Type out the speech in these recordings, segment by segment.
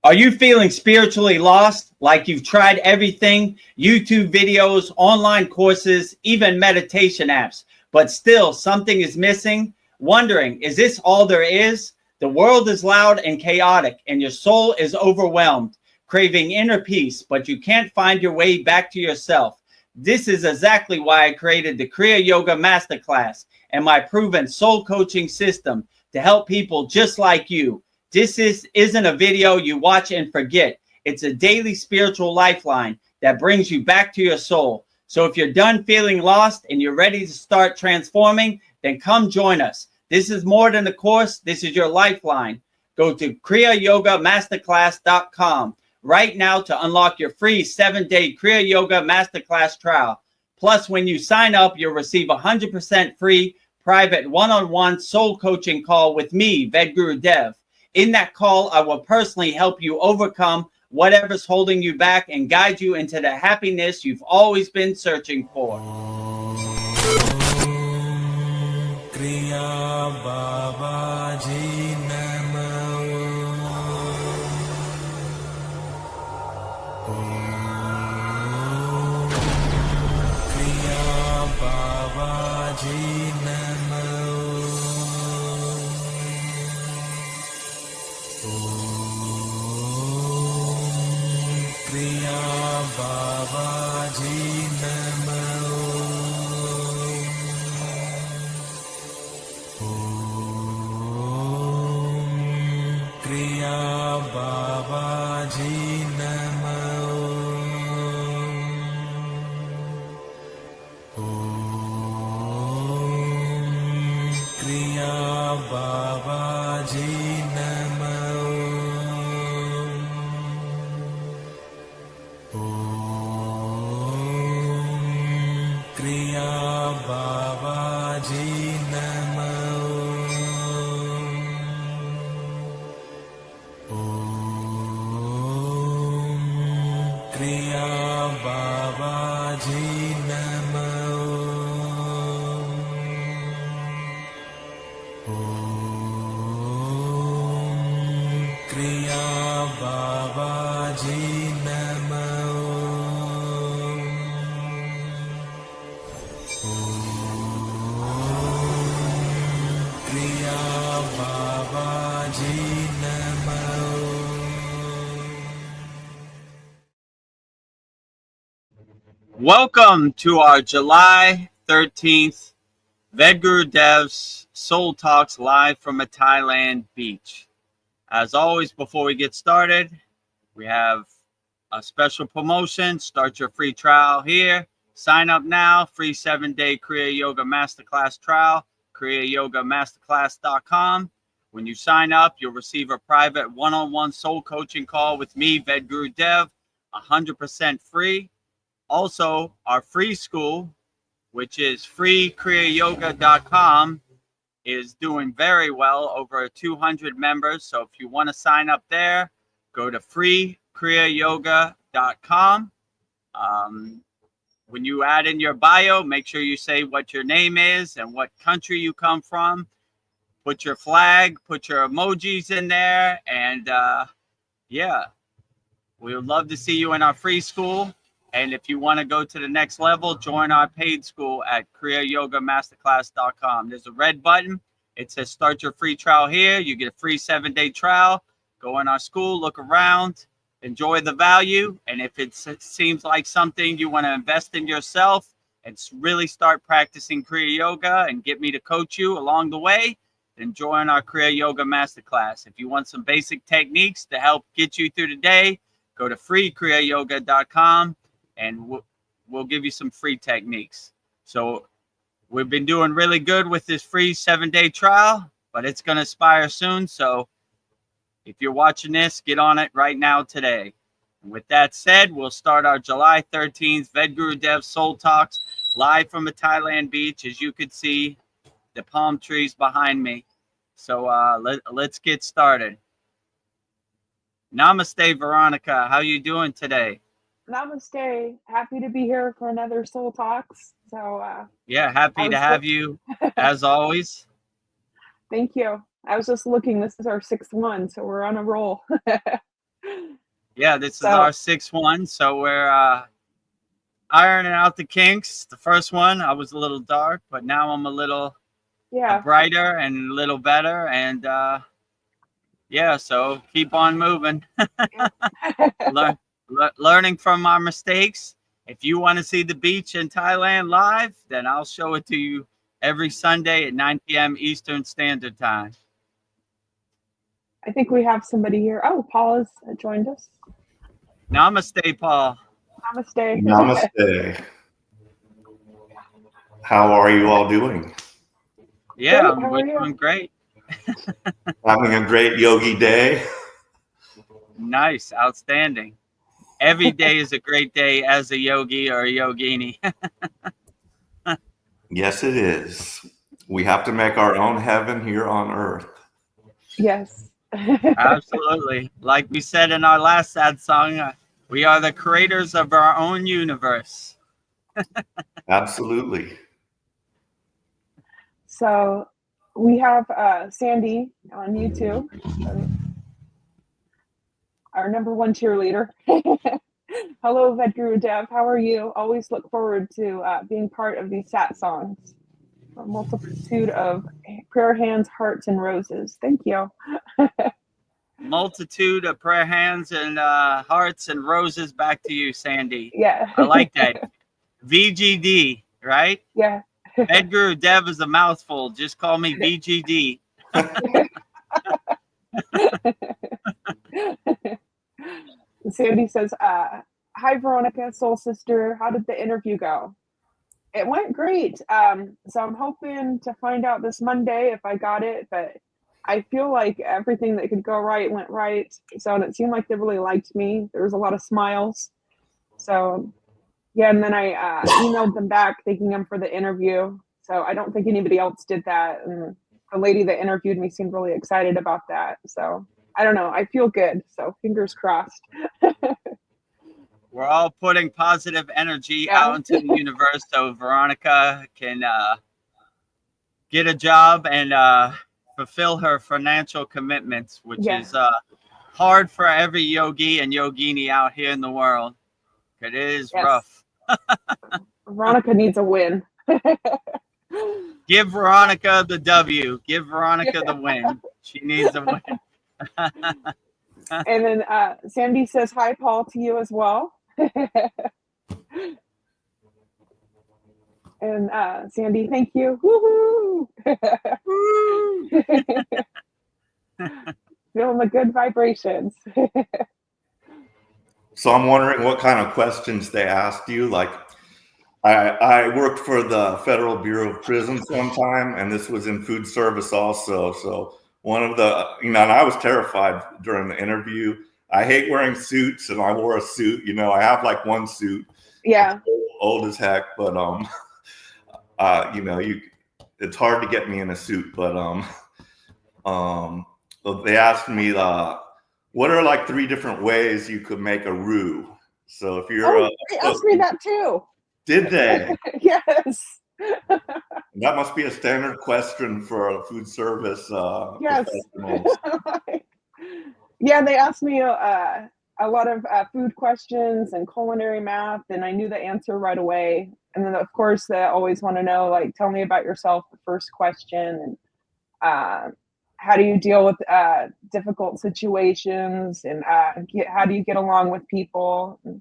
Are you feeling spiritually lost, like you've tried everything, YouTube videos, online courses, even meditation apps, but still something is missing? Wondering, is this all there is? The world is loud and chaotic, and your soul is overwhelmed, craving inner peace, but you can't find your way back to yourself. This is exactly why I created the Kriya Yoga Masterclass and my proven soul coaching system to help people just like you. This isn't a video you watch and forget. It's a daily spiritual lifeline that brings you back to your soul. So if you're done feeling lost and you're ready to start transforming, then come join us. This is more than a course. This is your lifeline. Go to kriyayogamasterclass.com right now to unlock your free 7-day Kriya Yoga Masterclass trial. Plus, when you sign up, you'll receive 100% free private one-on-one soul coaching call with me, VEDAGURUDEV. In that call, I will personally help you overcome whatever's holding you back and guide you into the happiness you've always been searching for. Kriya Babaji Namo. Kriya Babaji Namo. Kriya Babaji Namo. Kriya Babaji Namo. Kriya Babaji Namo. Kriya Babaji Namo. Kriya Babaji Namo. Kriya Babaji Namo. Kriya Babaji Namo. Welcome to our July 13th VEDAGURUDEV'S Soul Talks live from a Thailand beach. As always, before we get started, we have a special promotion. Start your free trial here. Sign up now. Free 7-day Kriya Yoga Masterclass trial. kriyayogamasterclass.com. When you sign up, you'll receive a private one-on-one soul coaching call with me, VEDAGURUDEV, 100% free. Also, our free school, which is freekriyayogamasterclass.com, is doing very well, over 200 members. So if you want to sign up there, go to freekriyayogamasterclass.com. When you add in your bio, make sure you say what your name is and what country you come from. Put your flag, put your emojis in there, and yeah, we would love to see you in our free school. And if you want to go to the next level, join our paid school at kriyayogamasterclass.com. There's a red button. It says start your free trial here. You get a free 7-day trial. Go in our school, look around, enjoy the value. And if it seems like something you want to invest in yourself and really start practicing Kriya Yoga and get me to coach you along the way, then join our Kriya Yoga Masterclass. If you want some basic techniques to help get you through the day, go to freekriyayogamasterclass.com. and we'll give you some free techniques. So we've been doing really good with this free 7-day trial, but it's going to expire soon. So if you're watching this, get on it right now today. And with that said, we'll start our July 13th VEDAGURUDEV'S Soul Talks live from a Thailand beach. As you can see, the palm trees behind me. So let's get started. Namaste, Veronica. How you doing today? Namaste. Happy to be here for another Soul Talks. So yeah, happy to have you as always. Thank you. I was just looking. This is our 6th one, so we're on a roll. Yeah, this is So our 6th one. So we're ironing out the kinks. The first one, I was a little dark, but now I'm a little yeah. brighter and a little better. And yeah, so keep on moving. Learning from our mistakes. If you want to see the beach in Thailand live, then I'll show it to you every Sunday at 9 p.m. Eastern Standard Time. I think we have somebody here. Oh, Paul has joined us. Namaste, Paul. Namaste. Namaste. How are you all doing? Yeah, Great, how we're are you? doing great. Having a great yogi day? Nice, outstanding. Every day is a great day as a yogi or a yogini. Yes, it is. We have to make our own heaven here on earth. Yes. Absolutely. Like we said in our last sad song, we are the creators of our own universe. Absolutely. So we have Sandy on YouTube, our #1 cheerleader. Hello, VEDAGURUDEV. How are you? Always look forward to being part of these sat songs. A multitude of prayer hands, hearts, and roses. Thank you. Multitude of prayer hands and hearts and roses back to you, Sandy. Yeah. I like that. VGD, right? Yeah. VEDGURUDEV is a mouthful. Just call me VGD. Sandy says, hi, Veronica, soul sister. How did the interview go? It went great. So I'm hoping to find out this Monday if I got it, but I feel like everything that could go right went right. So it seemed like they really liked me. There was a lot of smiles. So yeah, and then I emailed them back thanking them for the interview. So I don't think anybody else did that. And the lady that interviewed me seemed really excited about that. So I don't know. I feel good. So fingers crossed. We're all putting positive energy out into the universe so Veronica can get a job and fulfill her financial commitments, which is hard for every yogi and yogini out here in the world. It is rough. Veronica needs a win. Give Veronica the W. Give Veronica the win. She needs a win. And then Sandy says hi, Paul, to you as well. And Sandy, thank you. Woohoo! Feeling the good vibrations. So I'm wondering what kind of questions they asked you. Like, I worked for the Federal Bureau of Prisons one time, and this was in food service also. So one of the, and I was terrified during the interview. I hate wearing suits, and I wore a suit. I have like one suit. Yeah. It's old as heck, but it's hard to get me in a suit. But they asked me what are like 3 different ways you could make a roux. So if you're, they asked me that too. Did they? Yes. That must be a standard question for food service professionals. Yeah, they asked me a lot of food questions and culinary math, and I knew the answer right away. And then, of course, they always want to know, like, tell me about yourself, the first question, and how do you deal with difficult situations, and how do you get along with people? And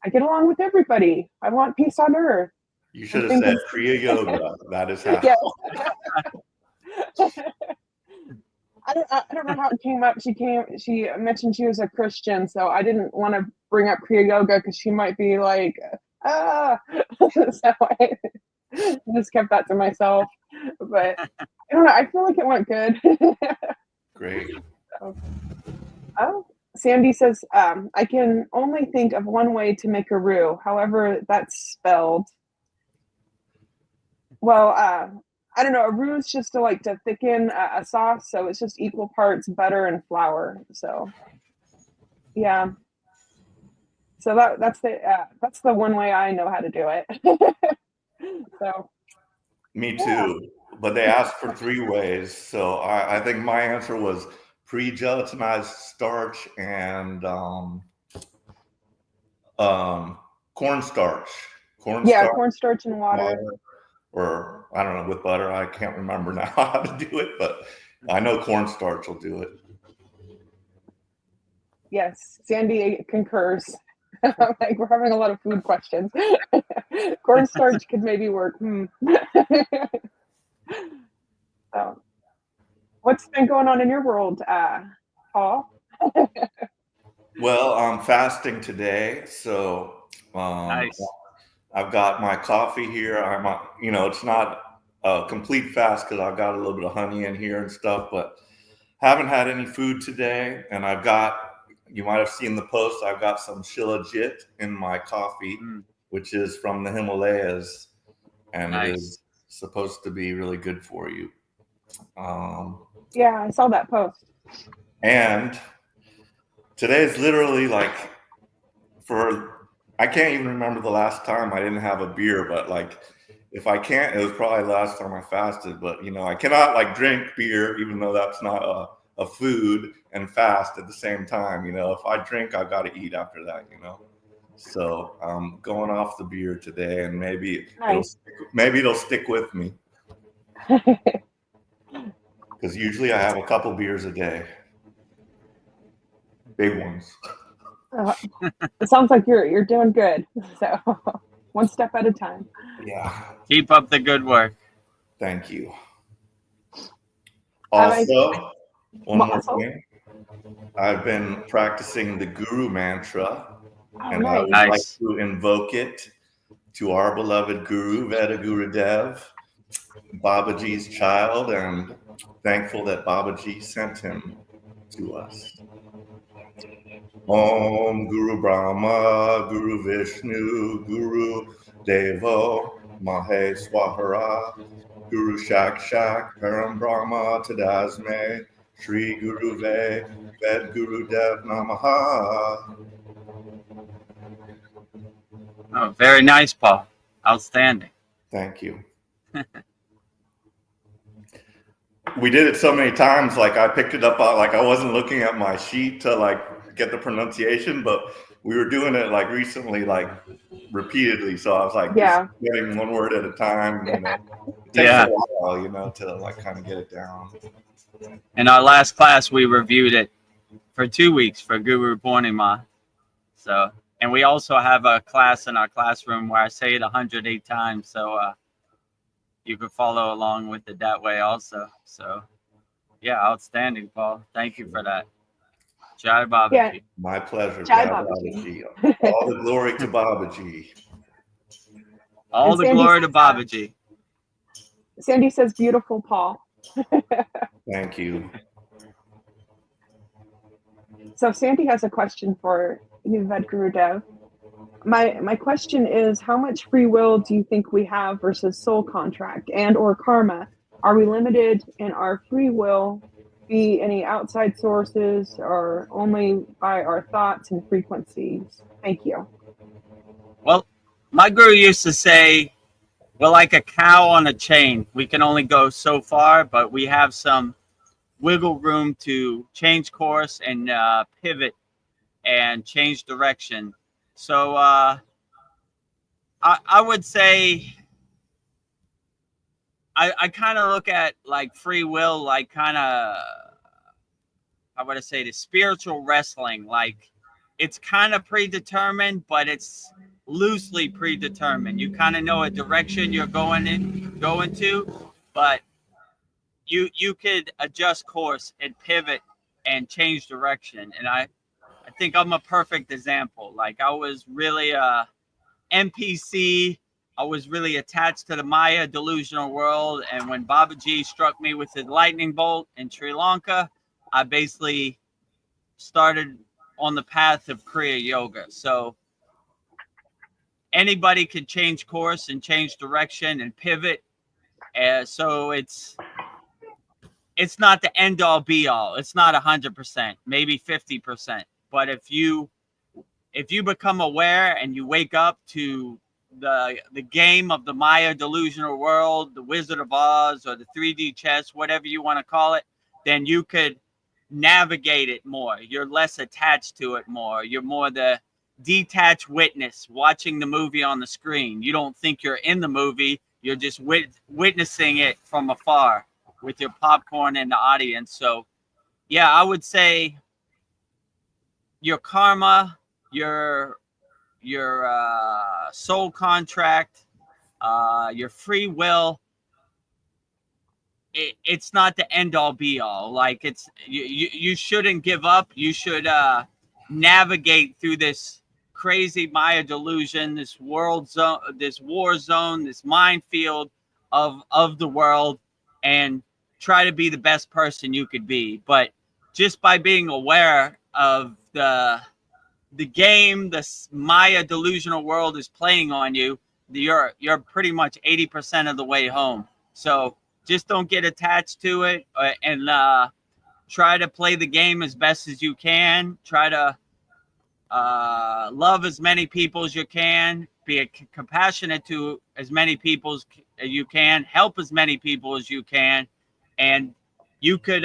I get along with everybody. I want peace on earth. You should have said Kriya Yoga. That is how. Yes. I don't know how it came up. She mentioned she was a Christian, so I didn't want to bring up Kriya Yoga because she might be like, so I just kept that to myself. But I don't know. I feel like it went good. Great. Oh, Sandy says, I can only think of one way to make a roux. However, that's spelled. Well, I don't know. A roux is just to thicken a sauce, so it's just equal parts butter and flour. So, yeah. So that's the one way I know how to do it. So. Me too. But they asked for 3 ways, so I think my answer was pre-gelatinized starch and cornstarch. Yeah, cornstarch and water. Or I don't know, with butter. I can't remember now how to do it, but I know cornstarch will do it. Yes, Sandy concurs. Like, we're having a lot of food questions. Cornstarch could maybe work. So, what's been going on in your world, Paul? Well, I'm fasting today, so Nice. I've got my coffee here. It's not a complete fast because I've got a little bit of honey in here and stuff, but haven't had any food today. And you might have seen the post, I've got some Shilajit in my coffee, which is from the Himalayas, and Nice. It is supposed to be really good for you. Yeah, I saw that post. And today is literally like I can't even remember the last time I didn't have a beer, but like if I can't, it was probably the last time I fasted. But I cannot like drink beer, even though that's not a food, and fast at the same time. If I drink, I've got to eat after that. So I'm going off the beer today, and maybe it'll stick with me. Because usually I have a couple beers a day, big ones. It sounds like you're doing good. So one step at a time. Yeah. Keep up the good work. Thank you. Also, one more thing. I've been practicing the Guru mantra, and I would like to invoke it to our beloved Guru, VEDAGURUDEV, Babaji's child, and thankful that Babaji sent him to us. Om Guru Brahma, Guru Vishnu, Guru Devo, Maheswara, Guru Shakshak, Param Brahma Tadasme, Shri Guru Ve, Ved Guru Dev Namaha. Oh, very nice, Paul. Outstanding. Thank you. We did it so many times, like I picked it up, like I wasn't looking at my sheet to like get the pronunciation, but we were doing it like recently, like repeatedly. So I was like, just getting one word at a time. It takes a while, to like kind of get it down. In our last class, we reviewed it for 2 weeks for Guru Purnima. So, and we also have a class in our classroom where I say it 108 times. So you can follow along with it that way also. So, yeah, outstanding, Paul. Thank you for that. Jai Babaji. Yeah. My pleasure. Jai Babaji. All the glory to Babaji. All the glory to Babaji. Sandy says, beautiful, Paul. Thank you. So Sandy has a question for you, VEDGURUDEV. My question is, how much free will do you think we have versus soul contract and or karma? Are we limited in our free will, be any outside sources, or only by our thoughts and frequencies? Thank you. Well, my guru used to say, we're like a cow on a chain. We can only go so far, but we have some wiggle room to change course and pivot and change direction. So I would say I kind of look at like free will, like kind of, how would I say, the spiritual wrestling. Like it's kind of predetermined, but it's loosely predetermined. You kind of know a direction you're going to, but you could adjust course and pivot and change direction. And I think I'm a perfect example. Like I was really a NPC. I was really attached to the Maya delusional world. And when Babaji struck me with his lightning bolt in Sri Lanka, I basically started on the path of Kriya Yoga. So anybody could change course and change direction and pivot. So it's not the end all be all. It's not 100%, maybe 50%. But if you become aware and you wake up to the game of the Maya delusional world, the Wizard of Oz, or the 3D chess, whatever you want to call it, then you could navigate it more. You're less attached to it more. You're more the detached witness watching the movie on the screen. You don't think you're in the movie. You're just witnessing it from afar with your popcorn in the audience. So, yeah, I would say your karma, your soul contract, your free will. It's not the end all be all. Like you shouldn't give up. You should navigate through this crazy Maya delusion, this world zone, this war zone, this minefield of the world, and try to be the best person you could be. But just by being aware of the game the Maya delusional world is playing on you, you're pretty much 80% of the way home. So just don't get attached to it, and try to play the game as best as you can. Try to love as many people as you can. Be compassionate to as many people as you can. Help as many people as you can, and you could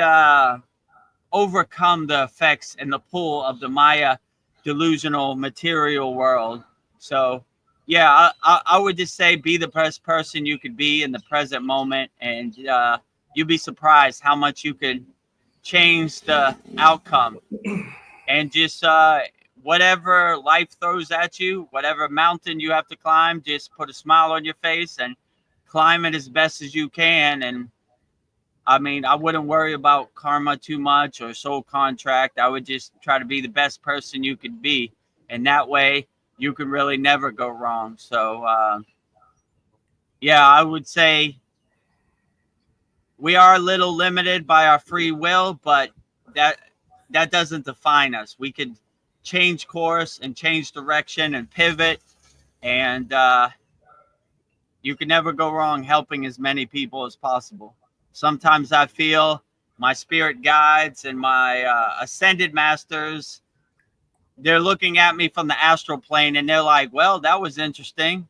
overcome the effects and the pull of the Maya delusional material world. So, yeah, I would just say be the best person you could be in the present moment, and you'll be surprised how much you could change the outcome. And just whatever life throws at you, whatever mountain you have to climb, just put a smile on your face and climb it as best as you can. And I mean, I wouldn't worry about karma too much or soul contract. I would just try to be the best person you could be. And that way you can really never go wrong. So, yeah, I would say we are a little limited by our free will, but that doesn't define us. We could change course and change direction and pivot. And you can never go wrong helping as many people as possible. Sometimes I feel my spirit guides and my ascended masters, they're looking at me from the astral plane and they're like, well, that was interesting.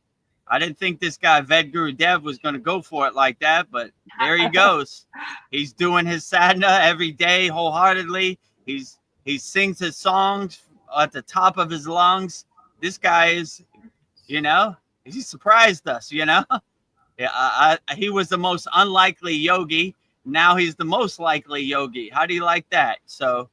I didn't think this guy VEDAGURUDEV was going to go for it like that, but there he goes. He's doing his sadhana every day wholeheartedly. He sings his songs at the top of his lungs. This guy is, he surprised us, Yeah, he was the most unlikely yogi. Now he's the most likely yogi. How do you like that? So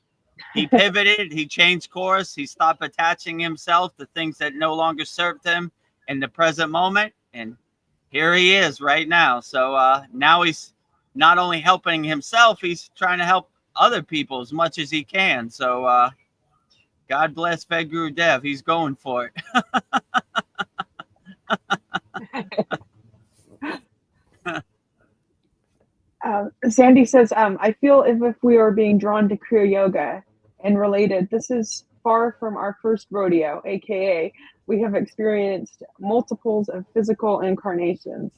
he pivoted. He changed course. He stopped attaching himself to things that no longer served him in the present moment. And here he is right now. So now he's not only helping himself, he's trying to help other people as much as he can. So God bless VEDAGURUDEV. He's going for it. Sandy says, I feel as if we are being drawn to Kriya Yoga and related. This is far from our first rodeo, aka we have experienced multiples of physical incarnations.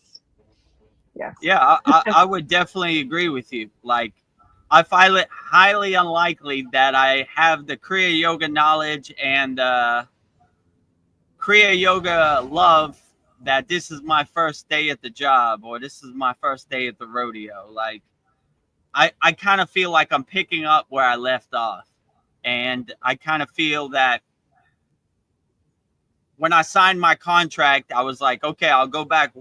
Yes. Yeah, I would definitely agree with you. Like, I find it highly unlikely that I have the Kriya Yoga knowledge and Kriya Yoga love that this is my first day at the job or this is my first day at the rodeo. Like, I kind of feel like I'm picking up where I left off. And I kind of feel that when I signed my contract, I was like, okay, I'll go back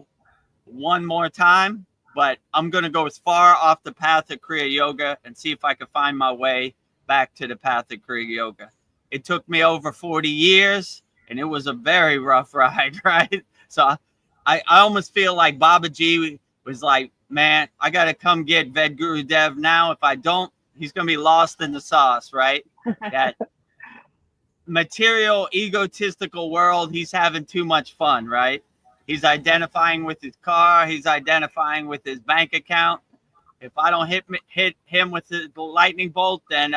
one more time, but I'm going to go as far off the path of Kriya Yoga and see if I can find my way back to the path of Kriya Yoga. It took me over 40 years and it was a very rough ride, right? So I almost feel like Babaji was like, man, I got to come get VEDAGURUDEV now. If I don't, he's going to be lost in the sauce, right? That material, egotistical world, he's having too much fun, right? He's identifying with his car. He's identifying with his bank account. If I don't hit him with the lightning bolt, then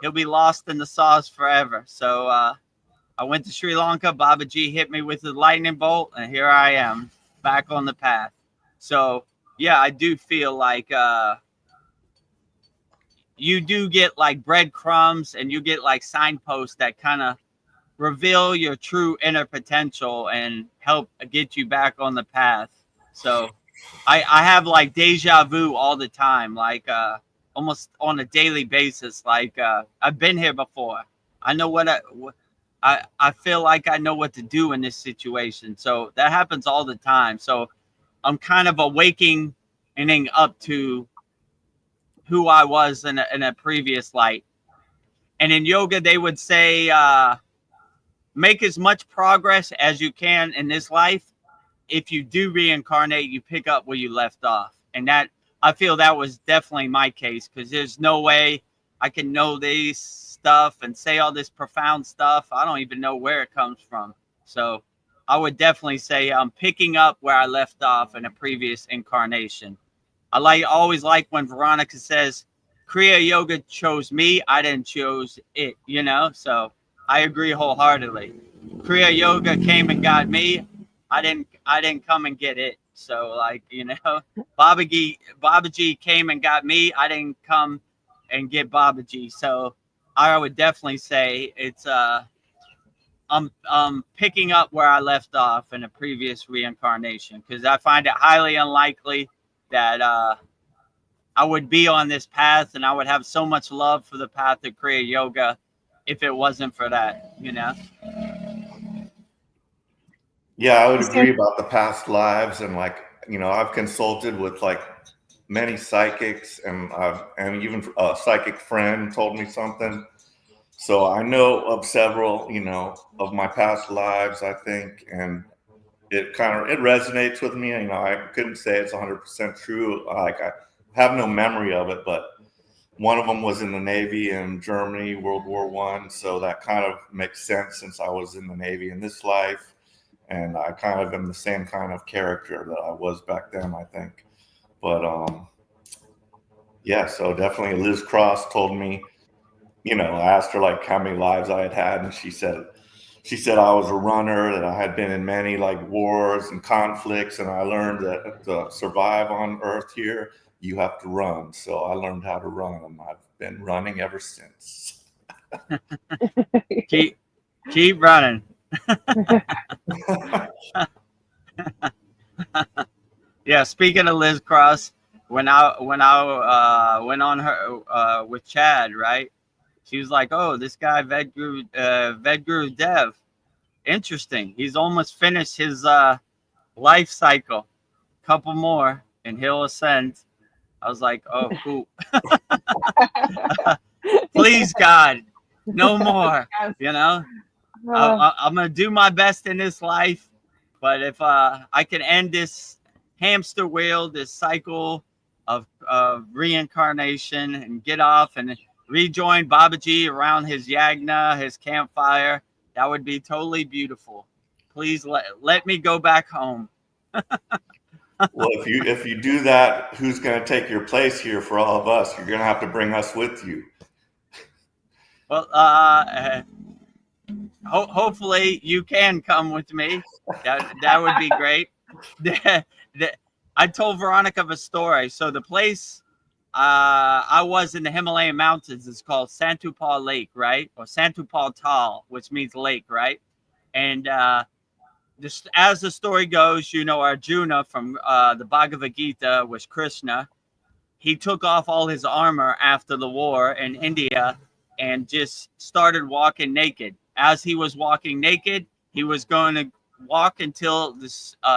he'll be lost in the sauce forever. So I went to Sri Lanka. Babaji hit me with the lightning bolt, and here I am back on the path. So, yeah, I do feel like you do get like breadcrumbs and you get like signposts that kind of reveal your true inner potential and help get you back on the path. So I have like deja vu all the time, like almost on a daily basis. Like I've been here before. I know I feel like I know what to do in this situation. So that happens all the time. So I'm kind of awakening up to who I was in a previous life. And in yoga, they would say, make as much progress as you can in this life. If you do reincarnate, you pick up where you left off. And that, I feel that was definitely my case, because there's no way I can know these stuff and say all this profound stuff. I don't even know where it comes from. So I would definitely say I'm picking up where I left off in a previous incarnation. I always like when Veronica says, Kriya Yoga chose me, I didn't choose it, you know? So I agree wholeheartedly. Kriya Yoga came and got me. I didn't come and get it. So, like, you know, Babaji came and got me. I didn't come and get Babaji. So I would definitely say it's I'm picking up where I left off in a previous reincarnation, because I find it highly unlikely that I would be on this path, and I would have so much love for the path of Kriya Yoga if it wasn't for that, you know? Yeah, I would agree about the past lives, and like, you know, I've consulted with like many psychics, and even a psychic friend told me something. So I know of several, you know, of my past lives, I think, and it resonates with me. You know, I couldn't say it's 100% true. Like, I have no memory of it, but one of them was in the Navy in Germany, World War I. So that kind of makes sense, since I was in the Navy in this life. And I kind of am the same kind of character that I was back then, I think. But yeah, so definitely Liz Cross told me, you know, I asked her like how many lives I had had, and she said I was a runner, that I had been in many like wars and conflicts, and I learned that to survive on Earth here, you have to run. So I learned how to run, and I've been running ever since. keep running. Yeah, speaking of Liz Cross, when I went on her with Chad, right? She was like, "Oh, this guy Vedgurudev, interesting. He's almost finished his life cycle. Couple more, and he'll ascend." I was like, "Oh, cool. Please, God, no more." Yes. You know, I'm gonna do my best in this life, but if I can end this hamster wheel, this cycle of reincarnation, and get off and rejoin Babaji around his yagna, his campfire, that would be totally beautiful. Please let me go back home. Well, if you do that, who's going to take your place here for all of us? You're going to have to bring us with you. Well, hopefully you can come with me. That would be great. I told Veronica of a story. So the place I was in the Himalayan mountains is called Santupal Lake, right? Or Santupal Tal, which means lake, right? And just as the story goes, you know, Arjuna from the Bhagavad Gita was Krishna. He took off all his armor after the war in India and just started walking naked. As he was walking naked, he was going to walk until the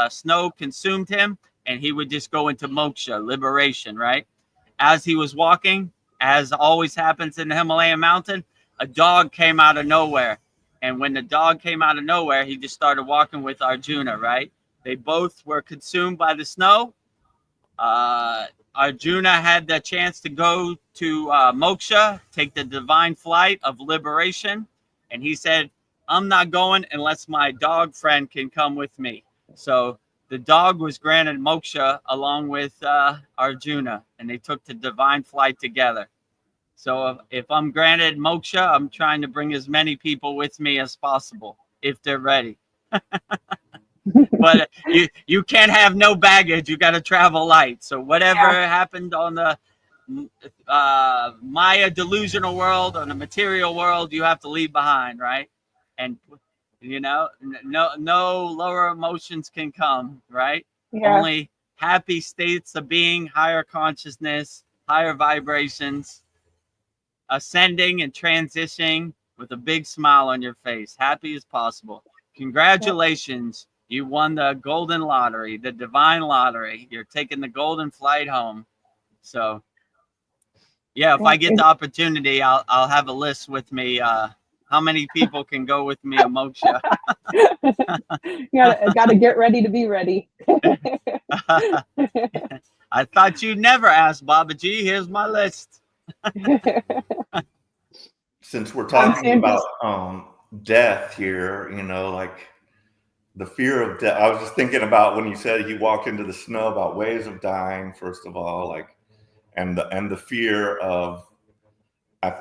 snow consumed him, and he would just go into moksha, liberation, right? As he was walking, as always happens in the Himalayan mountain, a dog came out of nowhere. And when the dog came out of nowhere, he just started walking with Arjuna, right? They both were consumed by the snow. Arjuna had the chance to go to moksha, take the divine flight of liberation. And he said, I'm not going unless my dog friend can come with me. So the dog was granted moksha along with Arjuna, and they took the divine flight together. So if I'm granted moksha, I'm trying to bring as many people with me as possible if they're ready. But you can't have no baggage. You got to travel light. So whatever happened on the Maya delusional world, on the material world, you have to leave behind, right? And you know, no lower emotions can come, right? Yeah. Only happy states of being, higher consciousness, higher vibrations, ascending and transitioning with a big smile on your face, happy as possible. Congratulations. You won the golden lottery, the divine lottery. You're taking the golden flight home. So, yeah, if I get the opportunity, I'll have a list with me. How many people can go with me a moksha? Gotta get ready to be ready. I thought you'd never ask, Babaji. Here's my list. Since we're talking about death here, you know, like the fear of death. I was just thinking about when you said you walk into the snow, about ways of dying, first of all, like, and the fear of,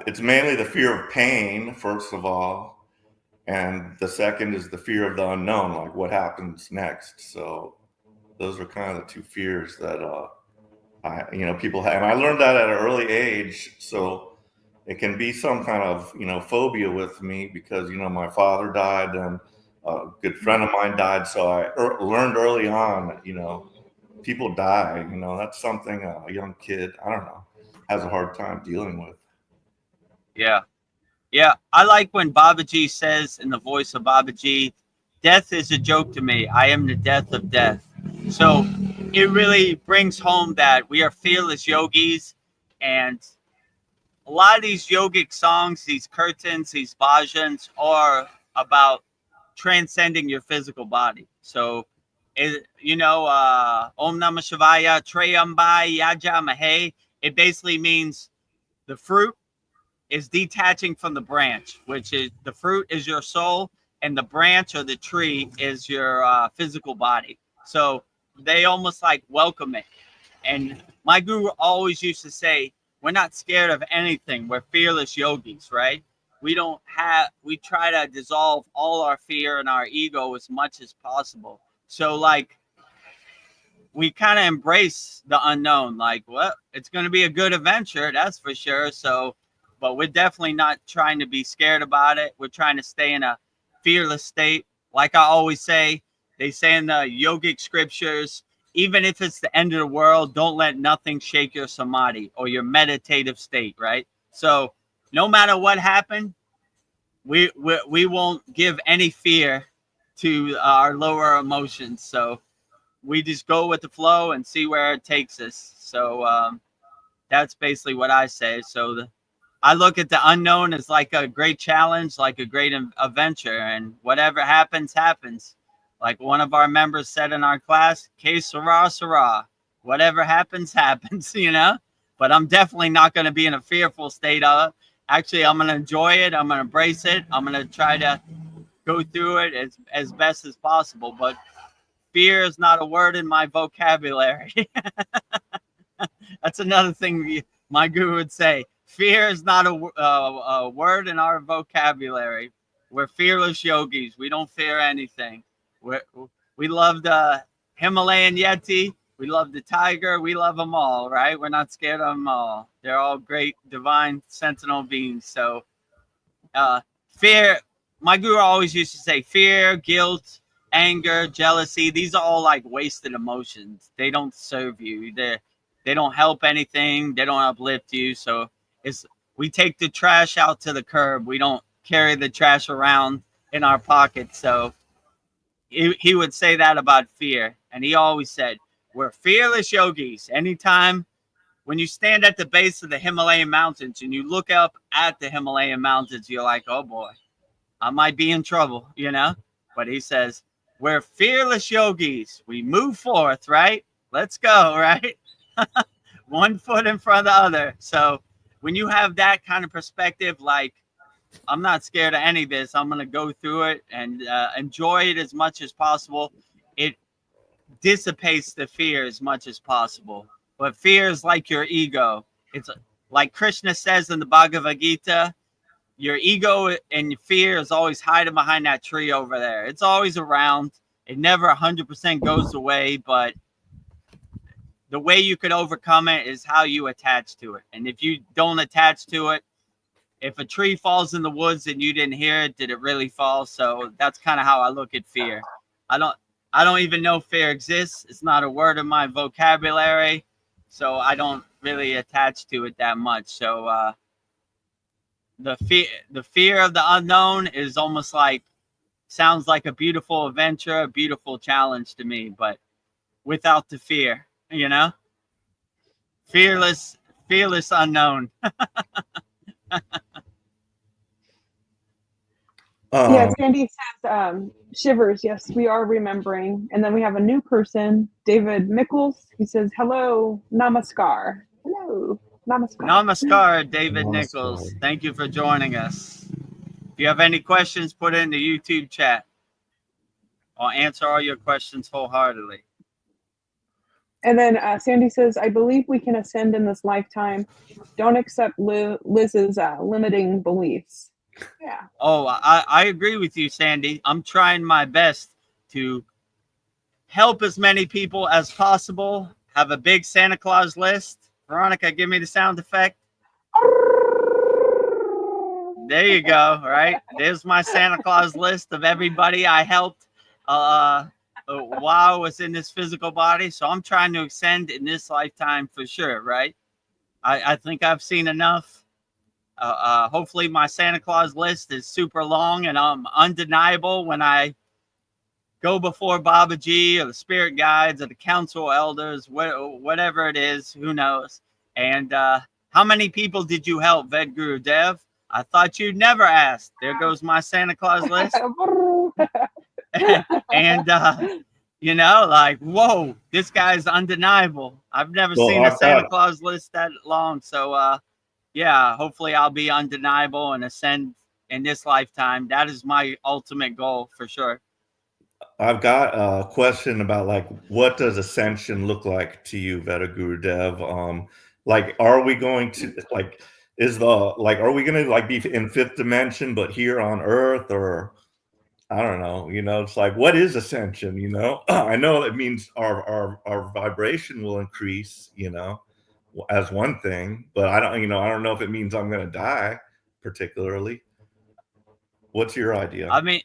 it's mainly the fear of pain, first of all, and the second is the fear of the unknown, like what happens next. So those are kind of the two fears that people have, and I learned that at an early age. So it can be some kind of phobia with me because my father died and a good friend of mine died. So I learned early on that people die. That's something a young kid, I don't know, has a hard time dealing with. Yeah, I like when Babaji says in the voice of Babaji, death is a joke to me. I am the death of death. So it really brings home that we are fearless yogis, and a lot of these yogic songs, these kirtans, these bhajans are about transcending your physical body. So, Om Namah Shivaya, Trayambai, Yaja Mahe, it basically means the fruit is detaching from the branch, which is the fruit is your soul, and the branch or the tree is your physical body. So they almost like welcome it. And my guru always used to say, we're not scared of anything. We're fearless yogis, right? We try to dissolve all our fear and our ego as much as possible. So like, we kind of embrace the unknown, like, well, it's going to be a good adventure, that's for sure. So, but we're definitely not trying to be scared about it. We're trying to stay in a fearless state. Like I always say, they say in the yogic scriptures, even if it's the end of the world, don't let nothing shake your samadhi or your meditative state, right? So no matter what happened, we won't give any fear to our lower emotions. So we just go with the flow and see where it takes us. So that's basically what I say. So I look at the unknown as like a great challenge, like a great adventure, and whatever happens, happens. Like one of our members said in our class, "K Sarah Sarah," whatever happens, happens, But I'm definitely not going to be in a fearful state of it. Actually, I'm going to enjoy it. I'm going to embrace it. I'm going to try to go through it as best as possible. But fear is not a word in my vocabulary. That's another thing my guru would say. Fear is not a word in our vocabulary. We're fearless yogis. We don't fear anything. We love the Himalayan Yeti. We love the tiger. We love them all, right? We're not scared of them all. They're all great divine sentinel beings. So fear, my guru always used to say, fear, guilt, anger, jealousy, these are all like wasted emotions. They don't serve you. They don't help anything. They don't uplift you. So we take the trash out to the curb. We don't carry the trash around in our pockets. So he would say that about fear. And he always said, we're fearless yogis. Anytime when you stand at the base of the Himalayan mountains and you look up at the Himalayan mountains, you're like, oh boy, I might be in trouble, But he says, we're fearless yogis. We move forth, right? Let's go, right? One foot in front of the other. So when you have that kind of perspective, like, I'm not scared of any of this. I'm going to go through it and enjoy it as much as possible. It dissipates the fear as much as possible. But fear is like your ego. It's like Krishna says in the Bhagavad Gita, your ego and fear is always hiding behind that tree over there. It's always around. It never 100% goes away, but the way you could overcome it is how you attach to it. And if you don't attach to it, if a tree falls in the woods and you didn't hear it, did it really fall? So that's kind of how I look at fear. I don't even know fear exists. It's not a word in my vocabulary, so I don't really attach to it that much. So the fear of the unknown is almost like, sounds like a beautiful adventure, a beautiful challenge to me, but without the fear, you know, fearless unknown. Yeah, Sandy says shivers. Yes, we are remembering. And then we have a new person, David Mickles. He says, hello, namaskar. Hello, namaskar. Namaskar, David Namaskar. Nichols. Thank you for joining us. If you have any questions, put it in the YouTube chat. I'll answer all your questions wholeheartedly. And then Sandy says, I believe we can ascend in this lifetime. Don't accept Liz's limiting beliefs. Yeah. Oh, I agree with you, Sandy. I'm trying my best to help as many people as possible. Have a big Santa Claus list. Veronica, give me the sound effect. There you go. Right. There's my Santa Claus list of everybody I helped while I was in this physical body. So I'm trying to ascend in this lifetime for sure. Right. I think I've seen enough. Hopefully my Santa Claus list is super long and undeniable when I go before Baba G or the spirit guides or the council elders, whatever it is, who knows. And how many people did you help, VEDAGURUDEV? I thought you'd never ask. There goes my Santa Claus list. And, you know, like, whoa, this guy's undeniable. I've never seen a Santa Claus list that long. So, yeah, hopefully I'll be undeniable and ascend in this lifetime. That is my ultimate goal for sure. I've got a question about, like, what does ascension look like to you, VEDAGURUDEV? Like, are we going to, like, are we going to, like, be in fifth dimension, but here on Earth, or I don't know, you know, it's like, what is ascension? You know, I know it means our vibration will increase, you know, as one thing, but I don't know if it means I'm going to die particularly. What's your idea? I mean,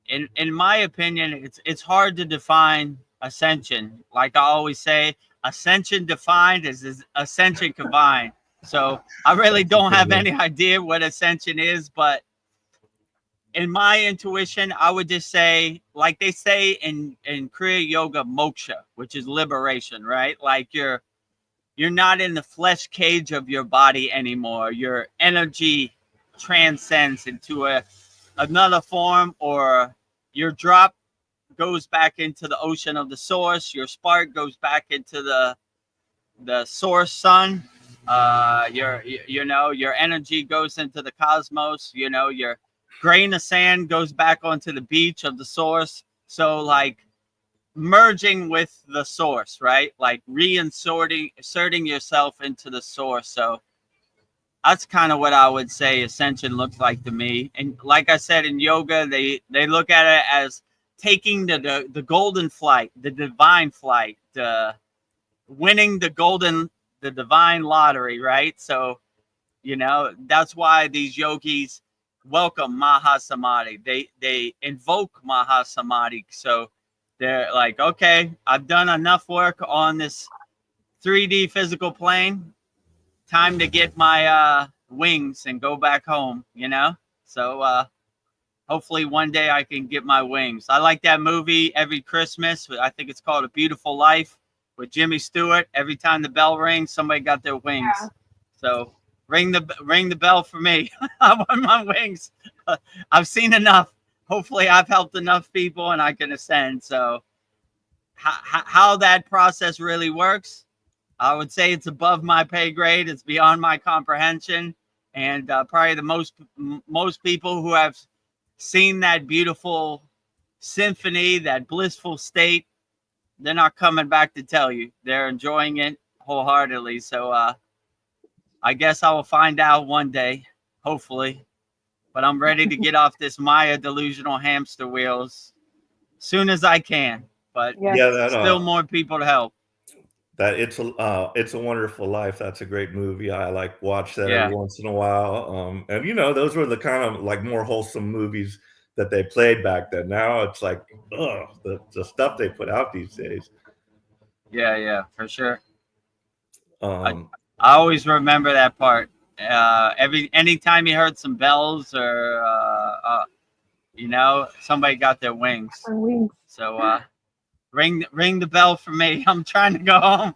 in my opinion, it's hard to define ascension. Like I always say, ascension defined is ascension combined. So I really don't have any idea what ascension is, but in my intuition, I would just say, like they say in Kriya yoga, moksha, which is liberation, right? Like you're not in the flesh cage of your body anymore. Your energy transcends into another form, or your drop goes back into the ocean of the source. Your spark goes back into the source sun. Your energy goes into the cosmos. You know, your grain of sand goes back onto the beach of the source. So like merging with the source, right? Like inserting yourself into the source. So that's kind of what I would say ascension looks like to me. And like I said, in yoga, they look at it as taking the golden flight, the divine flight, winning the divine lottery, right? So, you know, that's why these yogis welcome Mahasamadhi. They invoke Mahasamadhi. So they're like, okay, I've done enough work on this 3D physical plane. Time to get my wings and go back home, you know? So hopefully one day I can get my wings. I like that movie every Christmas. I think it's called A Beautiful Life with Jimmy Stewart. Every time the bell rings, somebody got their wings. Yeah. So ring the bell for me. I want my wings. I've seen enough. Hopefully I've helped enough people and I can ascend. So how that process really works, I would say it's above my pay grade. It's beyond my comprehension. And probably the most people who have seen that beautiful symphony, that blissful state, they're not coming back to tell you. They're enjoying it wholeheartedly. So I guess I will find out one day, hopefully. But I'm ready to get off this Maya delusional hamster wheels as soon as I can. But still more people to help. That It's a Wonderful Life. That's a great movie. I like watch that every once in a while. And you know, those were the kind of like more wholesome movies that they played back then. Now it's like, the stuff they put out these days. Yeah, for sure. I always remember that part. Anytime you heard some bells or somebody got their wings. Our wings. So ring the bell for me. I'm trying to go home.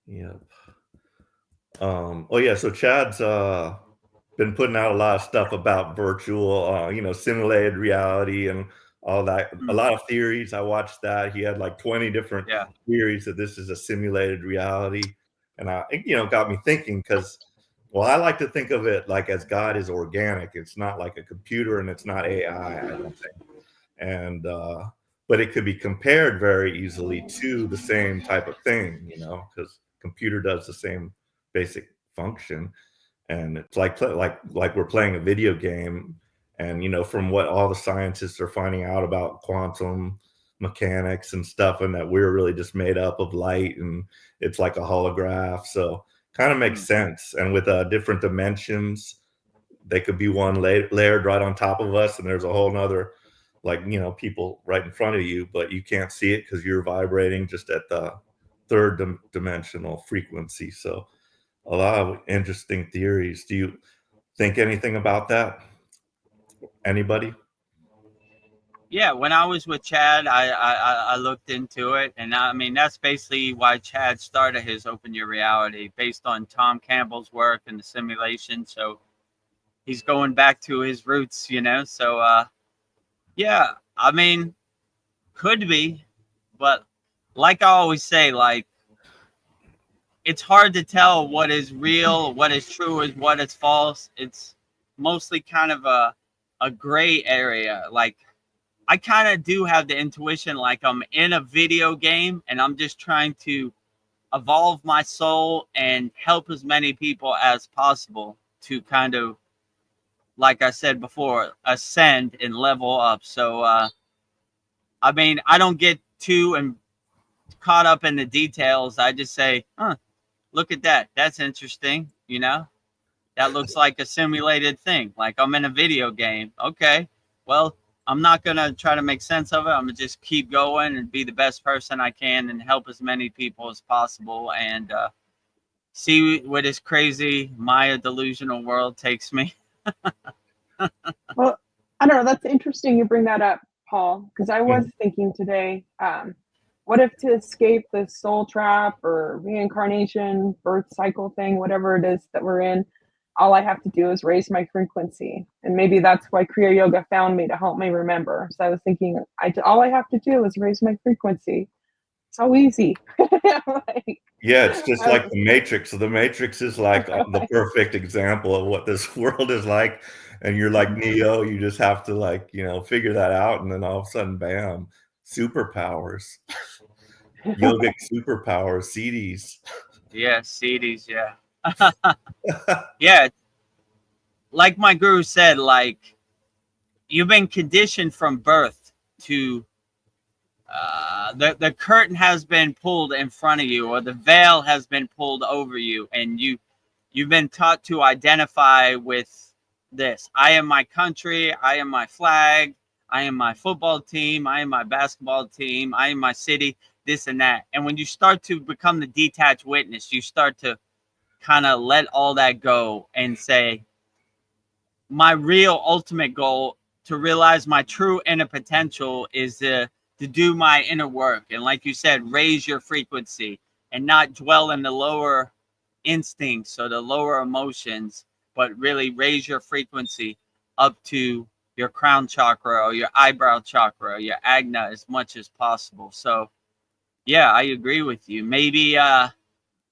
Yep. Oh yeah, so Chad's been putting out a lot of stuff about virtual, simulated reality and all that. A lot of theories. I watched that. He had like 20 different theories that this is a simulated reality, and got me thinking because, well, I like to think of it like as God is organic. It's not like a computer and it's not AI. I don't think, and but it could be compared very easily to the same type of thing, because computer does the same basic function, and it's like we're playing a video game, and from what all the scientists are finding out about quantum mechanics and stuff, and that we're really just made up of light, and it's like a holograph, so kind of makes sense. And with different dimensions, they could be one layered right on top of us, and there's a whole nother, people right in front of you, but you can't see it because you're vibrating just at the third dimensional frequency. So a lot of interesting theories. Do you think anything about that? Anybody? Yeah, when I was with Chad, I looked into it, and I mean that's basically why Chad started his Open Your Reality, based on Tom Campbell's work and the simulation. So he's going back to his roots, So yeah, I mean, could be, but like I always say, like, it's hard to tell what is real, what is true, is what is false. It's mostly kind of a gray area. Like, I kind of do have the intuition like I'm in a video game and I'm just trying to evolve my soul and help as many people as possible to kind of, like I said before, ascend and level up. So, I mean, I don't get too caught up in the details. I just say, look at that. That's interesting. That looks like a simulated thing. Like I'm in a video game. Okay. Well, I'm not going to try to make sense of it. I'm going to just keep going and be the best person I can and help as many people as possible and see where this crazy Maya delusional world takes me. Well, I don't know. That's interesting you bring that up, Paul, because I was thinking today, what if to escape the soul trap or reincarnation, birth cycle thing, whatever it is that we're in, all I have to do is raise my frequency. And maybe that's why Kriya Yoga found me, to help me remember. So I was thinking, all I have to do is raise my frequency. So easy. Yeah, it's just like the Matrix. So the Matrix is like the perfect example of what this world is like. And you're like Neo, you just have to figure that out. And then all of a sudden, bam, superpowers, yogic superpowers, CDs. Yeah, CDs, yeah. Yeah, like my guru said, like you've been conditioned from birth to the curtain has been pulled in front of you, or the veil has been pulled over you, and you've been taught to identify with this. I am my country, I am my flag, I am my football team, I am my basketball team, I am my city, this and that. And when you start to become the detached witness, you start to kind of let all that go and say, my real ultimate goal to realize my true inner potential is to do my inner work. And like you said, raise your frequency and not dwell in the lower instincts or the lower emotions, but really raise your frequency up to your crown chakra or your eyebrow chakra or your agna as much as possible. So yeah, I agree with you. Maybe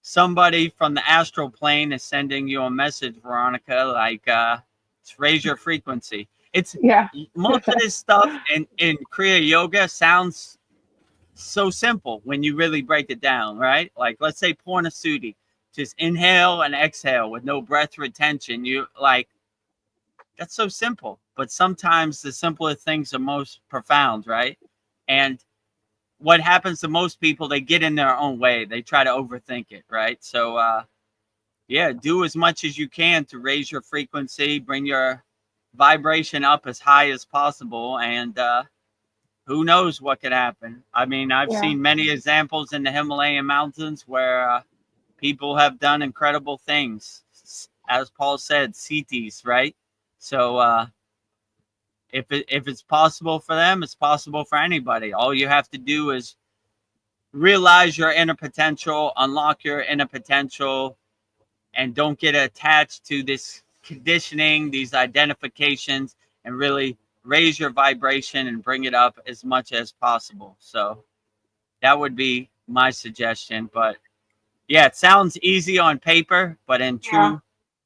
somebody from the astral plane is sending you a message, Veronica, like raise your frequency. It's most of this stuff in Kriya Yoga sounds so simple when you really break it down, right? Like let's say Purnasudhi, just inhale and exhale with no breath retention. You like, that's so simple, but sometimes the simpler things are most profound, right? And what happens to most people, they get in their own way. They try to overthink it, right? So yeah, do as much as you can to raise your frequency, bring your vibration up as high as possible, and who knows what could happen. I mean, I've seen many examples in the Himalayan mountains where People have done incredible things. As Paul said, CTs, right? So if it's possible for them, it's possible for anybody. All you have to do is realize your inner potential, unlock your inner potential, and don't get attached to this conditioning, these identifications, and really raise your vibration and bring it up as much as possible. So that would be my suggestion. But yeah, it sounds easy on paper, but in true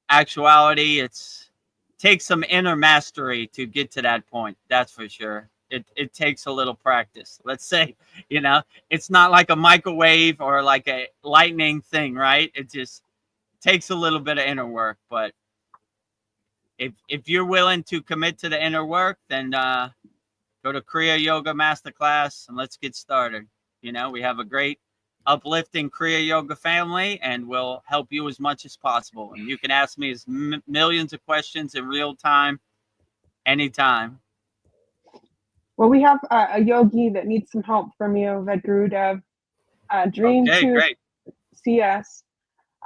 actuality, it's takes some inner mastery to get to that point. That's for sure. It takes a little practice. Let's say, it's not like a microwave or like a lightning thing, right? It just takes a little bit of inner work. But if you're willing to commit to the inner work, then go to Kriya Yoga Masterclass and let's get started. We have a great uplifting Kriya Yoga family, and we'll help you as much as possible. And you can ask me millions of questions in real time, anytime. Well, we have a yogi that needs some help from you, VEDAGURUDEV. Dream Okay, 2 great. CS.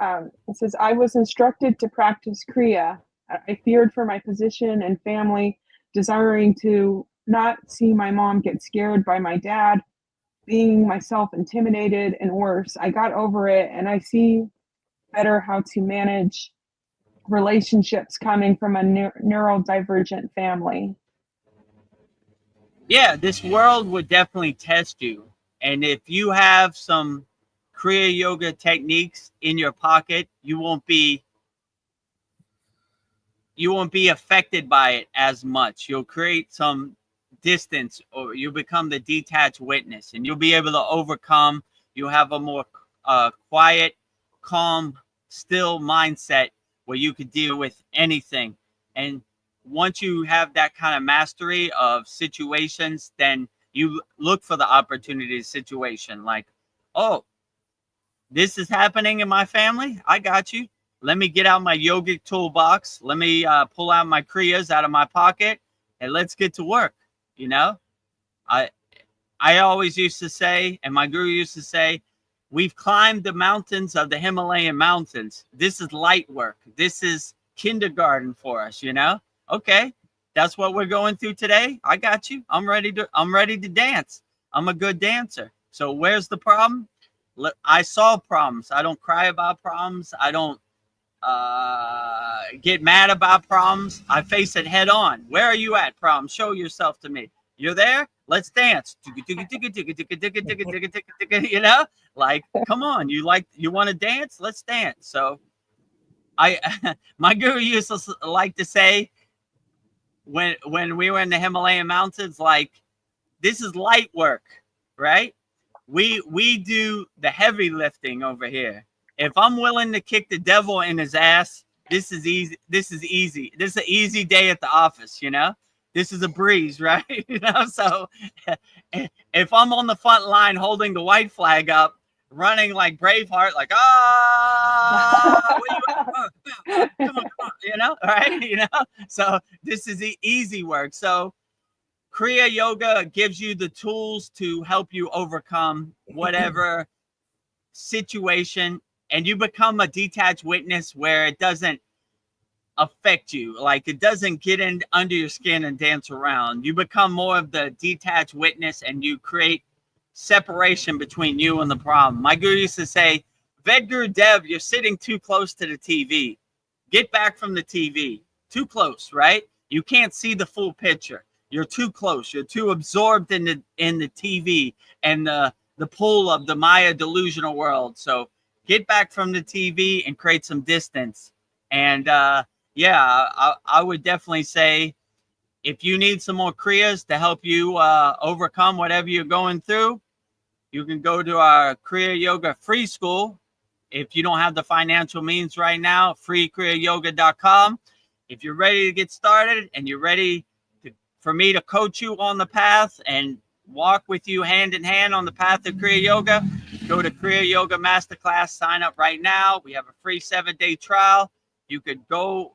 It says, I was instructed to practice Kriya. I feared for my position and family, desiring to not see my mom get scared by my dad, being myself intimidated and worse. I got over it, and I see better how to manage relationships coming from a neurodivergent family. Yeah, this world would definitely test you. And if you have some Kriya Yoga techniques in your pocket, you won't be affected by it as much. You'll create some distance, or you'll become the detached witness, and you'll be able to overcome. You'll have a more quiet, calm, still mindset where you could deal with anything. And once you have that kind of mastery of situations, then you look for the opportunity situation. Like, oh, this is happening in my family. I got you. Let me get out my yogic toolbox. Let me pull out my kriyas out of my pocket, and let's get to work. I always used to say, and my guru used to say, we've climbed the mountains of the Himalayan mountains. This is light work. This is kindergarten for us. Okay, that's what we're going through today. I got you. I'm ready to dance. I'm a good dancer. So where's the problem? I solve problems. I don't cry about problems. I don't get mad about problems. I face it head on. Where are you at, problem? Show yourself to me. You're there? Let's dance. Like, come on. You want to dance? Let's dance. So my guru used to like to say, when we were in the Himalayan mountains, like, this is light work, right? We do the heavy lifting over here. If I'm willing to kick the devil in his ass, this is easy. This is easy. This is an easy day at the office, This is a breeze, right? So if I'm on the front line holding the white flag up, running like Braveheart, like, come on, right? So this is the easy work. So Kriya Yoga gives you the tools to help you overcome whatever situation, and you become a detached witness where it doesn't affect you. Like, it doesn't get in under your skin and dance around. You become more of the detached witness, and you create separation between you and the problem. My guru used to say, VEDAGURUDEV, you're sitting too close to the TV. Get back from the TV. Too close, right? You can't see the full picture. You're too close. You're too absorbed in the TV and the pull of the Maya delusional world. So get back from the TV and create some distance. And I would definitely say, if you need some more kriyas to help you overcome whatever you're going through, you can go to our Kriya Yoga free school. If you don't have the financial means right now, freekriyayogamasterclass.com. If you're ready to get started and you're ready for me to coach you on the path and walk with you hand in hand on the path of Kriya Yoga, go to Kriya Yoga Masterclass. Sign up right now. We have a free 7-day trial. You could go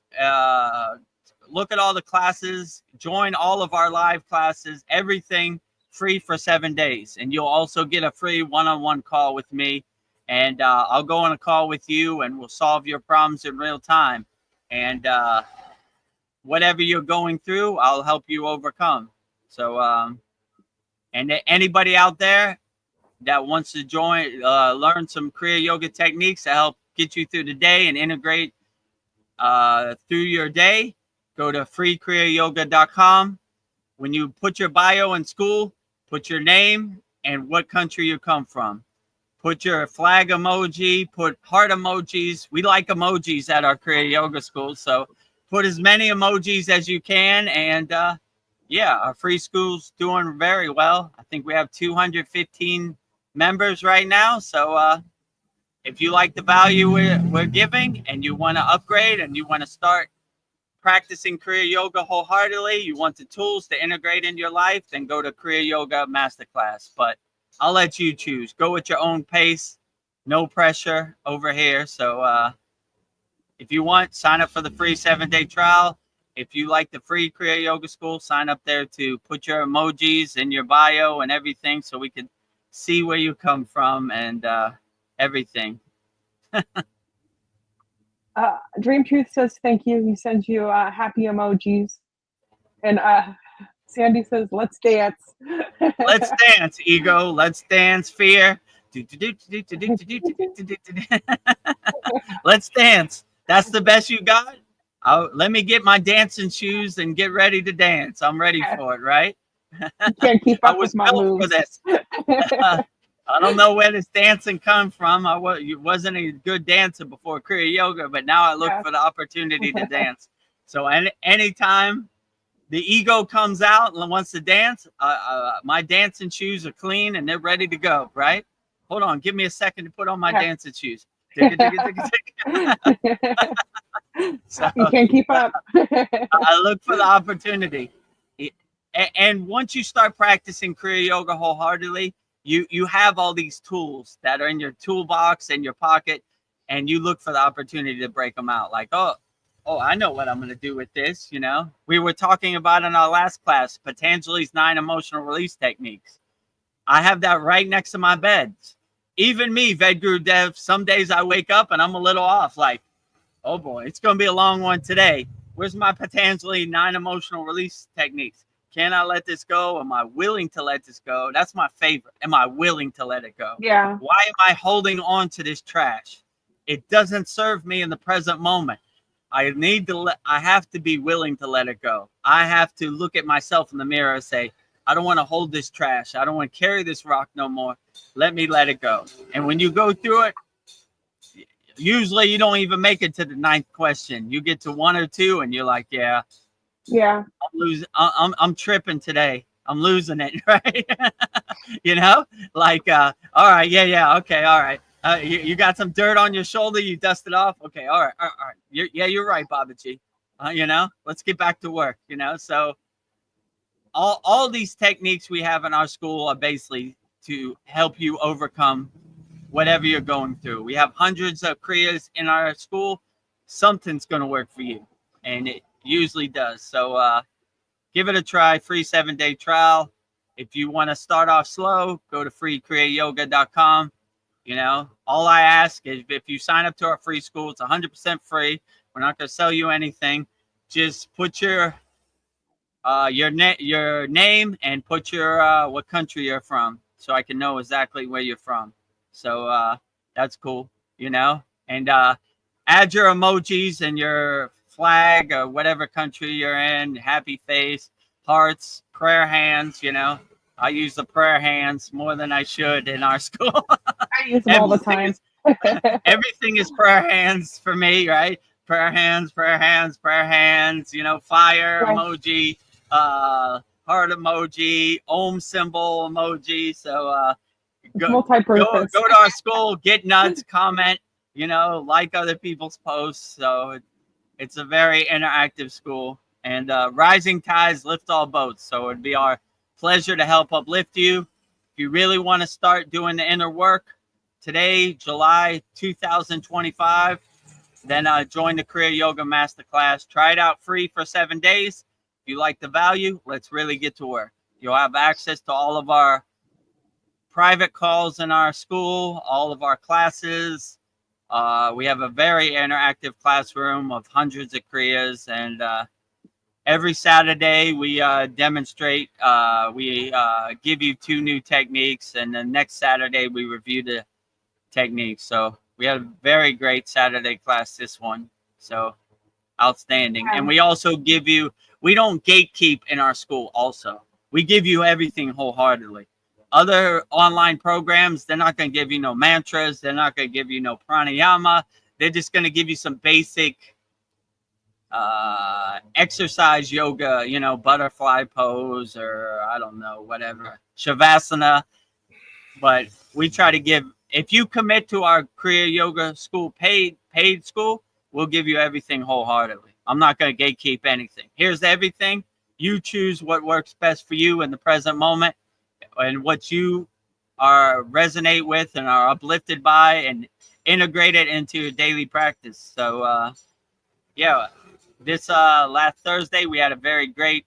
look at all the classes, join all of our live classes, everything free for 7 days. And you'll also get a free one-on-one call with me. and I'll go on a call with you, and we'll solve your problems in real time. And whatever you're going through, I'll help you overcome. So, and anybody out there that wants to join, learn some Kriya yoga techniques to help get you through the day and integrate through your day, go to freekriyayogamasterclass.com. When you put your bio in SKOOL, put your name and what country you come from. Put your flag emoji, put heart emojis. We like emojis at our Kriya Yoga School, so put as many emojis as you can. And yeah, our free school's doing very well. I think we have 215 members right now. So if you like the value we're giving and you want to upgrade and you want to start practicing Kriya Yoga wholeheartedly, you want the tools to integrate in your life, then go to Kriya Yoga Masterclass. But I'll let you choose. Go at your own pace. No pressure over here. So if you want, sign up for the free 7-day trial. If you like the free Kriya Yoga School, sign up there to put your emojis in your bio and everything so we can see where you come from and everything. Dream Truth says thank you. He sends you happy emojis. And Sandy says, let's dance. Let's dance, ego. Let's dance, fear. Let's dance. That's the best you got? Let me get my dancing shoes and get ready to dance. I'm ready for it, right? You can't keep up with my moves. For this. I don't know where this dancing come from. Wasn't a good dancer before Kriya Yoga, but now I look for the opportunity to dance. So anytime the ego comes out and wants to dance, my dancing shoes are clean and they're ready to go, right? Hold on. Give me a second to put on my dancing shoes. So, you can't keep up. I look for the opportunity. And once you start practicing Kriya Yoga wholeheartedly, you have all these tools that are in your toolbox in your pocket, and you look for the opportunity to break them out. Like, oh, I know what I'm going to do with this. You know, we were talking about in our last class, Patanjali's 9 emotional release techniques. I have that right next to my bed. Even me, VEDAGURUDEV'S, some days I wake up and I'm a little off. Like, oh boy, it's going to be a long one today. Where's my Patanjali 9 emotional release techniques? Can I let this go? Am I willing to let this go? That's my favorite. Am I willing to let it go? Yeah. Why am I holding on to this trash? It doesn't serve me in the present moment. I have to be willing to let it go. I have to look at myself in the mirror and say, I don't want to hold this trash. I don't want to carry this rock no more. Let me let it go. And when you go through it, usually you don't even make it to the 9th question. You get to 1 or 2 and you're like, yeah. I'm tripping today. I'm losing it, right? You know, like, all right, yeah, okay, all right. You got some dirt on your shoulder. You dust it off. Okay, all right. You're right, Babaji. You know, let's get back to work. You know, so all these techniques we have in our school are basically to help you overcome whatever you're going through. We have hundreds of Kriyas in our school. Something's going to work for you, and it usually does. So give it a try. Free 7-day trial. If you want to start off slow, go to freekriyayogamasterclass.com. You know, all I ask is if you sign up to our free school, it's 100% free. We're not going to sell you anything. Just put your name and put your what country you're from, so I can know exactly where you're from. So that's cool, you know. And add your emojis and your flag or whatever country you're in. Happy face, hearts, prayer hands. You know, I use the prayer hands more than I should in our school. I use them all the time. Everything is prayer hands for me, right? Prayer hands, prayer hands, prayer hands. You know, fire emoji, heart emoji, Om symbol emoji. So go to our school, get nuts, comment. You know, like other people's posts. So it's a very interactive school. And rising tides lift all boats. So it'd be our pleasure to help uplift you. If you really want to start doing the inner work today, July 2025, then join the Kriya Yoga Masterclass. Try it out free for 7 days. If you like the value, let's really get to work. You'll have access to all of our private calls in our school, all of our classes. We have a very interactive classroom of hundreds of Kriyas, and every Saturday we demonstrate. We give you 2 new techniques, and the next Saturday we review the techniques. So we had a very great Saturday class this one. So outstanding. And we also give you, we don't gatekeep in our school also. We give you everything wholeheartedly. Other online programs, they're not going to give you no mantras. They're not going to give you no pranayama. They're just going to give you some basic exercise yoga, you know, butterfly pose, or I don't know, whatever, shavasana. But we try to give, if you commit to our Kriya Yoga School paid school, we'll give you everything wholeheartedly. I'm not going to gatekeep anything. Here's everything. You choose what works best for you in the present moment, and what you are resonate with and are uplifted by, and integrate it into your daily practice. So yeah, this last Thursday we had a very great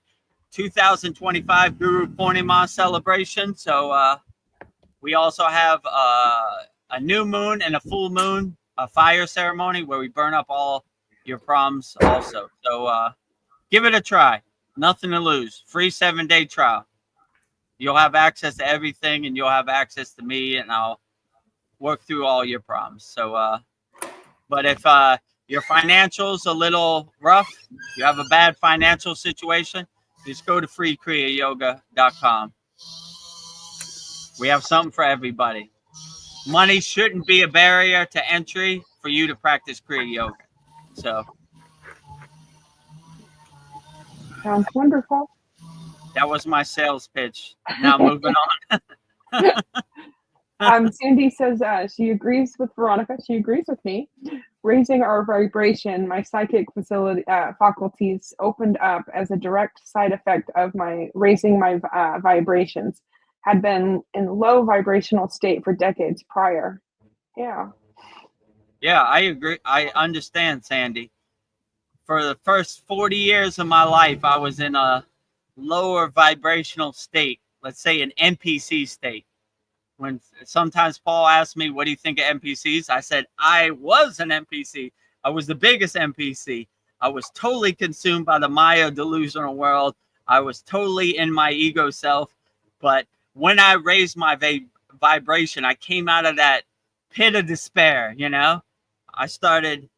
2025 Guru Purnima celebration. So we also have a new moon and a full moon, a fire ceremony where we burn up all your problems also. So give it a try. Nothing to lose. Free 7-day trial. You'll have access to everything, and you'll have access to me, and I'll work through all your problems. So, but if your financial's a little rough, you have a bad financial situation, just go to freekriyayoga.com. We have something for everybody. Money shouldn't be a barrier to entry for you to practice Kriya Yoga. So Sounds wonderful. that was my sales pitch. Now moving on. Sandy says she agrees with Veronica. She agrees with me. Raising our vibration, my psychic faculties opened up as a direct side effect of my raising my vibrations. Had been in low vibrational state for decades prior. Yeah. Yeah, I agree. I understand, Sandy. For the first 40 years of my life, I was in a lower vibrational state. Let's say an NPC state. When sometimes Paul asked me, what do you think of NPCs? I said, I was an NPC. I was the biggest NPC. I was totally consumed by the Maya delusional world. I was totally in my ego self. But when I raised my vibration, I came out of that pit of despair, you know? I started,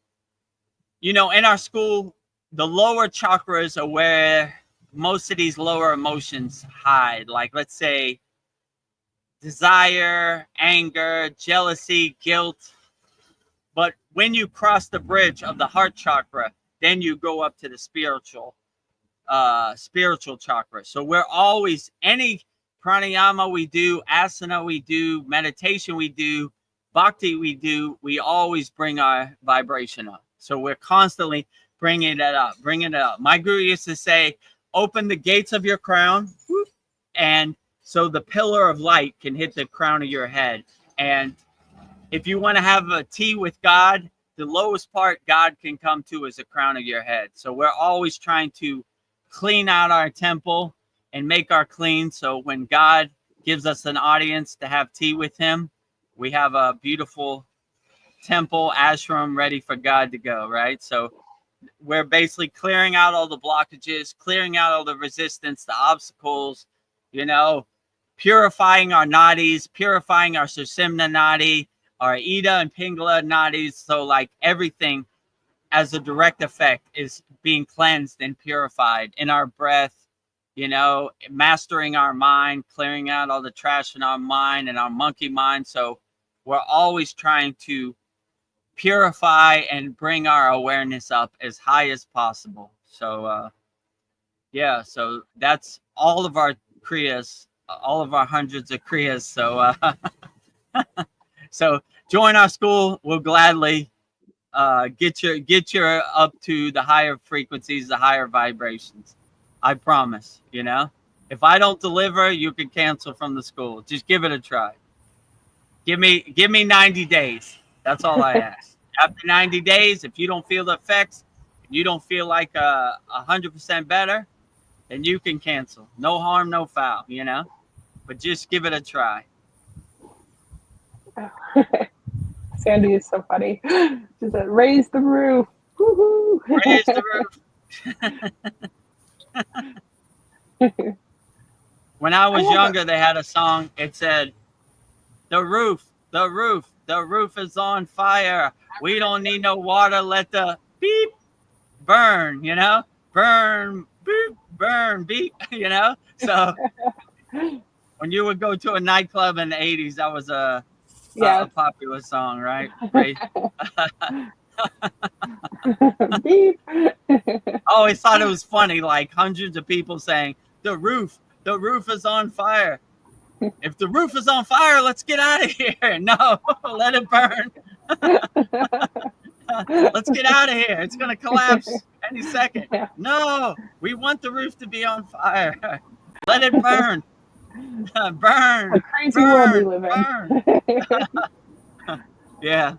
you know, in our school, the lower chakras are where most of these lower emotions hide. Like, let's say, desire, anger, jealousy, guilt. But when you cross the bridge of the heart chakra, then you go up to the spiritual chakra. So we're always, any pranayama we do, asana we do, meditation we do, bhakti we do, we always bring our vibration up. So we're constantly bringing it up. My guru used to say, open the gates of your crown, and so the pillar of light can hit the crown of your head. And if you want to have a tea with God, the lowest part God can come to is the crown of your head. So we're always trying to clean out our temple and make our clean. So when God gives us an audience to have tea with him, we have a beautiful temple, ashram ready for God to go, right? So we're basically clearing out all the blockages, clearing out all the resistance, the obstacles, you know, purifying our nadis, purifying our Sushumna nadi, our Ida and Pingala nadis. So like everything as a direct effect is being cleansed and purified in our breath, you know, mastering our mind, clearing out all the trash in our mind and our monkey mind. So we're always trying to purify and bring our awareness up as high as possible. So yeah, so that's all of our Kriyas, all of our hundreds of Kriyas. So so join our school. We'll gladly get your up to the higher frequencies, the higher vibrations. I promise. You know, if I don't deliver, you can cancel from the school. Just give it a try. Give me 90 days. That's all I ask. After 90 days, if you don't feel the effects, you don't feel like 100% better, then you can cancel. No harm, no foul, you know? But just give it a try. Sandy is so funny. She said, "Raise the roof." Woo-hoo. Raise the roof. When I was younger, they had a song. It said, the roof is on fire. We don't need no water. Let the beep burn, burn, beep, burn, beep, So when you would go to a nightclub in the 80s, that was a popular song, right? Beep. I always thought it was funny, like hundreds of people saying, the roof is on fire. If the roof is on fire, let's get out of here. No, let it burn. Let's get out of here. It's going to collapse any second. No, we want the roof to be on fire. Let it burn. Burn. A crazy world we live in. Yeah.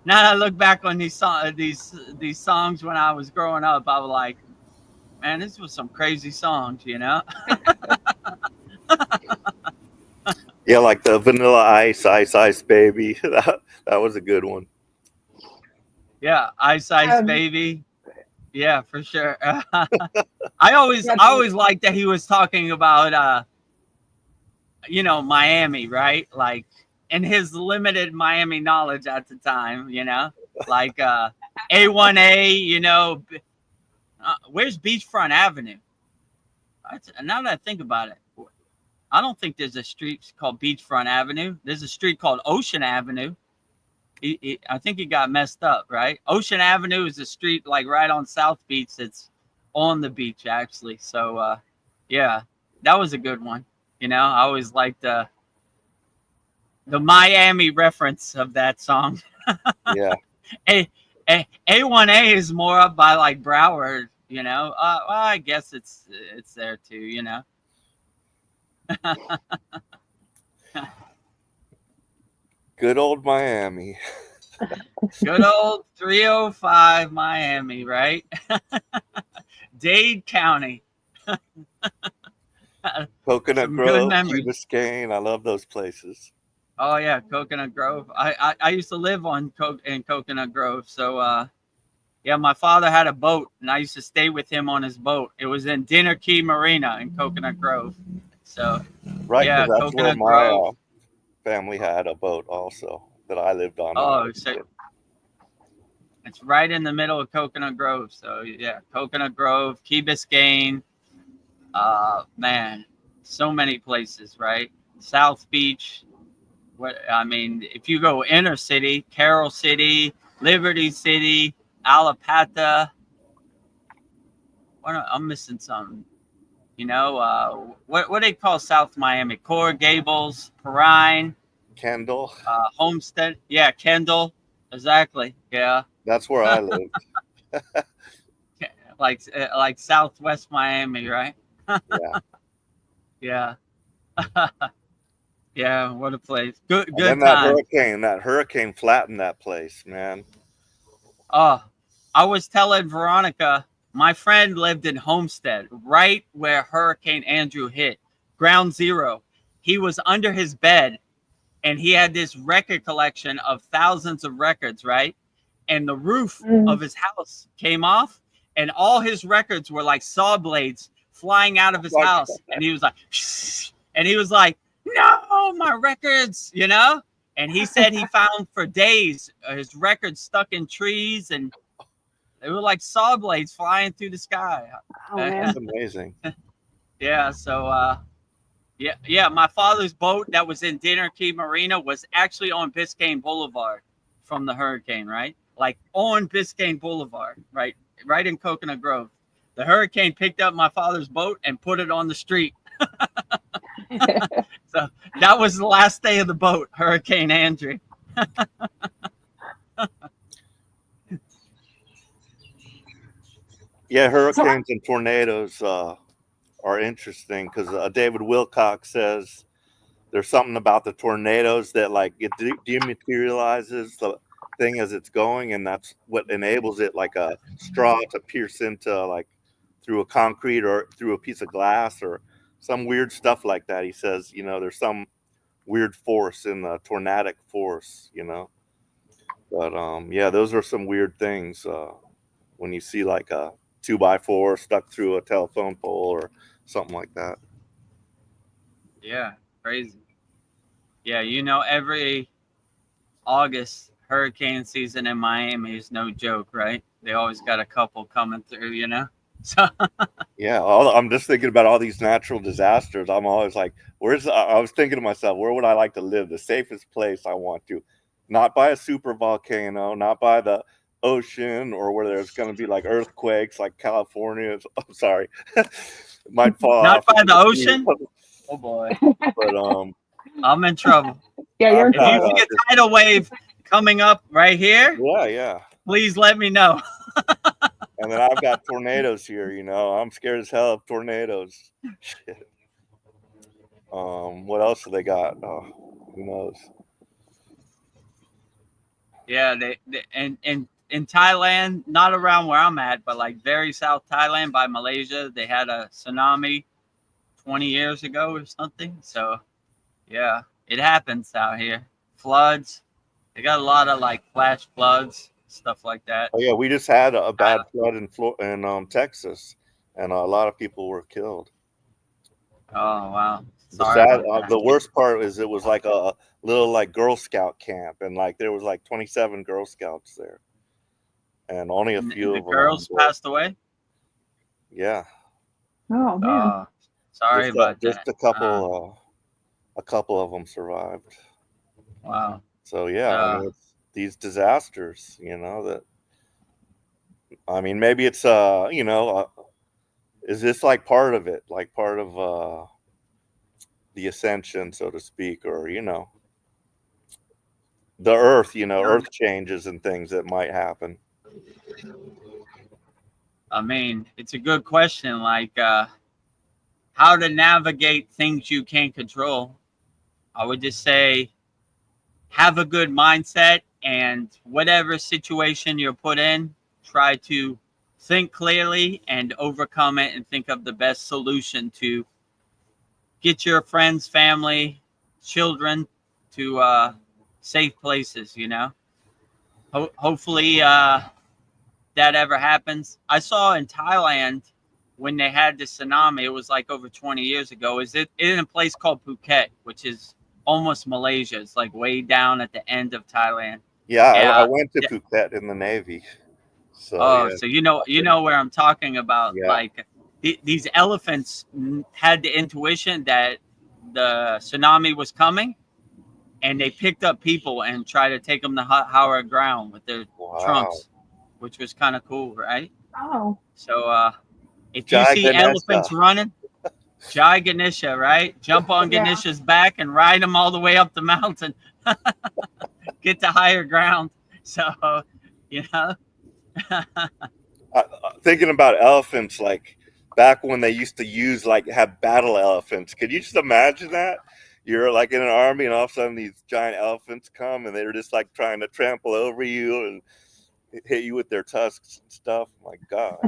Now that I look back on these songs when I was growing up, I was like, man, this was some crazy songs, Yeah, like the Vanilla Ice, Baby. That was a good one. Yeah, Ice Baby. Yeah, for sure. I always liked that he was talking about Miami, right? Like in his limited Miami knowledge at the time, like A1A, where's Beachfront Avenue? Now that I think about it, I don't think there's a street called Beachfront Avenue. There's a street called Ocean Avenue. I think he got messed up, right? Ocean Avenue is a street like right on South Beach. It's on the beach, actually. So, yeah, that was a good one. I always liked the Miami reference of that song. Yeah. A1A is more up by like Broward, well, I guess it's there too, Good old Miami. Good old 305 Miami, right? Dade County. Coconut Grove, Key Biscayne. I love those places. Oh yeah, Coconut Grove. I used to live in Coconut Grove, so yeah, my father had a boat, and I used to stay with him on his boat. It was in Dinner Key Marina in Coconut Grove. So right, yeah, that's Coconut where Grove. My family had a boat also that I lived on. Oh, so it's right in the middle of Coconut Grove. So yeah, Coconut Grove, Key Biscayne. Man, so many places, right? South Beach. If you go inner city, Carroll City, Liberty City, Alapata. I'm missing something. What do they call South Miami? Coral Gables, Perrine, Kendall, Homestead. Yeah, Kendall. Exactly. Yeah. That's where I lived. like Southwest Miami, right? Yeah. Yeah. Yeah, what a place. Good and then that hurricane flattened that place, man. Oh, I was telling Veronica, my friend lived in Homestead, right where Hurricane Andrew hit, ground zero. He was under his bed, and he had this record collection of thousands of records, right? And the roof of his house came off, and all his records were like saw blades flying out of his house. And he was like, shh, and he was like, no, my records, And he said he found for days his records stuck in trees, and they were like saw blades flying through the sky. Oh, man. That's amazing. Yeah, so yeah, my father's boat that was in Dinner Key Marina was actually on Biscayne Boulevard from the hurricane, right? Like on Biscayne Boulevard, right in Coconut Grove. The hurricane picked up my father's boat and put it on the street. So that was the last day of the boat, Hurricane Andrew. Yeah, hurricanes and tornadoes are interesting because David Wilcox says there's something about the tornadoes that like it dematerializes the thing as it's going, and that's what enables it, like a straw, to pierce into like through a concrete or through a piece of glass or some weird stuff like that. He says, there's some weird force in the tornadic force, you know. But yeah, those are some weird things when you see like a 2x4 stuck through a telephone pole or something like that. Yeah, crazy. Yeah, you know, every August hurricane season in Miami is no joke, right? They always got a couple coming through, you know. So Yeah, I'm just thinking about all these natural disasters. I'm always like, I was thinking to myself, where would I like to live? The safest place I want to, not by a super volcano, not by the ocean, or where there's going to be like earthquakes, like California. I'm sorry, it might fall not off. by the ocean. Oh boy, But I'm in trouble. Yeah, you're in If you trouble. see a tidal wave coming up right here, yeah. please let me know. And then I've got tornadoes here. You know, I'm scared as hell of tornadoes. Shit. What else have they got? Who knows? Yeah, they and in Thailand, not around where I'm at, but like very South Thailand by Malaysia, they had a tsunami 20 years ago or something. So yeah, it happens out here. Floods. They got a lot of like flash floods, stuff like that. Oh yeah, we just had a bad flood in Texas, and a lot of people were killed. Oh wow. Sorry about that. The worst part is it was like a little like Girl Scout camp, and like there was like 27 Girl Scouts there, and only a few The of them. girls passed away. Yeah. Oh man. Sorry about that. Just a couple of them survived. Wow. So yeah, I mean, it's these disasters, you know, that. I mean, maybe it's you know, is this like part of it, like part of the ascension, so to speak, or you know, the earth, you know, earth changes and things that might happen. I mean, it's a good question, like how to navigate things you can't control. I would just say have a good mindset, and whatever situation you're put in, try to think clearly and overcome it and think of the best solution to get your friends, family, children to safe places, you know. Hopefully that ever happens. I saw in Thailand when they had the tsunami, it was like over 20 years ago. Is it in a place called Phuket, which is almost Malaysia? It's like way down at the end of Thailand. Yeah, I went to Phuket in the Navy. So, so you know where I'm talking about. Yeah. Like these elephants had the intuition that the tsunami was coming, and they picked up people and tried to take them to higher ground with their trunks, which was kind of cool, right? Oh. So if you see elephants running, Jai Ganesha, right? Jump on Ganesha's back and ride him all the way up the mountain. Get to higher ground. So, you know. Thinking about elephants, like back when they used to have battle elephants. Could you just imagine that? You're like in an army, and all of a sudden these giant elephants come, and they're just like trying to trample over you and hit you with their tusks and stuff. My God.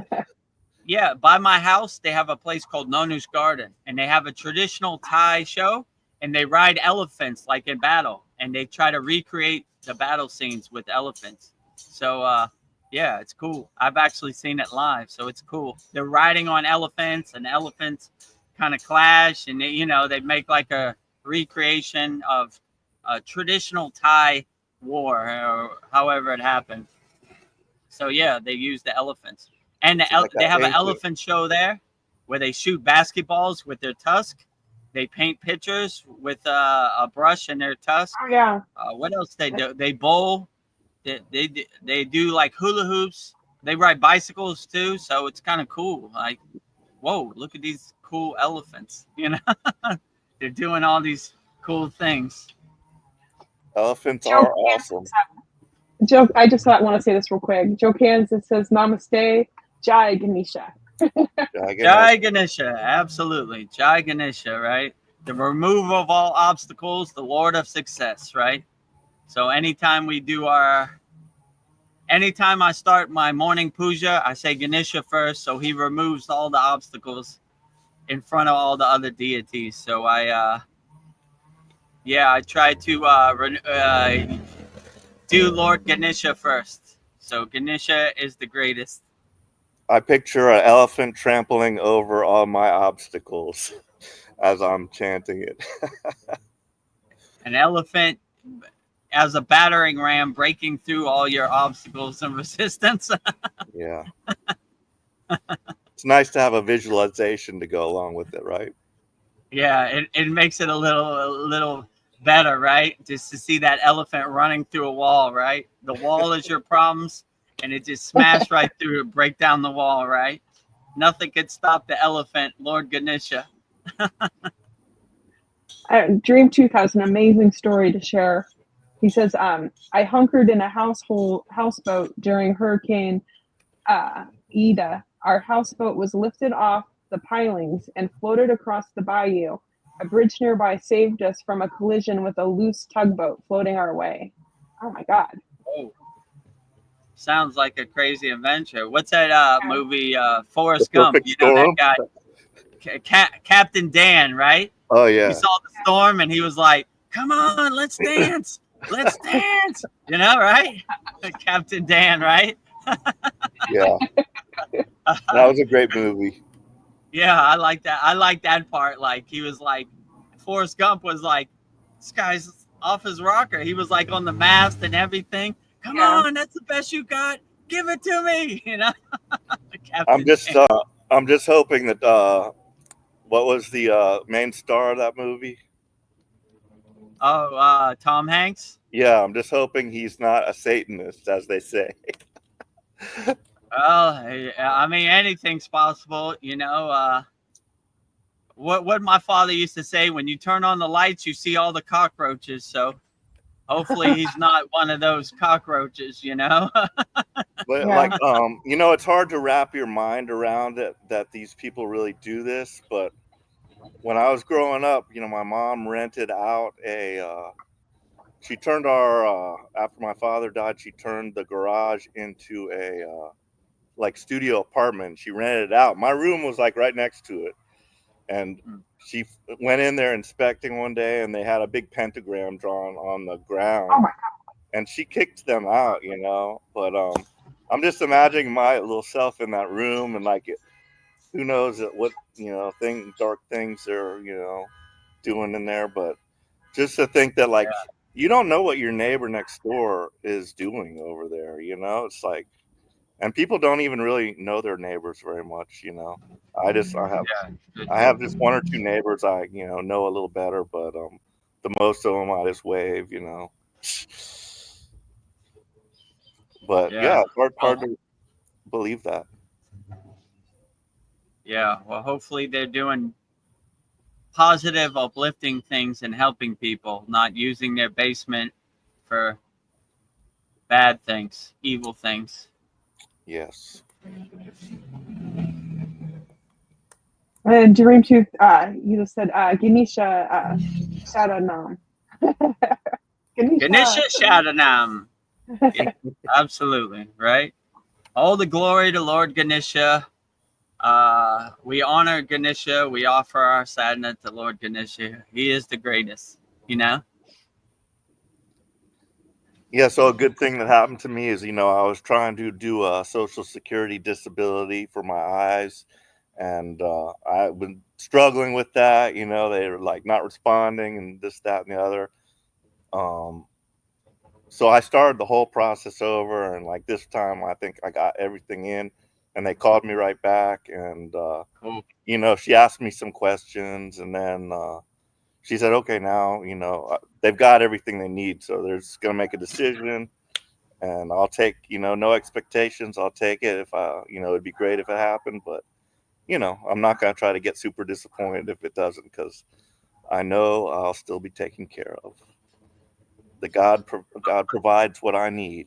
Yeah, by my house, they have a place called Nonu's Garden, and they have a traditional Thai show, and they ride elephants like in battle, and they try to recreate the battle scenes with elephants. So, yeah, it's cool. I've actually seen it live, so it's cool. They're riding on elephants, and elephants kind of clash, and they make like a recreation of a traditional Thai war, or however it happened. So yeah, they use the elephants. And they have an elephant show there where they shoot basketballs with their tusk. They paint pictures with a brush in their tusk. Oh yeah. What else they do? They bowl. They do like hula hoops. They ride bicycles too. So it's kind of cool. Like, whoa, look at these cool elephants. You know, they're doing all these cool things. Elephants are awesome. Joe, I just want to say this real quick. Joe Kansas says, "Namaste, Jai Ganesha." Jai Ganesha, absolutely. Jai Ganesha, right? The removal of all obstacles, the Lord of success, right? So anytime I start my morning puja, I say Ganesha first, so he removes all the obstacles in front of all the other deities. So Yeah, I try to do Lord Ganesha first. So Ganesha is the greatest. I picture an elephant trampling over all my obstacles as I'm chanting it. An elephant as a battering ram breaking through all your obstacles and resistance. Yeah. It's nice to have a visualization to go along with it, right? Yeah, it makes it a little better, right? Just to see that elephant running through a wall, right? The wall is your problems, and it just smashed right through it, break down the wall, right? Nothing could stop the elephant, Lord Ganesha. Dream Tooth has an amazing story to share. He says, I hunkered in a houseboat during Hurricane Ida. Our houseboat was lifted off the pilings and floated across the bayou. A bridge nearby saved us from a collision with a loose tugboat floating our way. Oh my God. Oh, sounds like a crazy adventure. What's that movie, The Forrest Gump? perfect You know that storm. guy, Captain Dan, right? Oh He yeah. saw the storm and he was like, "Come on, let's dance, let's dance." You know, right? Captain Dan, right? Yeah. That was a great movie. Yeah, I like that. I like that part. Like he was like, Forrest Gump was like, this guy's off his rocker. He was like on the mast and everything. Come Yeah. on, that's the best you got. Give it to me. You know, I'm Captain just Dan. I'm just hoping that what was the main star of that movie? Oh, Tom Hanks. Yeah, I'm just hoping he's not a Satanist, as they say. Well, I mean, anything's possible. You know, what my father used to say: when you turn on the lights, you see all the cockroaches. So hopefully, he's not one of those cockroaches. You know. But Yeah. like you know, it's hard to wrap your mind around it that these people really do this. But when I was growing up, you know, my mom rented out she turned our after my father died, she turned the garage into a like studio apartment. She rented it out. My room was like right next to it, and she went in there inspecting one day, and they had a big pentagram drawn on the ground, Oh my and she kicked them out, you know. But I'm just imagining my little self in that room, and like, who knows what, you know, dark things they're, you know, doing in there. But just to think that like you don't know what your neighbor next door is doing over there, you know. It's like, and people don't even really know their neighbors very much, you know. I have just one or two neighbors I, you know a little better, but the most of them I just wave, you know. But Yeah. yeah, it's hard, Well, hard to believe that. yeah. Well, hopefully they're doing positive, uplifting things and helping people, not using their basement for bad things, evil things. Yes. And Dream Tooth, you just said Ganesha Sharanam. Ganesha Ganesha. Sharanam. Yeah, absolutely. Right. All the glory to Lord Ganesha. We honor Ganesha. We offer our sadhana to Lord Ganesha. He is the greatest, you know? Yeah, so a good thing that happened to me is, you know, I was trying to do a Social Security disability for my eyes, and I've been struggling with that. You know, they were like not responding and this, that, and the other. Um, so I started the whole process over, and like this time, I think I got everything in, and they called me right back, and Cool. you know, she asked me some questions, and then she said, "Okay, now you know they've got everything they need, so they're just gonna make a decision." And I'll take, you know, no expectations. I'll take it if you know, it'd be great if it happened, but you know, I'm not going to try to get super disappointed if it doesn't, because I know I'll still be taken care of. God provides what I need.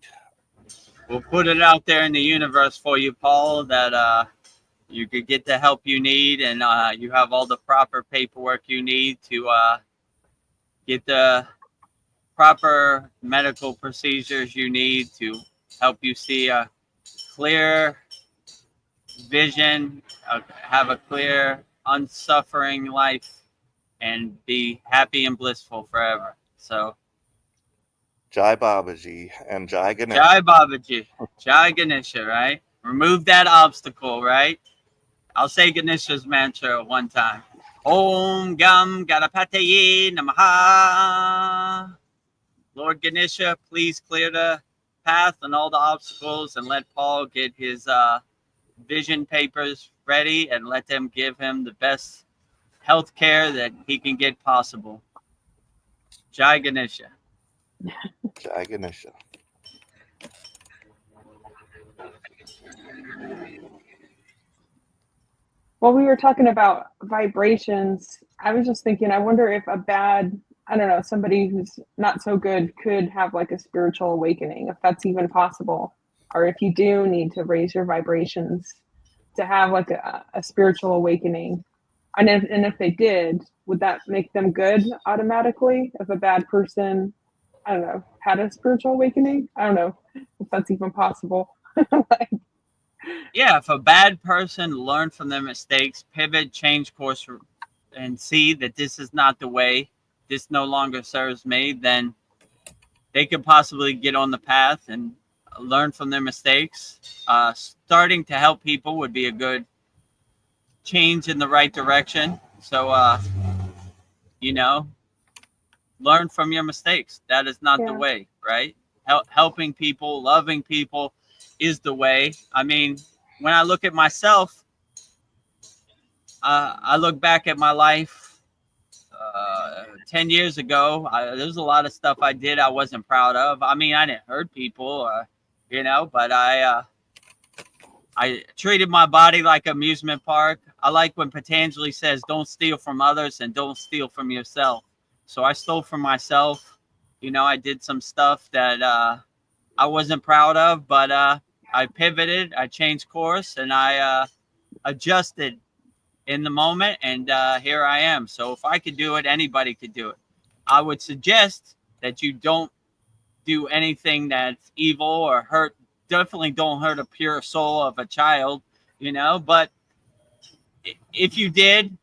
We'll put it out there in the universe for you, Paul, that you could get the help you need, and you have all the proper paperwork you need to get the proper medical procedures you need to help you see a clear vision, have a clear, unsuffering life and be happy and blissful forever. So Jai Babaji and Jai Ganesh. Jai Babaji, Jai Ganesha, right? Remove that obstacle, right? I'll say Ganesha's mantra one time. Om Gam Ganapataye Namaha. Lord Ganesha, please clear the path and all the obstacles, and let Paul get his vision papers ready, and let them give him the best health care that he can get possible. Jai Ganesha. Jai Ganesha. Well, we were talking about vibrations. I was just thinking, I wonder if a bad, I don't know, somebody who's not so good could have like a spiritual awakening, if that's even possible. Or if you do need to raise your vibrations to have like a spiritual awakening. And if they did, would that make them good automatically? If a bad person, I don't know, had a spiritual awakening? I don't know if that's even possible. Like, Yeah, if a bad person learned from their mistakes, pivot, change course, and see that this is not the way, this no longer serves me, then they could possibly get on the path and learn from their mistakes. Starting to help people would be a good change in the right direction. So, you know, learn from your mistakes. That is not the Yeah. way, right? Helping people, loving people is the way. I mean, when I look at myself, I look back at my life 10 years ago. There's a lot of stuff I did I wasn't proud of. I mean, I didn't hurt people, but I treated my body like an amusement park. I like when Patanjali says, don't steal from others and don't steal from yourself. So I stole from myself. I did some stuff that I wasn't proud of, but I pivoted, I changed course, and I adjusted in the moment, and here I am. So if I could do it, anybody could do it. I would suggest that you don't do anything that's evil or hurt. Definitely don't hurt a pure soul of a child, but if you did,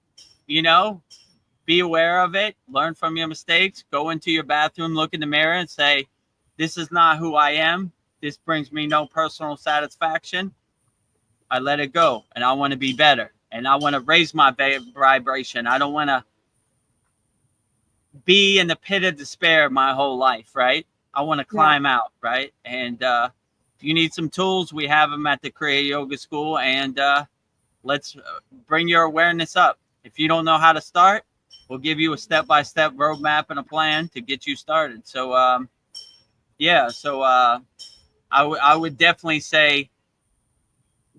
be aware of it, learn from your mistakes, go into your bathroom, look in the mirror and say, this is not who I am. This brings me no personal satisfaction. I let it go, and I want to be better, and I want to raise my vibration. I don't want to be in the pit of despair my whole life, right? I want to climb out, right? And if you need some tools, we have them at the Kriya Yoga School, and let's bring your awareness up. If you don't know how to start, we'll give you a step-by-step roadmap and a plan to get you started. So, I would definitely say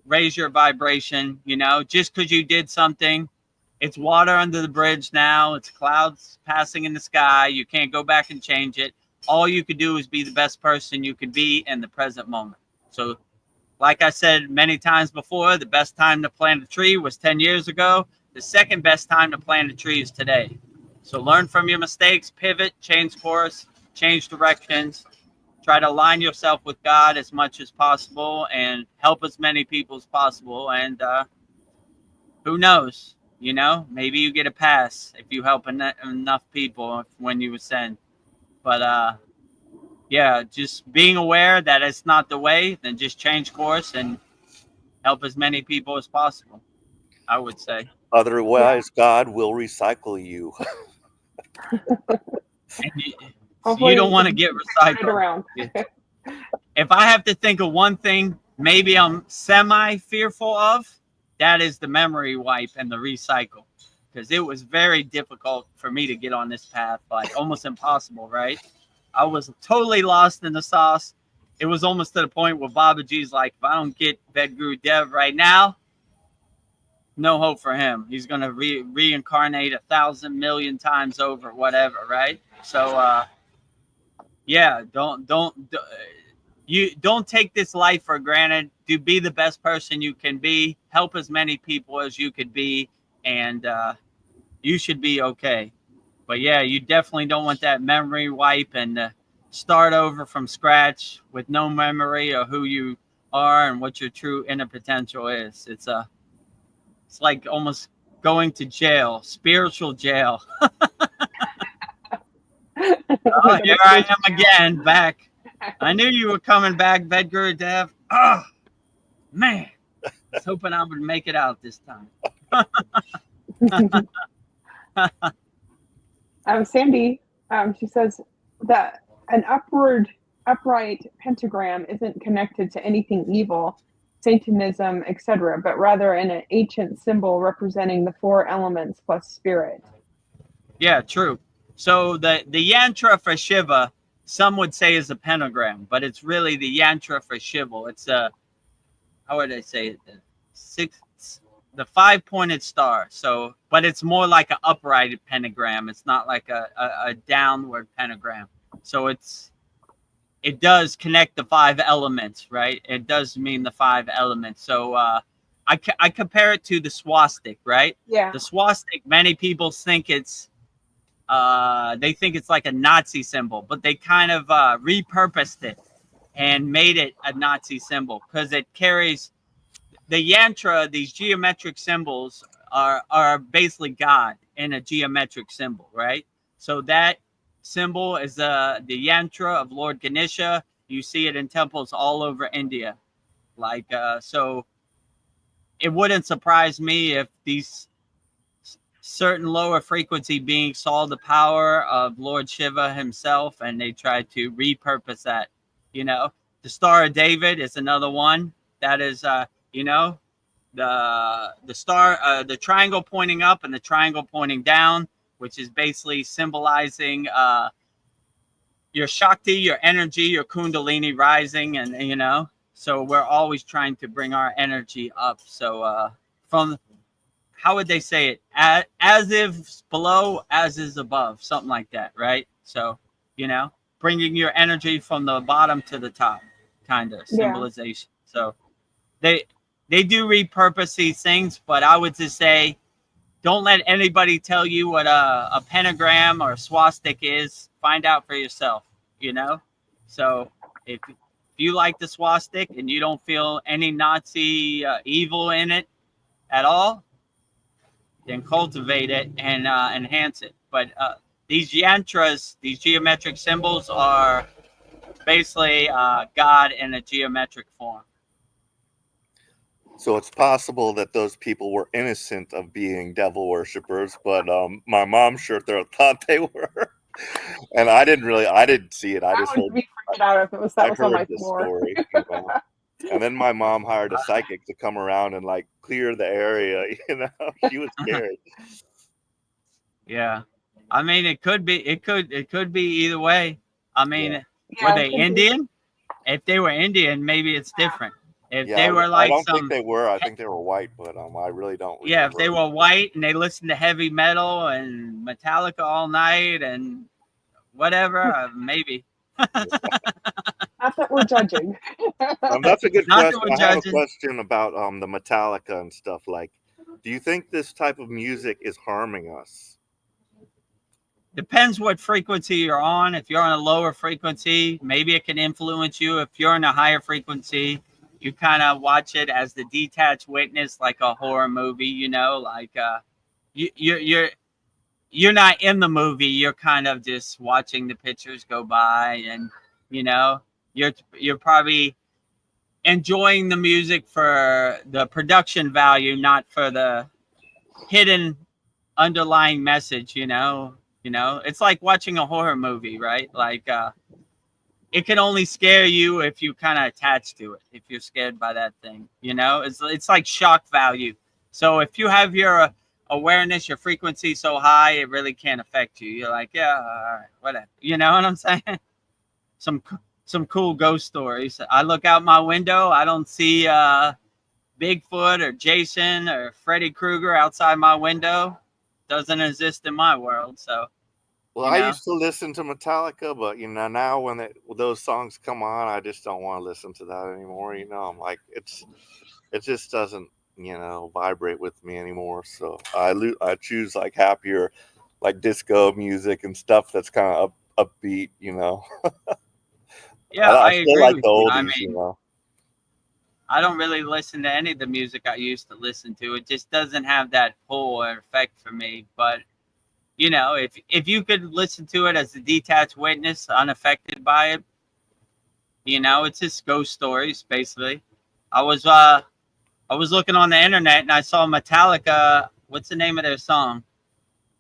raise your vibration. Just because you did something, it's water under the bridge now. It's clouds passing in the sky. You can't go back and change it. All you could do is be the best person you could be in the present moment. So, like I said many times before, the best time to plant a tree was 10 years ago. The second best time to plant a tree is today. So learn from your mistakes, pivot, change course, change directions. Try to align yourself with God as much as possible and help as many people as possible. And who knows, maybe you get a pass if you help enough people when you ascend. But just being aware that it's not the way, then just change course and help as many people as possible, I would say. Otherwise, God will recycle you. And hopefully you don't want to get turn it recycled. around. If I have to think of one thing, maybe I'm semi-fearful of, that is the memory wipe and the recycle. Because it was very difficult for me to get on this path, like almost impossible, right? I was totally lost in the sauce. It was almost to the point where Babaji's like, if I don't get VEDAGURUDEV right now, no hope for him. He's going to reincarnate 1,000 million times over, whatever, right? So, don't take this life for granted. Be the best person you can be. Help as many people as you could be, and you should be okay. But yeah, you definitely don't want that memory wipe and start over from scratch with no memory of who you are and what your true inner potential is. It's like almost going to jail, spiritual jail. Oh, here I am again, back. I knew you were coming back, VEDGURUDEV. Oh, man. I was hoping I would make it out this time. Sandy, she says that an upright pentagram isn't connected to anything evil, Satanism, etc., but rather an ancient symbol representing the 4 elements plus spirit. Yeah, true. So the yantra for Shiva, some would say is a pentagram, but it's really the yantra for Shiva. It's a, how would I say it? The 5-pointed star. So, but it's more like an upright pentagram. It's not like a downward pentagram. So it does connect the 5 elements, right? It does mean the 5 elements. So I compare it to the swastika, right? Yeah. The swastika, many people think it's they think it's like a Nazi symbol, but they kind of repurposed it and made it a Nazi symbol because it carries the yantra. These geometric symbols are basically God in a geometric symbol, right? So that symbol is the yantra of Lord Ganesha. You see it in temples all over India. Like so it wouldn't surprise me if these certain lower frequency beings saw the power of Lord Shiva himself and they tried to repurpose that. You know, the Star of David is another one that is you know, the star, the triangle pointing up and the triangle pointing down, which is basically symbolizing your Shakti, your energy, your Kundalini rising. And, you know, so we're always trying to bring our energy up. So from, how would they say it? As if below, as is above, something like that, right? So, you know, bringing your energy from the bottom to the top, kind of symbolization. So they do repurpose these things, but I would just say, don't let anybody tell you what a pentagram or a swastika is. Find out for yourself, you know? So if you like the swastika and you don't feel any Nazi evil in it at all, then cultivate it and enhance it. But these yantras, these geometric symbols, are basically God in a geometric form. So it's possible that those people were innocent of being devil worshippers, but my mom sure thought they were. And I didn't see it. I just would be freaked out if it was that was on my floor. Story, you know? And then my mom hired a psychic to come around and like clear the area, you know. She was scared. Yeah. I mean, it could be either way. I mean, were they Indian? If they were Indian, maybe it's different. If they were like, I don't think they were. I think they were white, but I really don't remember. Yeah, if they were white and they listened to heavy metal and Metallica all night and whatever, maybe. Not that we're judging. That's a good question. I have a question about the Metallica and stuff. Like, do you think this type of music is harming us? Depends what frequency you're on. If you're on a lower frequency, maybe it can influence you. If you're on a higher frequency, you kind of watch it as the detached witness, like a horror movie, you know, like you're not in the movie. You're kind of just watching the pictures go by, and you know, you're probably enjoying the music for the production value, not for the hidden underlying message. You know, it's like watching a horror movie, right? Like it can only scare you if you kind of attach to it. If you're scared by that thing, you know, it's like shock value. So if you have your awareness, your frequency so high, it really can't affect you. You're like, yeah, all right, whatever. You know what I'm saying? Some cool ghost stories. I look out my window, I don't see Bigfoot or Jason or Freddy Krueger outside my window. Doesn't exist in my world. So. Well, I used to listen to Metallica, but you know, now when those songs come on, I just don't want to listen to that anymore. You know, I'm like, it just doesn't, you know, vibrate with me anymore. So I choose like happier, like disco music and stuff that's kind of upbeat. You know. Yeah, I still agree like with the oldies. you. I mean, you know. I don't really listen to any of the music I used to listen to. It just doesn't have that pull or effect for me. But you know, if you could listen to it as a detached witness, unaffected by it, you know, it's just ghost stories basically. I was uh I was looking on the internet and I saw Metallica. What's the name of their song?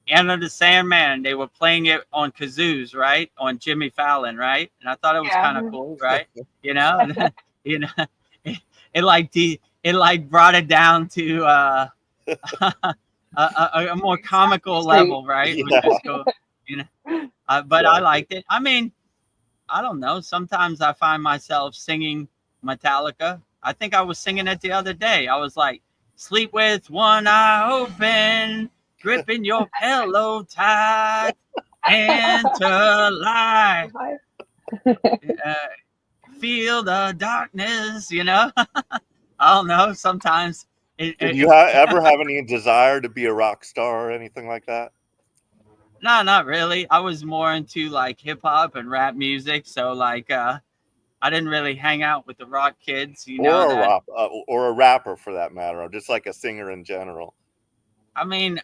Enter the Sandman. They were playing it on kazoos, right? On Jimmy Fallon, right? And I thought it was Yeah. kind of cool, right? You know, you know, it like brought it down to a more comical level, right? It would Yeah. just go, you know. But I liked it. I mean, I don't know. Sometimes I find myself singing Metallica. I think I was singing it the other day. I was like, sleep with one eye open, gripping your pillow tight, enter light, uh, feel the darkness, you know? I don't know. Sometimes Did you ever have any desire to be a rock star or anything like that? no, not really. I was more into like hip hop and rap music. So like, I didn't really hang out with the rock kids, you know, Or a that rock, or a rapper for that matter, or just like a singer in general. I mean,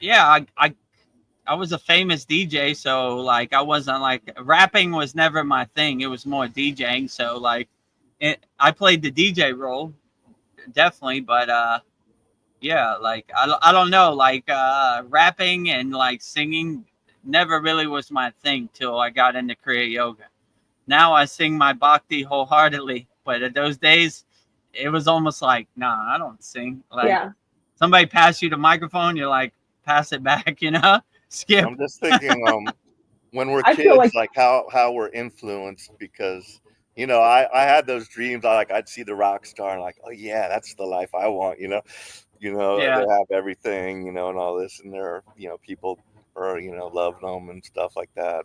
yeah, I was a famous DJ, so like I wasn't like rapping was never my thing. It was more DJing. So like I played the DJ role definitely, but yeah, like I don't know, like rapping and like singing never really was my thing till I got into Kriya yoga. Now I sing my bhakti wholeheartedly, but at those days it was almost like, nah, I don't sing. Like Yeah. somebody pass you the microphone, you're like, pass it back, you know? Skip. I'm just thinking, when we're I feel kids, like how we're influenced because I had those dreams. I'd see the rock star and like, oh yeah, that's the life I want. Yeah. They have everything, and all this, and there are people are love them and stuff like that.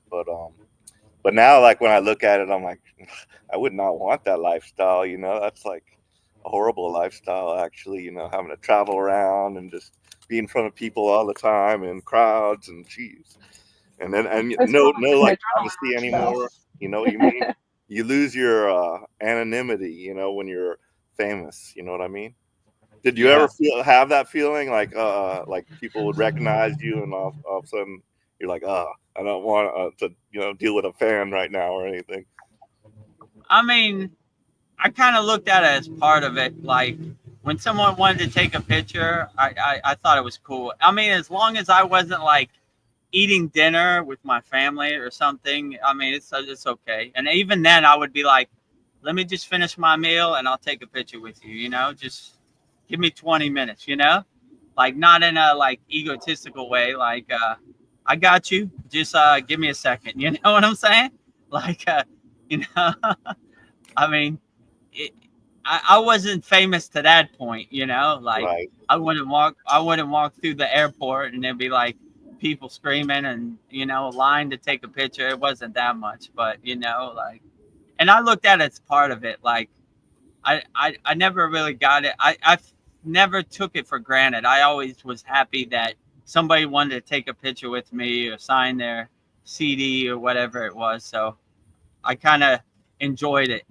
But now, like when I look at it, I'm like, I would not want that lifestyle. That's like a horrible lifestyle, actually. Having to travel around and just be in front of people all the time and crowds and geez. And then it's no kind of like like an honesty adrenaline rush, anymore. You know what you mean? You lose your anonymity. When you're famous. You know what I mean? Did you ever Yeah. have that feeling like people would recognize you and all of a sudden you're like, oh, I don't want to deal with a fan right now or anything. I mean, I kind of looked at it as part of it. Like when someone wanted to take a picture, I thought it was cool. I mean, as long as I wasn't like eating dinner with my family or something, I mean, it's okay. And even then, I would be like, let me just finish my meal and I'll take a picture with you. You know, just give me 20 minutes. You know, like not in a like egotistical way. Like I got you. Just give me a second. You know what I'm saying? Like you know, I mean, it, I wasn't famous to that point, you know. Like Right. I wouldn't walk through the airport and there'd be like people screaming and a line to take a picture. It wasn't that much, but like, and I looked at it as part of it. Like I never really got it. I never took it for granted. I always was happy that somebody wanted to take a picture with me or sign their CD or whatever it was. So I kind of enjoyed it,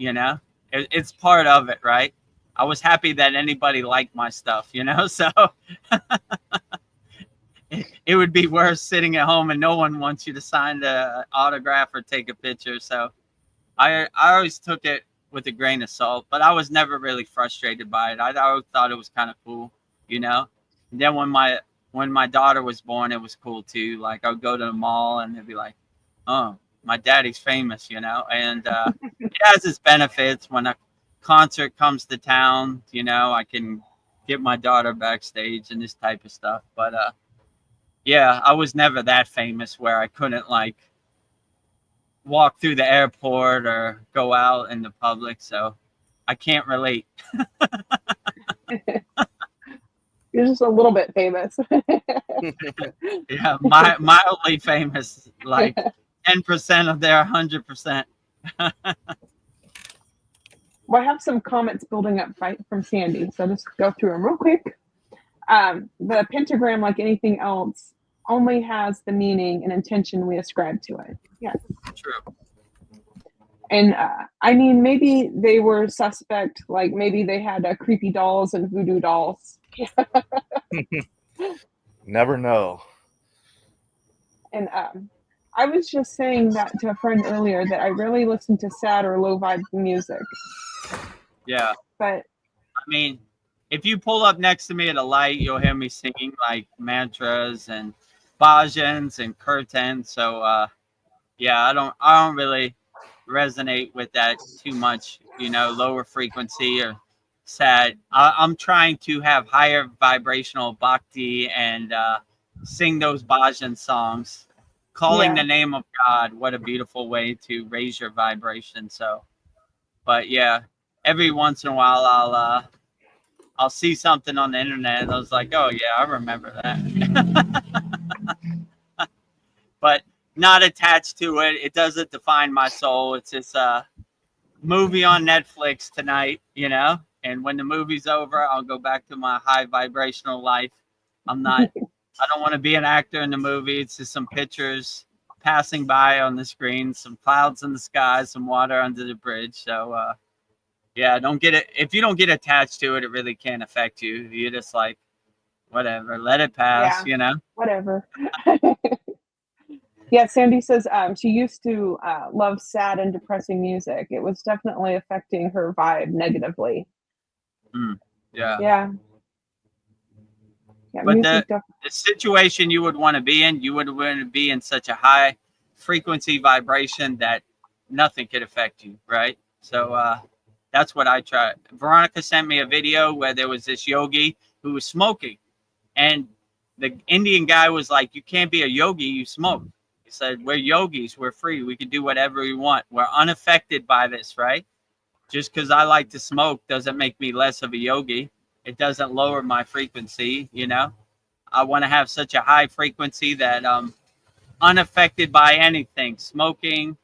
it's part of it, right? I was happy that anybody liked my stuff, so it would be worse sitting at home and no one wants you to sign the autograph or take a picture. So I always took it with a grain of salt, but I was never really frustrated by it. I always thought it was kind of cool, And then when my daughter was born, it was cool too. Like I would go to the mall and they'd be like, "Oh, my daddy's famous," and it has its benefits. When a concert comes to town, I can get my daughter backstage and this type of stuff. But yeah, I was never that famous where I couldn't like walk through the airport or go out in the public, so I can't relate. You're just a little bit famous. Yeah, mildly famous, like 10% of their 100%. Well, I have some comments building up from Sandy, so I'll just go through them real quick. The pentagram, like anything else, only has the meaning and intention we ascribe to it. Yes. True. And I mean, maybe they were suspect, like maybe they had creepy dolls and voodoo dolls. Never know. And I was just saying that to a friend earlier that I rarely listen to sad or low vibe music. Yeah. But I mean, if you pull up next to me at a light, you'll hear me singing like mantras and bhajans and kirtan. So yeah, I don't really resonate with that too much, you know, lower frequency or sad. I'm trying to have higher vibrational bhakti and sing those bhajan songs, calling yeah, the name of God. What a beautiful way to raise your vibration. So, but yeah, every once in a while I'll see something on the internet and I was like, oh yeah, I remember that. But not attached to it. It doesn't define my soul. It's this movie on Netflix tonight, you know, and when the movie's over, I'll go back to my high vibrational life. I don't want to be an actor in the movie. It's just some pictures passing by on the screen, some clouds in the sky, some water under the bridge. So yeah, don't get it. If you don't get attached to it, it really can't affect you. You're just like, whatever, let it pass, yeah, you know? whatever. Yeah, Sandy says she used to love sad and depressing music. It was definitely affecting her vibe negatively. Yeah. Yeah. Yeah, But music the situation you would want to be in, you would want to be in such a high frequency vibration that nothing could affect you, right? So that's what I try. Veronica sent me a video where there was this yogi who was smoking, and the Indian guy was like, "You can't be a yogi, you smoke." He said, "We're yogis, we're free, we can do whatever we want, we're unaffected by this, right? Just because I like to smoke doesn't make me less of a yogi. It doesn't lower my frequency, you know. I want to have such a high frequency that unaffected by anything, smoking,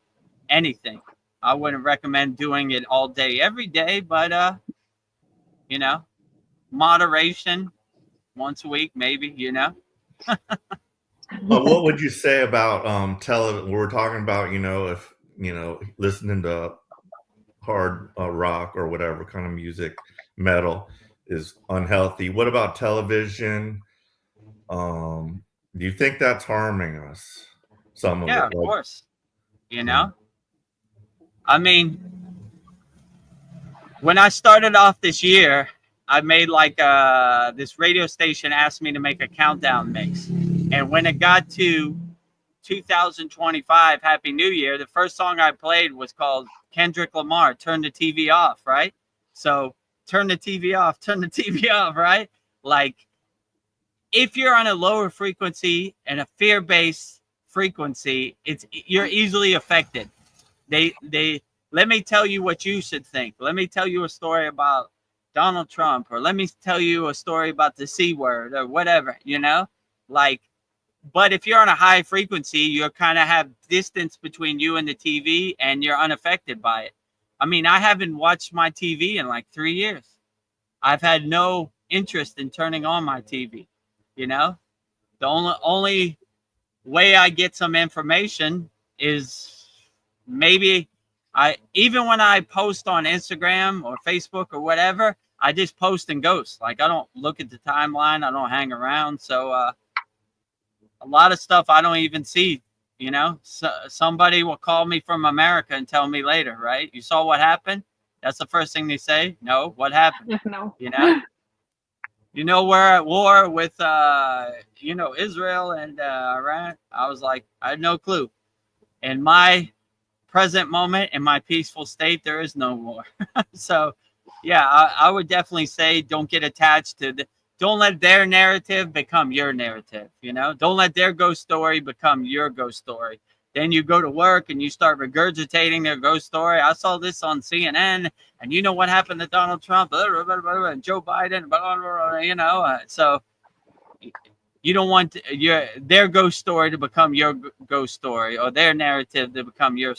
anything. I wouldn't recommend doing it all day, every day, but you know, moderation, once a week, maybe, you know. What would you say about television? We're talking about, if listening to hard rock or whatever kind of music, metal is unhealthy. What about television? Do you think that's harming us? Some of Yeah, it, of like, course. You know, I mean, when I started off this year, I made like this radio station asked me to make a countdown mix. And when it got to 2025, Happy New Year, the first song I played was called Kendrick Lamar, Turn the TV Off, right? So turn the TV off, turn the TV off, right? Like, if you're on a lower frequency and a fear-based frequency, you're easily affected. They let me tell you what you should think. Let me tell you a story about Donald Trump, or let me tell you a story about the C word or whatever, you know? Like, but if you're on a high frequency, you kind of have distance between you and the TV and you're unaffected by it. I mean, I haven't watched my TV in like 3 years. I've had no interest in turning on my TV, you know? The only way I get some information is maybe even when I post on Instagram or Facebook or whatever, I just post and ghost. Like, I don't look at the timeline, I don't hang around. So a lot of stuff I don't even see, you know. Somebody will call me from America and tell me later, right? You saw what happened? That's the first thing they say. No, what happened? no. You know? You know, we're at war with, Israel and Iran. I was like, I had no clue. In my present moment, in my peaceful state, there is no war. So, yeah, I would definitely say don't get attached to don't let their narrative become your narrative, you know? Don't let their ghost story become your ghost story. Then you go to work and you start regurgitating their ghost story. I saw this on CNN, and you know what happened to Donald Trump, and Joe Biden, you know. So you don't want their ghost story to become your ghost story, or their narrative to become your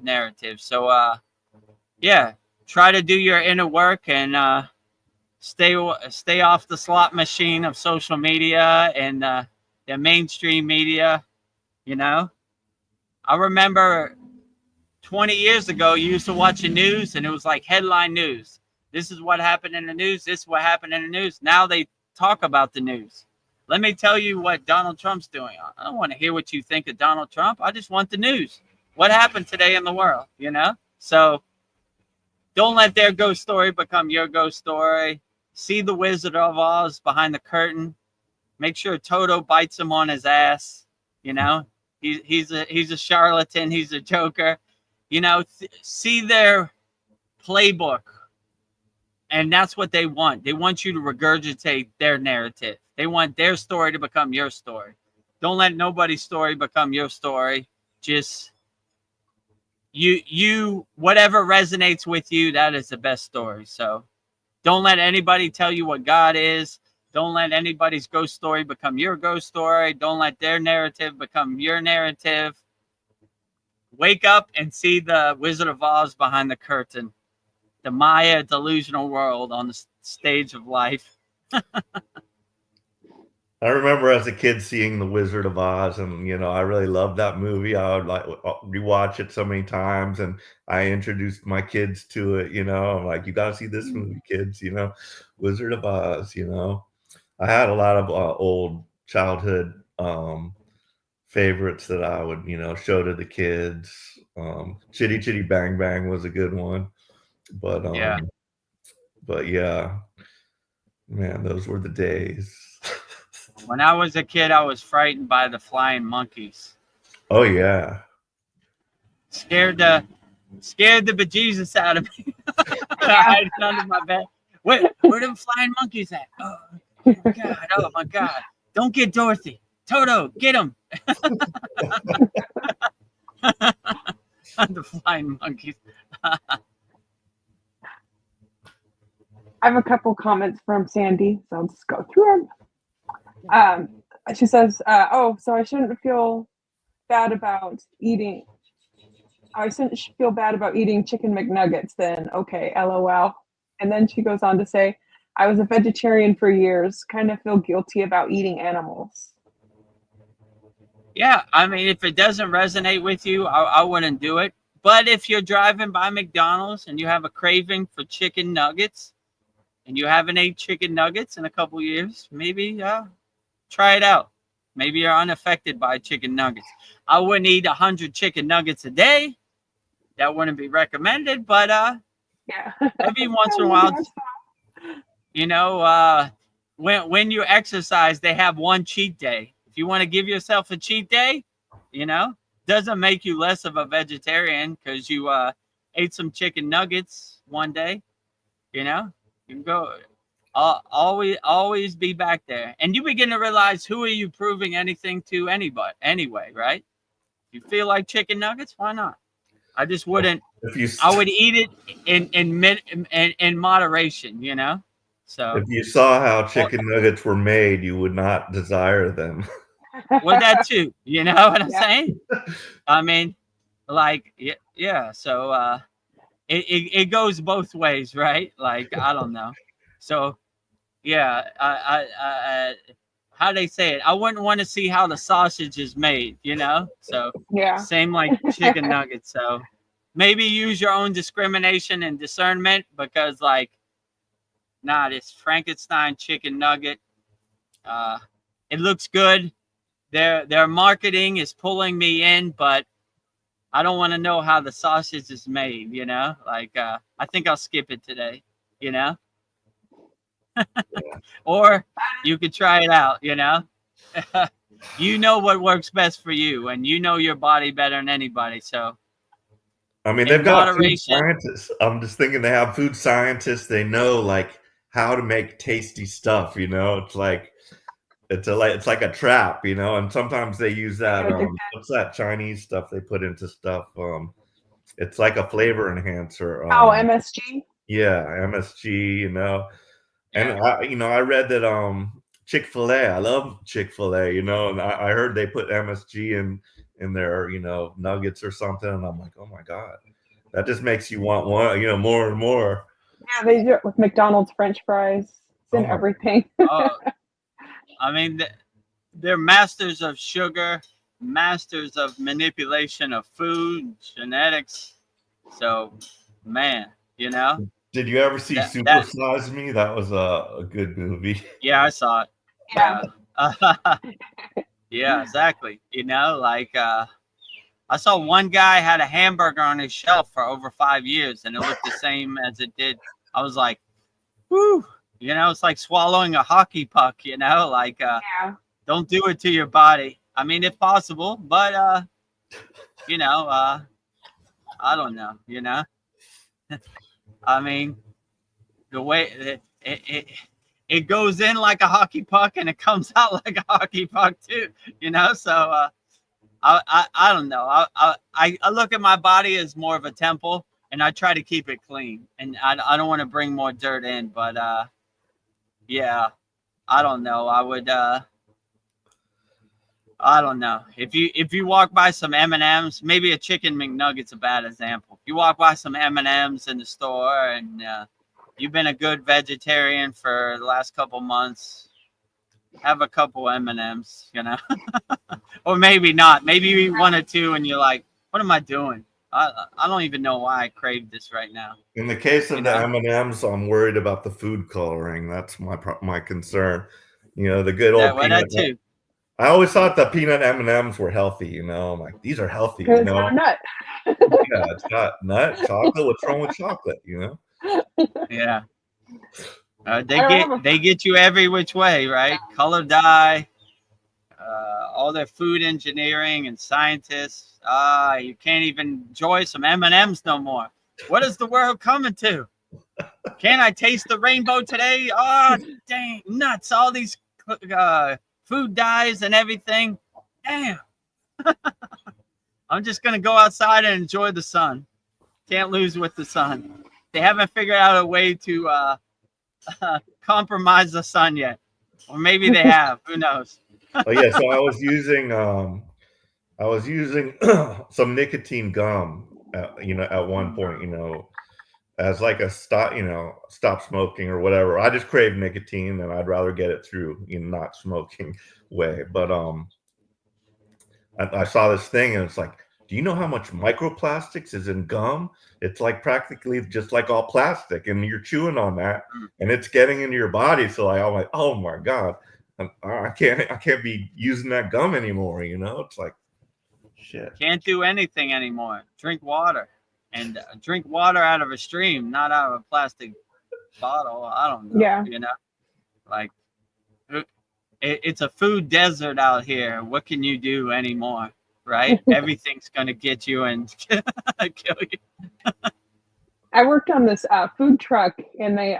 narrative. So yeah, try to do your inner work and stay off the slot machine of social media and the mainstream media. You know, I remember 20 years ago, you used to watch the news and it was like headline news. This is what happened in the news. This is what happened in the news. Now they talk about the news. Let me tell you what Donald Trump's doing. I don't want to hear what you think of Donald Trump. I just want the news. What happened today in the world, you know? So don't let their ghost story become your ghost story. See the Wizard of Oz behind the curtain. Make sure Toto bites him on his ass. You know, he's a charlatan. He's a joker. You know, see their playbook, and that's what they want. They want you to regurgitate their narrative. They want their story to become your story. Don't let nobody's story become your story. Just you whatever resonates with you, that is the best story. So don't let anybody tell you what God is. Don't let anybody's ghost story become your ghost story. Don't let their narrative become your narrative. Wake up and see the Wizard of Oz behind the curtain. The Maya delusional world on the stage of life. I remember as a kid seeing The Wizard of Oz, and you know, I really loved that movie. I would like rewatch it so many times, and I introduced my kids to it. You know, I'm like, you got to see this movie, kids. You know, Wizard of Oz. You know, I had a lot of old childhood favorites that I would, you know, show to the kids. Chitty Chitty Bang Bang was a good one, but Yeah. but yeah, man, those were the days. When I was a kid, I was frightened by the flying monkeys. Oh yeah. Scared the bejesus out of me. I hid under my bed. Where them flying monkeys at? Oh God! Oh my God! Don't get Dorothy. Toto, get him. The flying monkeys. I have a couple comments from Sandy, so I'll just go through them. She says, "Oh, so I shouldn't feel bad about eating. I shouldn't feel bad about eating chicken McNuggets. Then, okay, LOL." And then she goes on to say, "I was a vegetarian for years. Kind of feel guilty about eating animals." Yeah, I mean, if it doesn't resonate with you, I wouldn't do it. But if you're driving by McDonald's and you have a craving for chicken nuggets, and you haven't ate chicken nuggets in a couple years, maybe try it out. Maybe you're unaffected by chicken nuggets. I wouldn't eat 100 chicken nuggets a day. That wouldn't be recommended. But Yeah. every once in a while, you know, when you exercise, they have one cheat day. If you want to give yourself a cheat day, you know, doesn't make you less of a vegetarian because you ate some chicken nuggets one day. You know, you can go always be back there, and you begin to realize, who are you proving anything to anyway, right? You feel like chicken nuggets, why not? I just wouldn't. I would eat it in moderation, you know. So if you saw how chicken nuggets were made, you would not desire them. well, that too, you know what I'm saying? I mean, like, yeah. So it goes both ways, right? Like, I don't know. So yeah, how they say it? I wouldn't want to see how the sausage is made, you know. So Yeah. same like chicken nuggets. So maybe use your own discrimination and discernment, because like, this Frankenstein chicken nugget, it looks good. Their marketing is pulling me in, but I don't want to know how the sausage is made, you know? Like, I think I'll skip it today, you know? Or you could try it out, you know? You know what works best for you, and you know your body better than anybody. So, I mean, they've got food scientists. I'm just thinking they have food scientists. They know like how to make tasty stuff, you know? It's like it's like a trap, you know, and sometimes they use that what's that Chinese stuff they put into stuff? It's like a flavor enhancer. MSG? Yeah, MSG, you know. yeah. And I read that Chick-fil-A, I love Chick-fil-A, you know, and I heard they put MSG in their, you know, nuggets or something, and I'm like, oh my God. That just makes you want one, you know, more and more. Yeah, they do it with McDonald's French fries. It's in everything. I mean, they're masters of sugar. masters of manipulation of food, genetics. So, man, you know, Did you ever see Super that Size Me? That was a good movie. yeah, I saw it. Yeah. Yeah. Yeah, exactly. You know, like I saw one guy had a hamburger on his shelf for over 5 years and it looked the same as it did. I was like, whoo, you know, it's like swallowing a hockey puck, you know, like Yeah. don't do it to your body. I mean, if possible, but you know, I don't know, you know. I mean, the way it goes in like a hockey puck and it comes out like a hockey puck too, you know. So I don't know. I look at my body as more of a temple, and I try to keep it clean, and I don't want to bring more dirt in, but yeah, I don't know. I don't know. If you walk by some M&Ms, maybe a chicken McNugget's a bad example. If you walk by some M&Ms in the store and you've been a good vegetarian for the last couple months, have a couple M&Ms, you know, or maybe not. Maybe you eat one or two and you're like, what am I doing? I don't even know why I crave this right now. In the case of You the know? M&Ms, I'm worried about the food coloring. That's my concern. You know, the good old Well, peanut. that too. I always thought the peanut M&Ms were healthy. You know, I'm like, these are healthy. You Because it's know, not a nut. yeah, it's got nut chocolate. What's wrong with chocolate? You know. Yeah. I don't have a They get you every which way, right? Color dye, all their food engineering and scientists. You can't even enjoy some M&Ms no more. What is the world coming to? Can I taste the rainbow today? Oh, dang, nuts. All these food dyes and everything. Damn. I'm just going to go outside and enjoy the sun. Can't lose with the sun. They haven't figured out a way to compromise the sun yet. Or maybe they have. Who knows? Oh yeah, so I was using some nicotine gum you know, at one point, you know, as like a stop smoking or whatever. I just crave nicotine and I'd rather get it through, you know, not smoking way. But I saw this thing and it's like, do you know how much microplastics is in gum? It's like practically just like all plastic, and you're chewing on that, and it's getting into your body. So I'm like, oh my god, I can't be using that gum anymore. You know, it's like shit. Can't do anything anymore. Drink water. And drink water out of a stream, not out of a plastic bottle. I don't know. Yeah. You know, like it's a food desert out here. What can you do anymore? Right? Everything's going to get you and kill you. I worked on this food truck, and they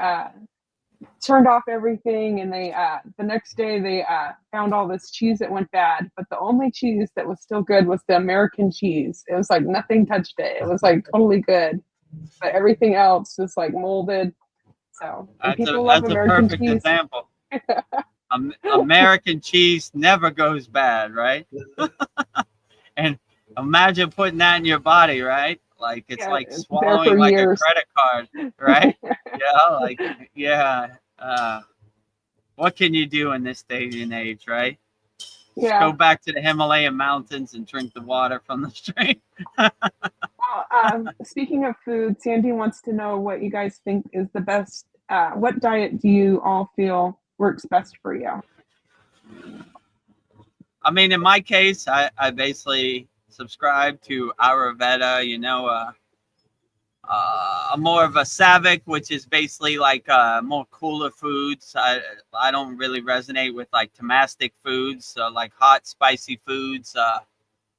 turned off everything, and they the next day they found all this cheese that went bad, but the only cheese that was still good was the American cheese. It was like nothing touched it. It was like totally good, but everything else was like molded. So people love That's a American perfect cheese. example. American cheese never goes bad, right? And imagine putting that in your body, right? Like it's like it's swallowing like years. a credit card, right? Yeah, like yeah. What can you do in this day and age, right? Yeah. Go back to the Himalayan mountains and drink the water from the stream. Well, speaking of food, Sandy wants to know what you guys think is the best. What diet do you all feel works best for you? I mean, in my case, I basically subscribe to Ayurveda. You know, I'm more of a Savic, which is basically like more cooler foods. I don't really resonate with like domestic foods, like hot, spicy foods,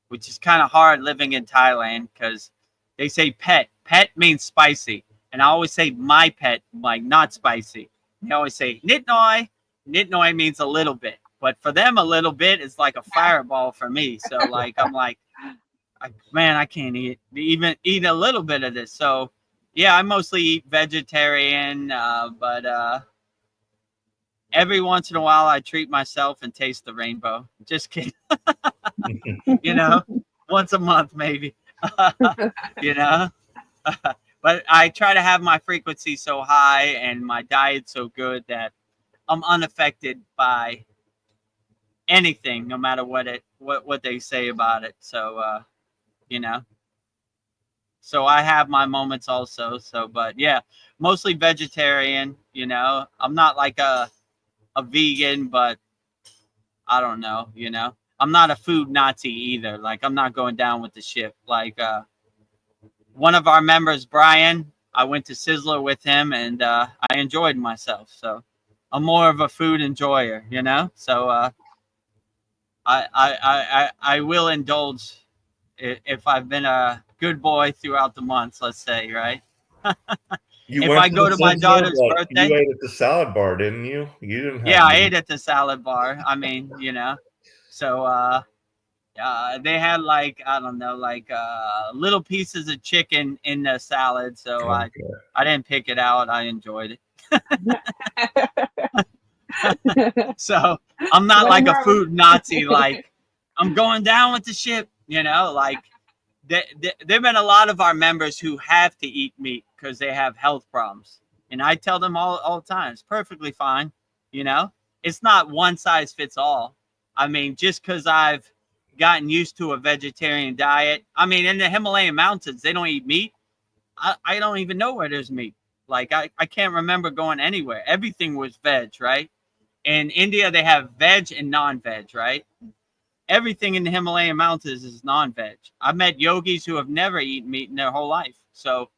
which is kind of hard living in Thailand because they say pet. Pet means spicy. And I always say my pet, like not spicy. They always say nit noi. Nit noi means a little bit. But for them, a little bit is like a fireball for me. So like, I'm like, man, I can't even eat a little bit of this. So yeah, I mostly eat vegetarian, but every once in a while I treat myself and taste the rainbow. Just kidding. You know, once a month maybe. You know, but I try to have my frequency so high and my diet so good that I'm unaffected by anything, no matter what they say about it. So you know, so I have my moments also. So, but yeah, mostly vegetarian. You know, I'm not like a vegan, but I don't know. You know, I'm not a food Nazi either. Like, I'm not going down with the ship. Like, one of our members, Brian, I went to Sizzler with him, and I enjoyed myself. So I'm more of a food enjoyer, you know. So I will indulge if I've been a good boy throughout the months. Let's say, right? You If went I to go the to my Sizzler, daughter's but you birthday, ate at the salad bar, didn't you? You didn't have yeah, I meat. ate at the salad bar. I mean, you know, so they had like, I don't know, like little pieces of chicken in the salad. So Okay. I didn't pick it out. I enjoyed it. So I'm not When in like a Rome. food Nazi. Like, I'm going down with the ship. You know, like there've been a lot of our members who have to eat meat because they have health problems, and I tell them all the time, it's perfectly fine. You know, it's not one size fits all. I mean, just because I've gotten used to a vegetarian diet. I mean, in the Himalayan mountains, they don't eat meat. I don't even know where there's meat. Like, I can't remember going anywhere. Everything was veg, right? In India, they have veg and non-veg, right? Everything in the Himalayan mountains is non-veg. I've met yogis who have never eaten meat in their whole life. So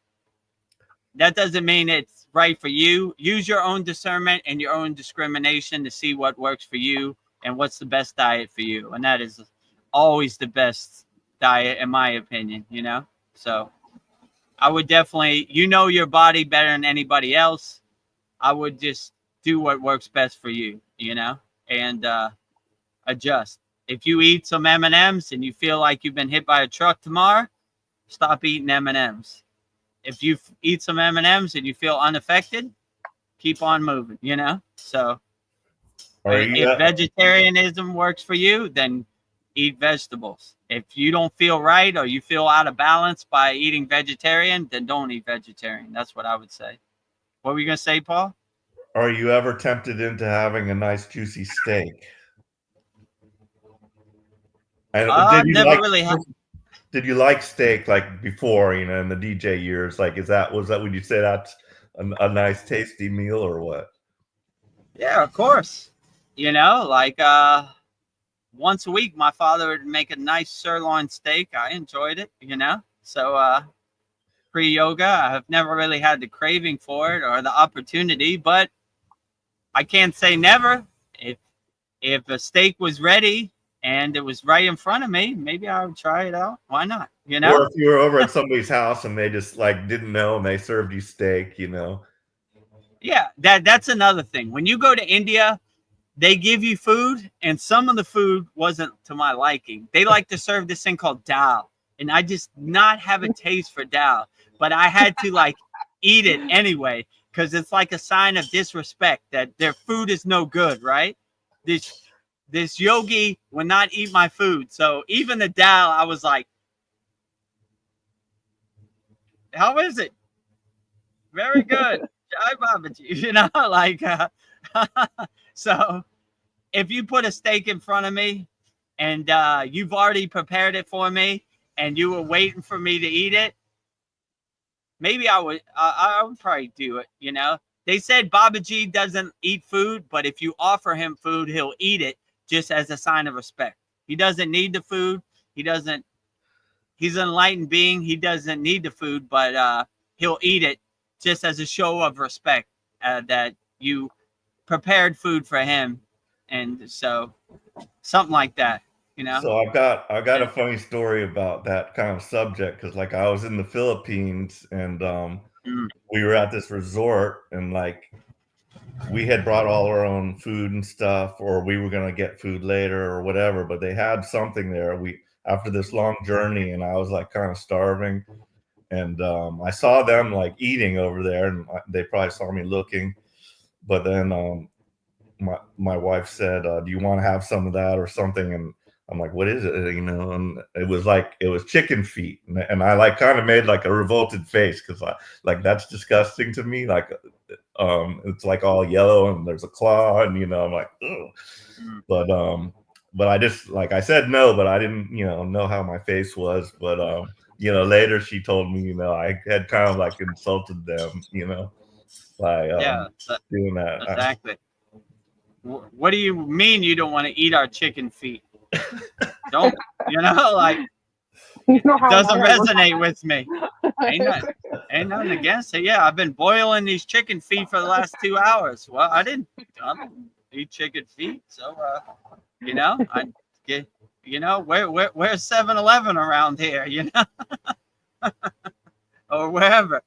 that doesn't mean it's right for you. Use your own discernment and your own discrimination to see what works for you and what's the best diet for you. And that is always the best diet, in my opinion, you know? So I would definitely, you know, your body better than anybody else. I would just do what works best for you, you know, and adjust. If you eat some M&Ms and you feel like you've been hit by a truck tomorrow, stop eating M&Ms. If you eat some M&Ms and you feel unaffected, keep on moving, you know? So Are you? if vegetarianism works for you, then eat vegetables. If you don't feel right or you feel out of balance by eating vegetarian, then don't eat vegetarian. That's what I would say. What were you going to say, Paul? Are you ever tempted into having a nice juicy steak? And Never really had. did you like steak like before, you know, in the DJ years? Like, was that would you say that's a nice tasty meal or what? Yeah, of course. You know, like once a week, my father would make a nice sirloin steak. I enjoyed it, you know. So pre-yoga, I have never really had the craving for it or the opportunity, but I can't say never. If a steak was ready and it was right in front of me, maybe I would try it out. Why not? You know? Or if you were over at somebody's house and they just like didn't know and they served you steak, you know. Yeah, that's another thing. When you go to India, they give you food, and some of the food wasn't to my liking. They like to serve this thing called dal, and I just not have a taste for dal, but I had to like eat it anyway because it's like a sign of disrespect that their food is no good, right? This yogi will not eat my food, so even the dal, I was like, "How is it? Very good, Jai Babaji," you know, like. So if you put a steak in front of me and you've already prepared it for me and you were waiting for me to eat it, maybe I would probably do it, you know. They said Babaji doesn't eat food, but if you offer him food, he'll eat it just as a sign of respect. He doesn't need the food. He's an enlightened being. He doesn't need the food, but he'll eat it just as a show of respect that you prepared food for him. And so something like that, you know. So I've got a funny story about that kind of subject because like I was in the Philippines and we were at this resort and like we had brought all our own food and stuff, or we were gonna get food later or whatever, but they had something there. We after this long journey and I was like kind of starving. And I saw them like eating over there, and they probably saw me looking. But then my wife said, "Do you want to have some of that or something?" And I'm like, "What is it?" You know, and it was chicken feet, and I like kind of made like a revolted face because like that's disgusting to me. Like, it's like all yellow and there's a claw, and you know, I'm like, ugh. But but I just, like, I said no, but I didn't, know how my face was. But later she told me, I had kind of like insulted them, by Yeah, doing that. exactly. What do you mean you don't want to eat our chicken feet? Don't, like, You know it how doesn't mad I was. resonate with me. Ain't nothing against it. Yeah, I've been boiling these chicken feet for the last 2 hours. Well, I don't eat chicken feet, so I get, where's 7-Eleven around here, or wherever.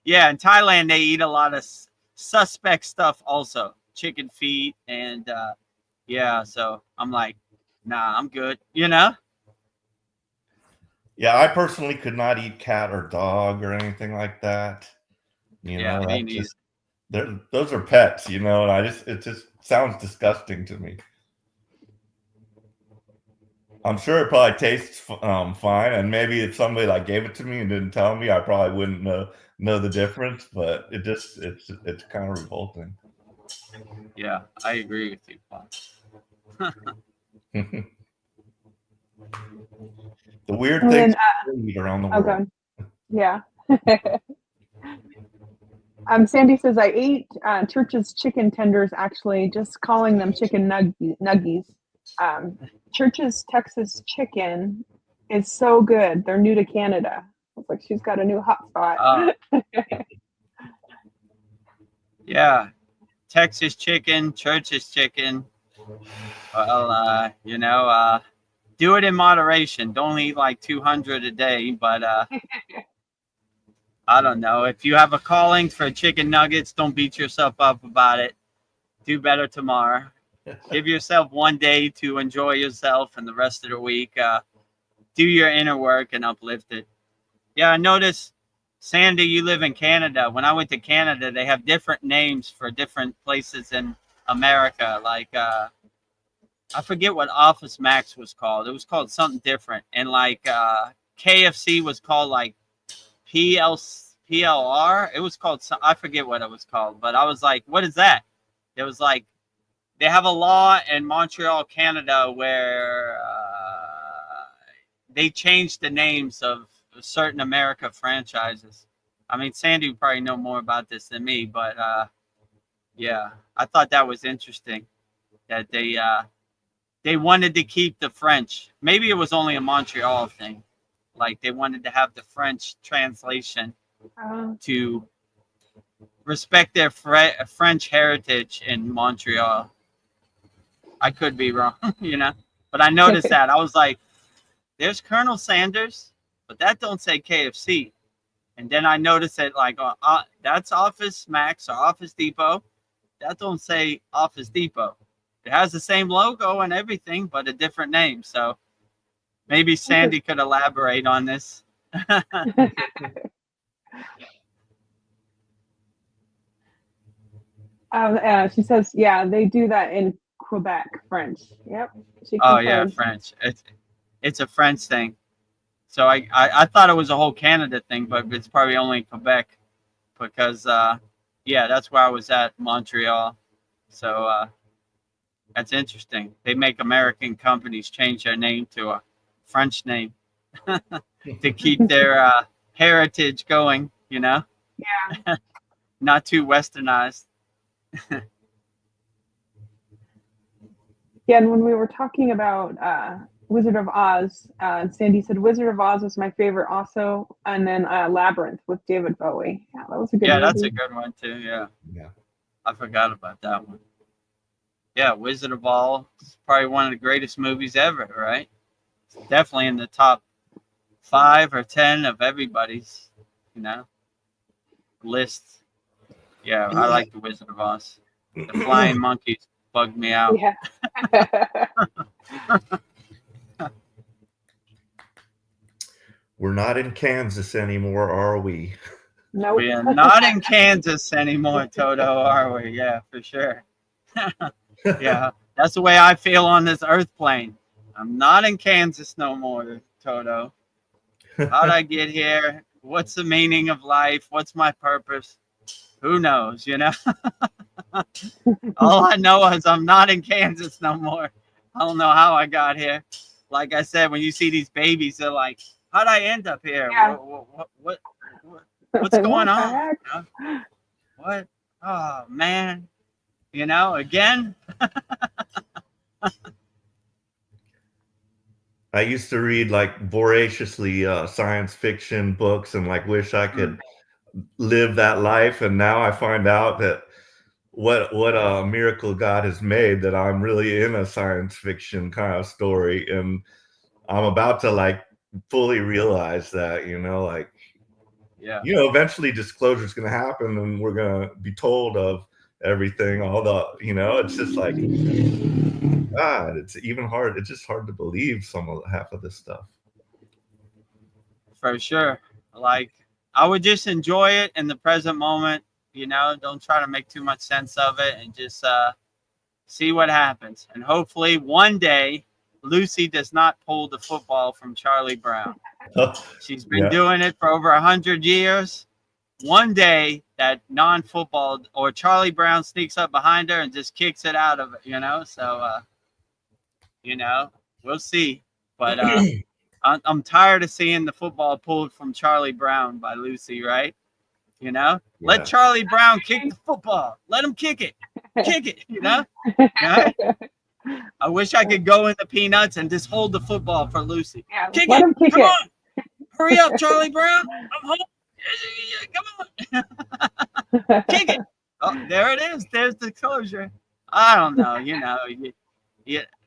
Yeah, in Thailand they eat a lot of suspect stuff also, chicken feet, and yeah. So I'm like, nah, I'm good. Yeah, I personally could not eat cat or dog or anything like that. Yeah, me neither. Those are pets, and it just sounds disgusting to me. I'm sure it probably tastes fine, and maybe if somebody like gave it to me and didn't tell me, I probably wouldn't know the difference. But it's kind of revolting. Yeah, I agree with you, Paul. The weird things around the world. Okay. Yeah. Sandy says, I ate Church's chicken tenders, actually, just calling them chicken nuggies. Church's Texas chicken is so good. They're new to Canada. It's like she's got a new hot spot. Yeah, Texas chicken, Church's chicken. Well, do it in moderation. Don't eat like 200 a day, but I don't know. If you have a calling for chicken nuggets, don't beat yourself up about it. Do better tomorrow. Give yourself one day to enjoy yourself, and the rest of the week, do your inner work and uplift it. Yeah, I noticed, Sandy, you live in Canada. When I went to Canada, they have different names for different places in America. Like, I forget what Office Max was called. It was called something different. And like KFC was called like PLR. It was called, I forget what it was called. But I was like, what is that? It was like, they have a law in Montreal, Canada, where they changed the names of certain America franchises. I mean, Sandy would probably know more about this than me, but yeah, I thought that was interesting that they wanted to keep the French. Maybe it was only a Montreal thing. Like they wanted to have the French translation to respect their French heritage in Montreal. I could be wrong, but I noticed that. I was like, there's Colonel Sanders, but that don't say KFC. And then I noticed that like that's Office Max or Office Depot. That don't say Office Depot. It has the same logo and everything, but a different name. So maybe Sandy could elaborate on this. She says, yeah, they do that in Quebec, French. Yep. Oh yeah, French. It's a French thing. So I thought it was a whole Canada thing, but it's probably only Quebec because yeah, that's where I was at, Montreal. So that's interesting. They make American companies change their name to a French name to keep their heritage going, Yeah. Not too westernized. Yeah, and when we were talking about Wizard of Oz, Sandy said Wizard of Oz was my favorite also, and then Labyrinth with David Bowie. Yeah, that was a good movie. That's a good one too, yeah. I forgot about that one. Yeah, Wizard of Oz is probably one of the greatest movies ever, right? It's definitely in the top 5 or 10 of everybody's, list. Yeah, I like the Wizard of Oz. The flying monkeys bugged me out. Yeah. We're not in Kansas anymore, are we? No. We are not in Kansas anymore, Toto, are we? Yeah, for sure. Yeah, that's the way I feel on this earth plane. I'm not in Kansas no more, Toto. How'd I get here? What's the meaning of life? What's my purpose? Who knows, All I know is I'm not in Kansas no more. I don't know how I got here. Like I said, when you see these babies, they're like, "How'd I end up here? Yeah. What's going What the on? heck? You know? What? Oh man, you know, again." I used to read like voraciously science fiction books and like wish I could live that life. And now I find out that what a miracle God has made, that I'm really in a science fiction kind of story. And I'm about to like fully realize that, like, Yeah. Eventually disclosure is going to happen and we're going to be told of everything, all the, it's just like, God, it's even hard. It's just hard to believe half of this stuff. For sure. Like, I would just enjoy it in the present moment, don't try to make too much sense of it, and just see what happens. And hopefully one day Lucy does not pull the football from Charlie Brown. She's been doing it for over 100 years. One day that non-football or Charlie Brown sneaks up behind her and just kicks it out of it, so we'll see. But I'm tired of seeing the football pulled from Charlie Brown by Lucy, right? Let Charlie Brown kick the football. Let him kick it. Kick it, Right? I wish I could go in the Peanuts and just hold the football for Lucy. Yeah, Kick let it. him kick Come it. on. Hurry up, Charlie Brown. I'm home. Come on. Kick it. Oh, there it is. There's the closure. I don't know.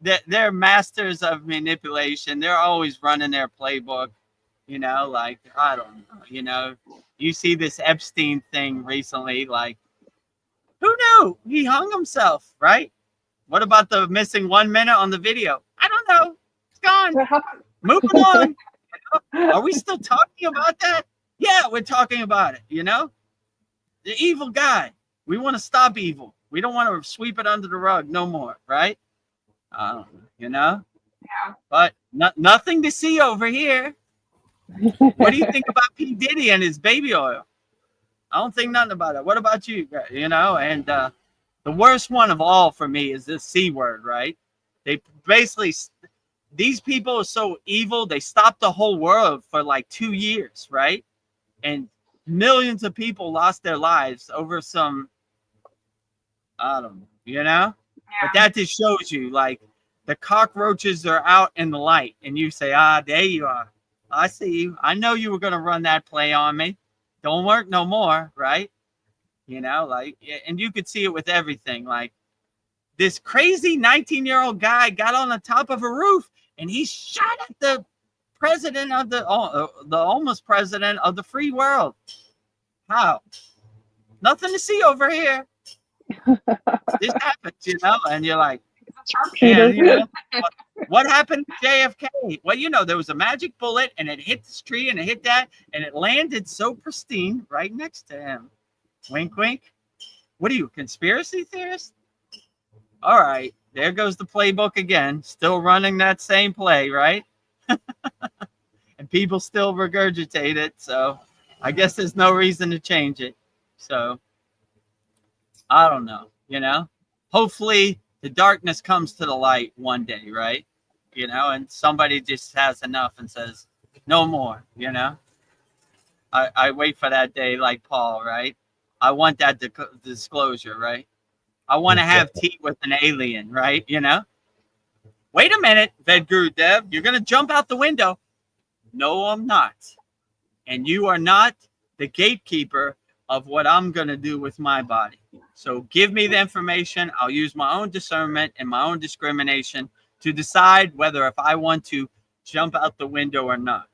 They're masters of manipulation. They're always running their playbook. Like, I don't know. You see this Epstein thing recently. Like, who knew? He hung himself, right? What about the missing 1 minute on the video? I don't know. It's gone. Moving on. Are we still talking about that? Yeah, we're talking about it. The evil guy. We want to stop evil. We don't want to sweep it under the rug no more, right? Yeah. But nothing to see over here. What do you think about P. Diddy and his baby oil? I don't think nothing about it. What about you? And the worst one of all for me is this C word, right? They basically, these people are so evil, they stopped the whole world for like 2 years, right? And millions of people lost their lives over some, I don't know, Yeah. But that just shows you, like, the cockroaches are out in the light, and you say, there you are. I see you. I know you were going to run that play on me. Don't work no more, right? Like, and you could see it with everything. Like, this crazy 19-year-old guy got on the top of a roof and he shot at the president of the almost president of the free world. How? Nothing to see over here. This happens, and you're like, man, what happened to JFK? Well, there was a magic bullet and it hit this tree and it hit that and it landed so pristine right next to him. Wink, wink. What are you, a conspiracy theorist? All right, there goes the playbook again. Still running that same play, right? And people still regurgitate it. So I guess there's no reason to change it. So I don't know, Hopefully the darkness comes to the light one day, right? And somebody just has enough and says, no more, I wait for that day like Paul, right? I want that disclosure, right? I want to have tea with an alien, right? Wait a minute, VEDAGURUDEV, you're going to jump out the window. No, I'm not. And you are not the gatekeeper of what I'm going to do with my body. So give me the information. I'll use my own discernment and my own discrimination to decide whether if I want to jump out the window or not.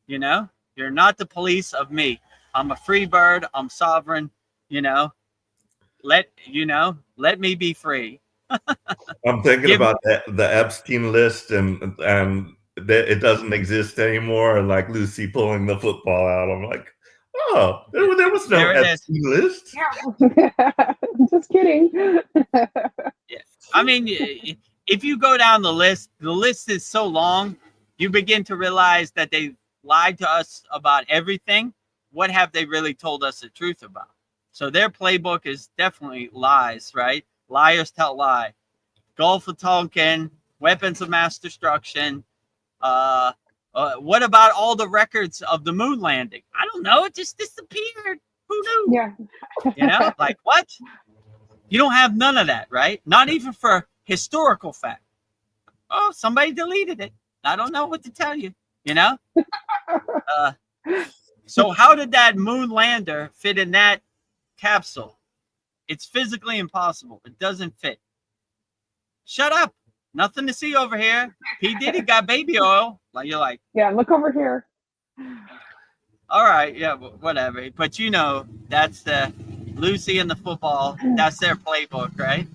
You're not the police of me. I'm a free bird. I'm sovereign. Let me be free. I'm thinking about the Epstein list and it doesn't exist anymore. And like Lucy pulling the football out. I'm like, oh, there was no Epstein list. Yeah. Just kidding. Yeah. I mean, if you go down the list is so long, you begin to realize that they lied to us about everything. What have they really told us the truth about? So their playbook is definitely lies, right? Liars tell lie. Gulf of Tonkin, weapons of mass destruction. What about all the records of the moon landing? I don't know. It just disappeared. Who knew? Yeah. You know, like what? You don't have none of that, right? Not even for historical fact. Oh, somebody deleted it. I don't know what to tell you, you know? So how did that moon lander fit in that capsule? It's physically impossible. It doesn't fit. Shut up. Nothing to see over here. P. Diddy got baby oil. Like you're like, Yeah, look over here. all right, yeah, whatever. But you know, that's the Lucy and the football. That's their playbook, right?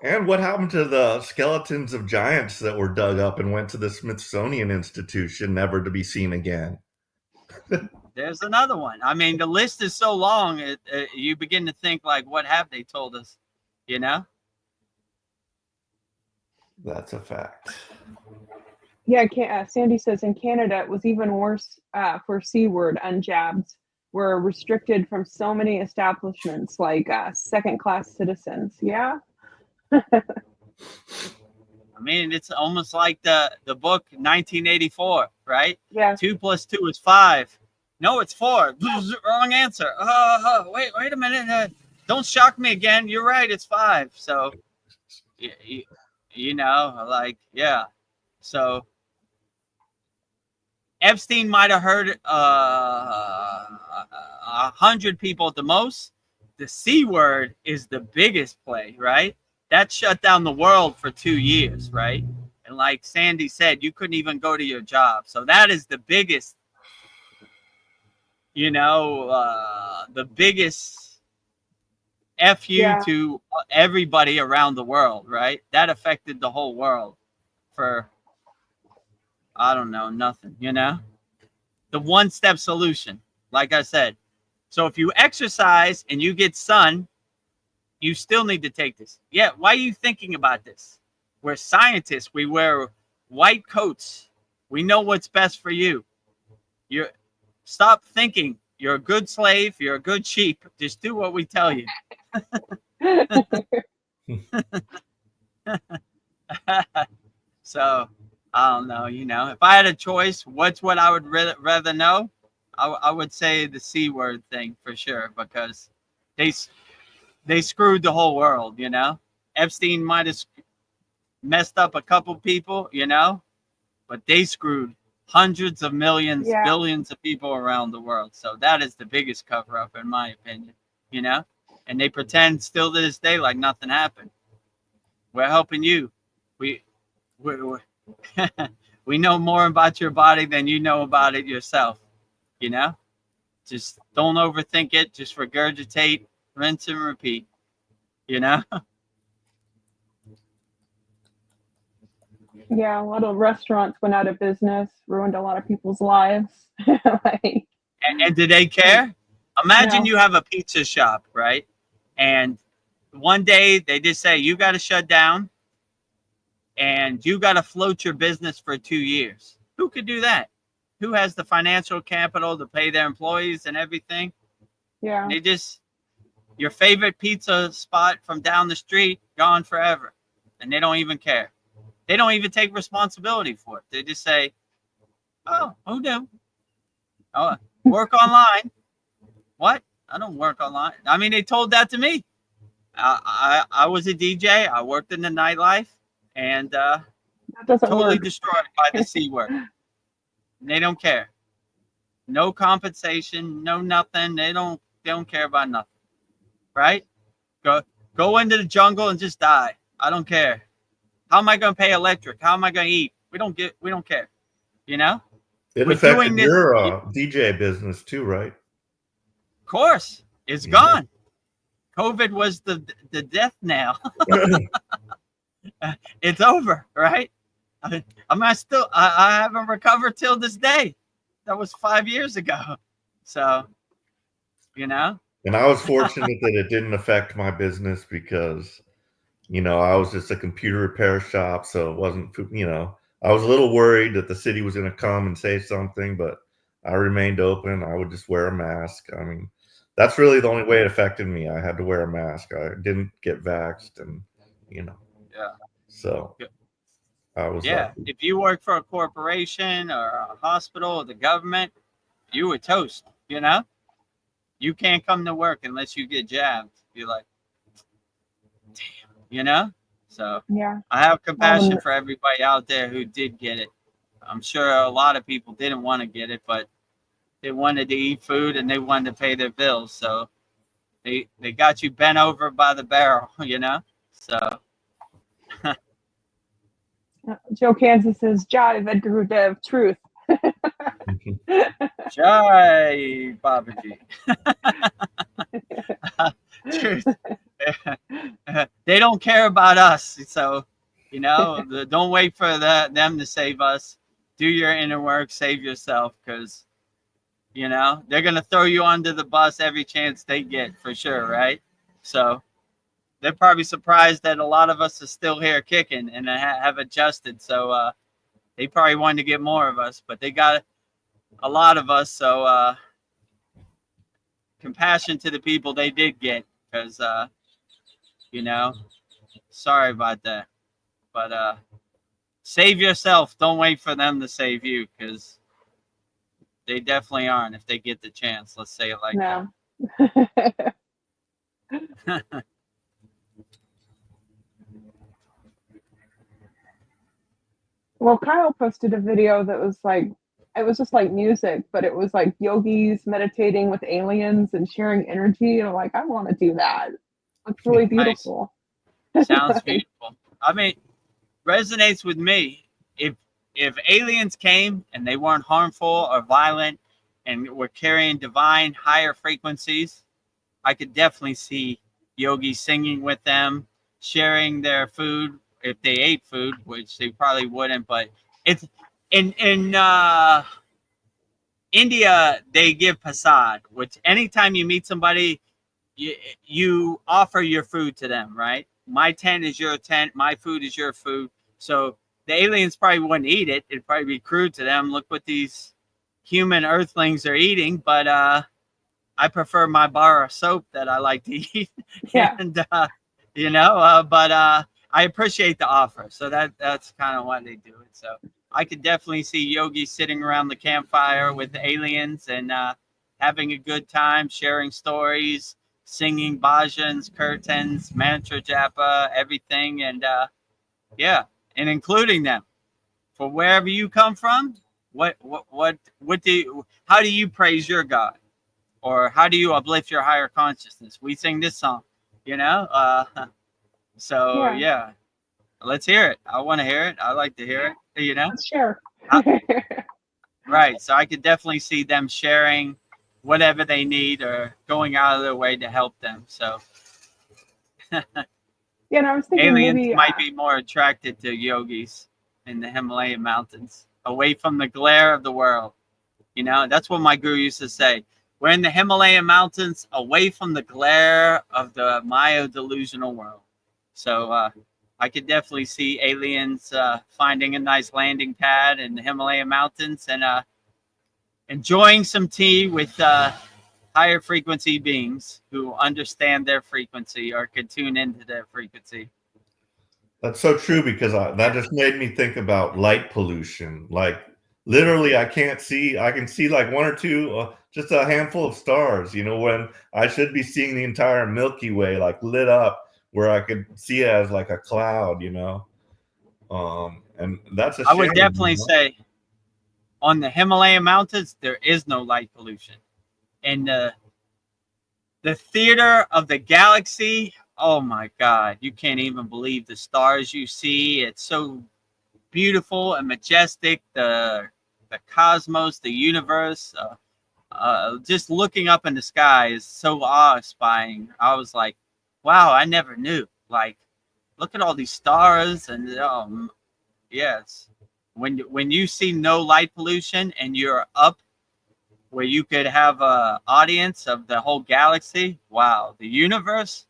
And what happened to the skeletons of giants that were dug up and went to the Smithsonian Institution, never to be seen again? There's another one. I mean, the list is so long, you begin to think, like, what have they told us? You know? That's a fact. Yeah, Sandy says in Canada it was even worse for C-word unjabbed. Were restricted from so many establishments, like second-class citizens. Yeah. I mean, it's almost like the book 1984, right? Yeah. 2 + 2 is 5. No, it's 4. Wrong answer. Wait a minute. Don't shock me again. You're right. It's 5. So, you know, like, yeah. So Epstein might have heard 100 people at the most. The C word is the biggest play, right? That shut down the world for 2 years, right? And like Sandy said, you couldn't even go to your job. So that is the biggest, you know, the biggest FU to everybody around the world, right? That affected the whole world for, I don't know, nothing, you know? The one-step solution, like I said. So if you exercise and you get sun, you still need to take this. Yeah, why are you thinking about this? We're scientists. We wear white coats. We know what's best for you. Stop thinking. You're a good slave. You're a good sheep. Just do what we tell you. So, I don't know. You know, if I had a choice, what's what I would rather know? I would say the C word thing for sure, because they screwed the whole world, you know? Epstein might have messed up a couple people, you know? But they screwed hundreds of millions, billions of people around the world. So that is the biggest cover-up, in my opinion, you know? And they pretend still to this day like nothing happened. We're helping you. We know more about your body than you know about it yourself, you know? Just don't overthink it. Just regurgitate, rinse and repeat, you know? Yeah, a lot of restaurants went out of business, ruined a lot of people's lives. And did they care? Imagine you have a pizza shop, right? And one day they just say, you got to shut down and you got to float your business for 2 years. Who could do that? Who has the financial capital to pay their employees and everything? Yeah. And they just, your favorite pizza spot from down the street, gone forever. And they don't even care. They don't even take responsibility for it. They just say, oh, who knew? Oh, work online. What? I don't work online. I mean, they told that to me. I was a DJ. I worked in the nightlife, and that doesn't totally work. destroyed by the C word. They don't care. No compensation, no nothing. They don't care about nothing. Right? Go into the jungle and just die. I don't care. How am I going to pay electric? How am I going to eat? We don't care. You know? It affected your DJ business too, right? Of course. It's gone. COVID was the death knell. It's over, right? I haven't recovered till this day. That was 5 years ago. So, you know? And I was fortunate that it didn't affect my business because, you know, I was just a computer repair shop. So it wasn't, you know, I was a little worried that the city was going to come and say something, but I remained open. I would just wear a mask. I mean, that's really the only way it affected me. I had to wear a mask. I didn't get vaxxed, and Yeah. so Yeah. I was Yeah. lucky. If you work for a corporation or a hospital or the government, you would toast. You can't come to work unless you get jabbed. You're like, So Yeah. I have All compassion the, for everybody out there who did get it. I'm sure a lot of people didn't want to get it, but they wanted to eat food and they wanted to pay their bills. So they got you bent over by the barrel, So Joe Kansas says, Jai VEDAGURUDEV, truth. Jai Babaji. Truth. They don't care about us. So, don't wait for them to save us. Do your inner work, save yourself, because, they're going to throw you under the bus every chance they get, for sure, right? So they're probably surprised that a lot of us are still here kicking and have adjusted. So they probably wanted to get more of us, but they got a lot of us. So compassion to the people they did get, because, sorry about that. But save yourself. Don't wait for them to save you, because they definitely aren't if they get the chance. Let's say it like No. that. Well, Kyle posted a video that was like, it was just like music, but it was like yogis meditating with aliens and sharing energy. And I'm like, I want to do that. It's really Nice. beautiful. Sounds beautiful. I mean, resonates with me. If aliens came and they weren't harmful or violent and were carrying divine higher frequencies, I could definitely see yogis singing with them, sharing their food if they ate food, which they probably wouldn't. But it's in India, they give prasad, which anytime you meet somebody, you offer your food to them, right? My tent is your tent. My food is your food. So the aliens probably wouldn't eat it. It'd probably be crude to them. Look what these human earthlings are eating. But I prefer my bar of soap that I like to eat. Yeah. And, but I appreciate the offer. So that's kind of why they do it. So I could definitely see yogis sitting around the campfire with the aliens and having a good time, sharing stories, singing bhajans, kirtans, mantra japa, everything. And and including them for wherever you come from. How do you praise your God? Or how do you uplift your higher consciousness? We sing this song, So Yeah. let's hear it. I want to hear it. I like to hear it. Let's share. Right. So I could definitely see them sharing whatever they need or going out of their way to help them. So Yeah, and I was thinking aliens maybe might be more attracted to yogis in the Himalayan mountains, away from the glare of the world. That's what my guru used to say. We're in the Himalayan mountains, away from the glare of the Maya delusional world. So I could definitely see aliens finding a nice landing pad in the Himalayan mountains and enjoying some tea with higher frequency beings who understand their frequency or can tune into their frequency. That's so true, because that just made me think about light pollution. Like literally, I can see like one or two, just a handful of stars, when I should be seeing the entire Milky Way like lit up, where I could see it as like a cloud, and that's a shame. I would definitely say on the Himalayan mountains, there is no light pollution. And the theater of the galaxy, oh my God, you can't even believe the stars you see. It's so beautiful and majestic. The cosmos, the universe, just looking up in the sky is so awe-inspiring. I was like, wow, I never knew. Like, look at all these stars. And yes, when you see no light pollution and you're up where you could have an audience of the whole galaxy, wow, the universe,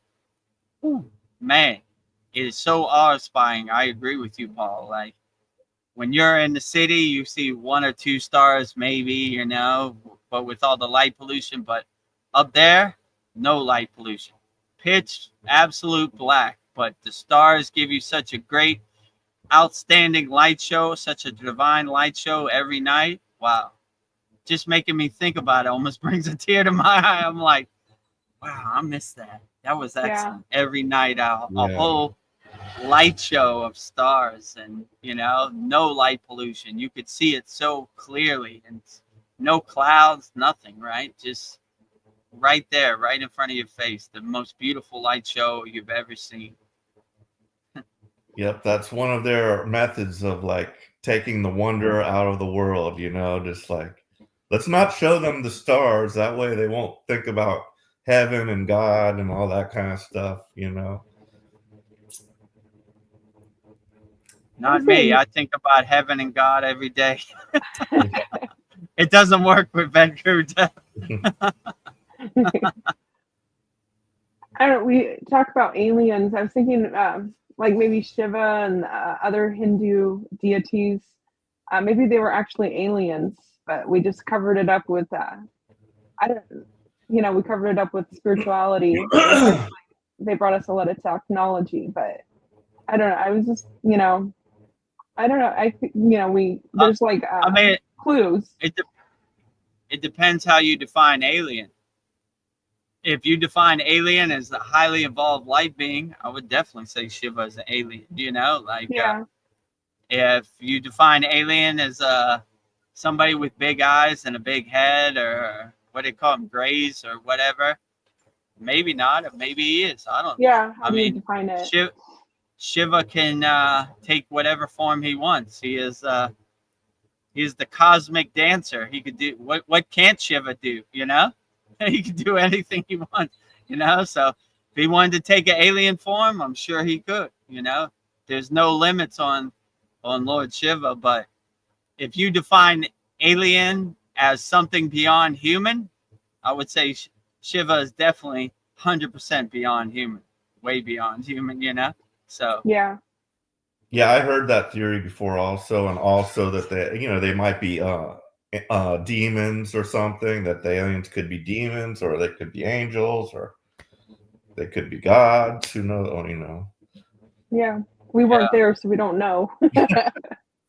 man, it is so awe-inspiring. I agree with you, Paul. Like, when you're in the city, you see one or two stars, maybe, but with all the light pollution. But Up there, no light pollution. Pitch absolute black, but the stars give you such a great, outstanding light show, such a divine light show every night. Wow. Just making me think about it almost brings a tear to my eye. I'm like, wow, I missed that. That was excellent. Every night, a whole light show of stars, and no light pollution. You could see it so clearly, and no clouds, nothing, right? Just right there, right in front of your face. The most beautiful light show you've ever seen. Yep, that's one of their methods of like taking the wonder out of the world, just like, let's not show them the stars. That way they won't think about heaven and God and all that kind of stuff, Not me. I think about heaven and God every day. It doesn't work with VEDAGURUDEV. We talk about aliens. I was thinking like maybe Shiva and other Hindu deities. Maybe they were actually aliens, but we just covered it up with we covered it up with spirituality. They brought us a lot of technology, but I don't know. I was just, I don't know. I think, there's like clues. It depends how you define alien. If you define alien as a highly evolved light being, I would definitely say Shiva is an alien. If you define alien as somebody with big eyes and a big head, or what do they call them, grays or whatever, maybe not. Or maybe he is. I don't know. Yeah, how do you define it? Shiva can take whatever form he wants. He is the cosmic dancer. He could do what can't Shiva do? He could do anything he wants. So if he wanted to take an alien form, I'm sure he could. There's no limits on Lord Shiva. But if you define alien as something beyond human, I would say Shiva is definitely 100% beyond human, way beyond human. So yeah, I heard that theory before also, and also that they might be demons or something, that the aliens could be demons, or they could be angels, or they could be gods. Who knows? Yeah, we weren't there, so we don't know.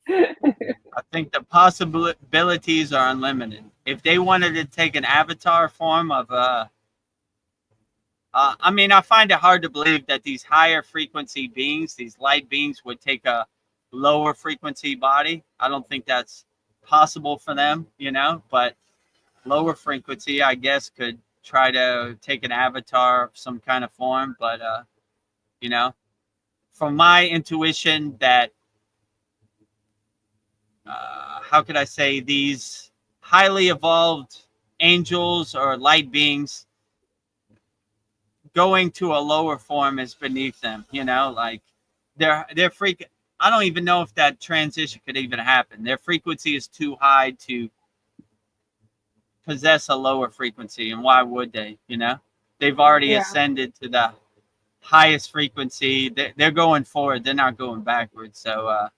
I think the possibilities are unlimited. If they wanted to take an avatar form of I find it hard to believe that these higher frequency beings, these light beings, would take a lower frequency body. I don't think that's possible for them, but lower frequency, I guess, could try to take an avatar of some kind of form. But, from my intuition that, how could I say, these highly evolved angels or light beings, going to a lower form is beneath them, like they're I don't even know if that transition could even happen. Their frequency is too high to possess a lower frequency, and why would they? They've already ascended to the highest frequency. They're going forward. They're not going backwards. So,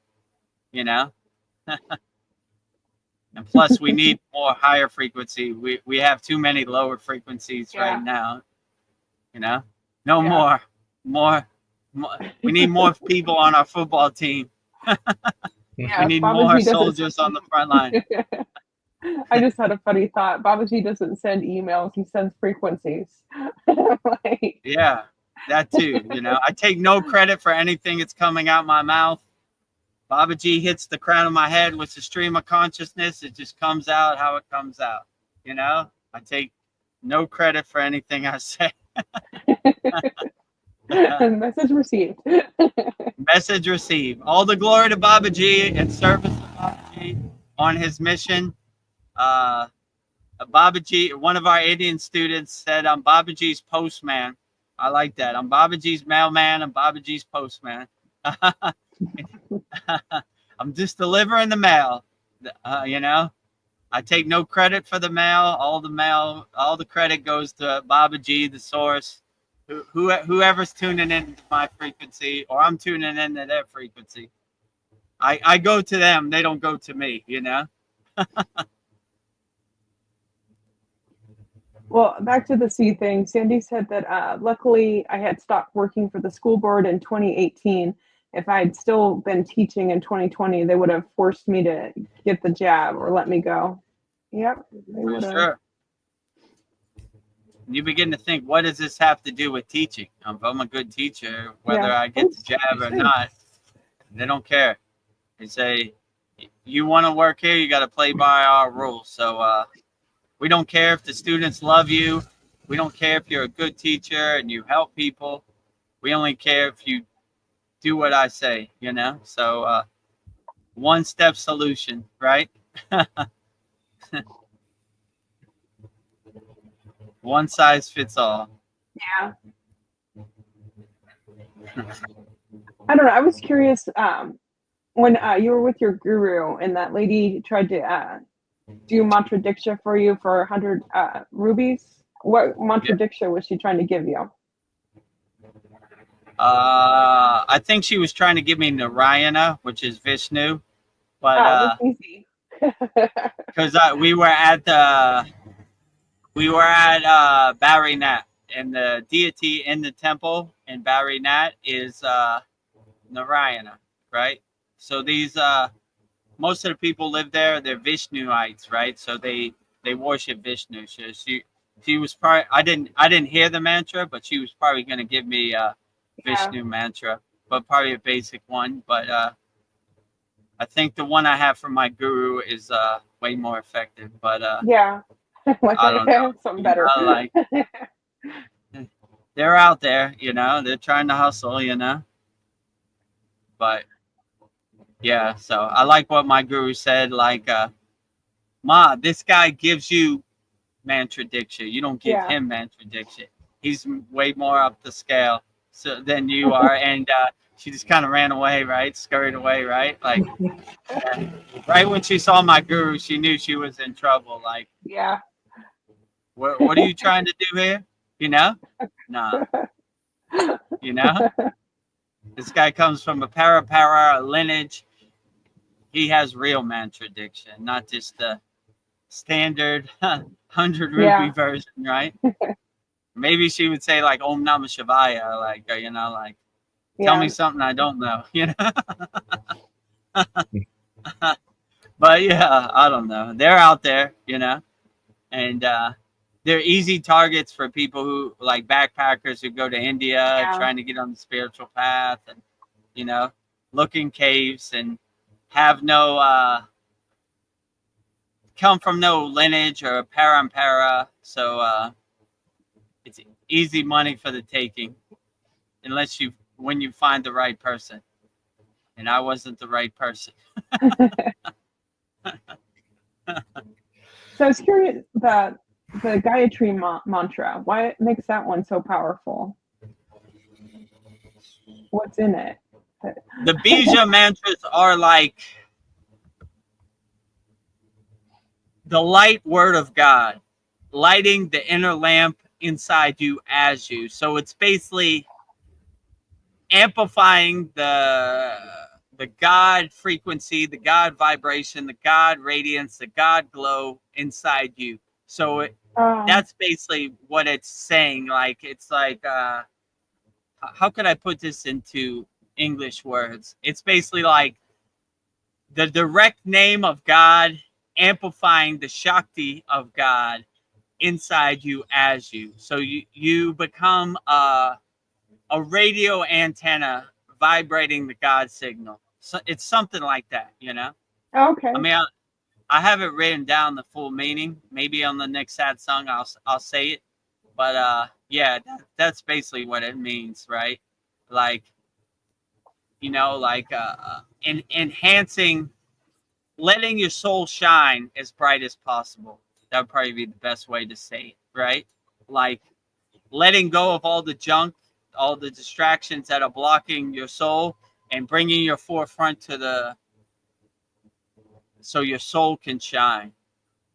and plus we need more higher frequency. We have too many lower frequencies right now. More. We need more people on our football team. We need more soldiers on the front line. I just had a funny thought. Babaji doesn't send emails; he sends frequencies. Yeah, that too. I take no credit for anything that's coming out my mouth. Babaji hits the crown of my head with the stream of consciousness. It just comes out how it comes out. I take no credit for anything I say. Message received. Message received. All the glory to Babaji in service of Babaji on his mission. Babaji, one of our Indian students said, I'm Babaji's postman. I like that. I'm Babaji's mailman. I'm Babaji's postman. I'm just delivering the mail. I take no credit for the mail. All the credit goes to Babaji, the source. Whoever's tuning in to my frequency, or I'm tuning into their frequency. I go to them. They don't go to me, Well, back to the C thing. Sandy said that luckily I had stopped working for the school board in 2018. If I had still been teaching in 2020, they would have forced me to get the jab or let me go. Yep, they For would have. sure. You begin to think, what does this have to do with teaching? If I'm a good teacher, whether Yeah. I get the Oops, jab or sorry. not, they don't care. They say, you want to work here, you got to play by our rules. So we don't care if the students love you. We don't care if you're a good teacher and you help people. We only care if you do what I say, you know? So one step solution, right? One size fits all. Yeah. I don't know. I was curious when you were with your guru and that lady tried to do mantra diksha for you for 100 rubies. What mantra diksha was she trying to give you? I think she was trying to give me Narayana, which is Vishnu, but Oh, that's easy. because we were at Barry-Nat, and the deity in the temple in Barry-Nat is Narayana, right? So these most of the people live there. They're Vishnuites, right? So they worship Vishnu. So she was probably I didn't hear the mantra, but she was probably going to give me a Vishnu mantra, but probably a basic one. But I think the one I have from my guru is way more effective. But Yeah. I don't know. Something better. You know, like they're out there, you know, they're trying to hustle, you know. But yeah, so I like what my guru said, like Ma, this guy gives you mantra diksha. You don't give him mantra diksha. He's way more up the scale than you are. And she just kind of ran away, right? Scurried away, right? Like right when she saw my guru, she knew she was in trouble. Like, yeah. what are you trying to do here? You know? Nah. You know? This guy comes from a para lineage. He has real mantra diksha, not just the standard 100 rupee version, right? Maybe she would say like Om Namah Shivaya, like you know, like tell me something I don't know, you know. But yeah, I don't know. They're out there, you know, and they're easy targets for people who like backpackers who go to India trying to get on the spiritual path, and you know, look in caves and have no come from no lineage or parampara, so it's easy money for the taking, unless when you find the right person. And I wasn't the right person. So I was curious about the Gayatri mantra. Why makes that one so powerful? What's in it? The Bija mantras are like the light word of God, lighting the inner lamp inside you as you. So it's basically amplifying the God frequency, the God vibration, the God radiance, the God glow inside you. So that's basically what it's saying. Like it's like how could I put this into English words? It's basically like the direct name of God amplifying the Shakti of God inside you as you. So you become a radio antenna vibrating the God signal. So it's something like that, you know? Okay. I mean, I haven't written down the full meaning. Maybe on the next sad song I'll say it. But yeah, that's basically what it means, right? Like, you know, like enhancing, letting your soul shine as bright as possible. That would probably be the best way to say it, right? Like letting go of all the junk, all the distractions that are blocking your soul, and bringing your forefront to so your soul can shine.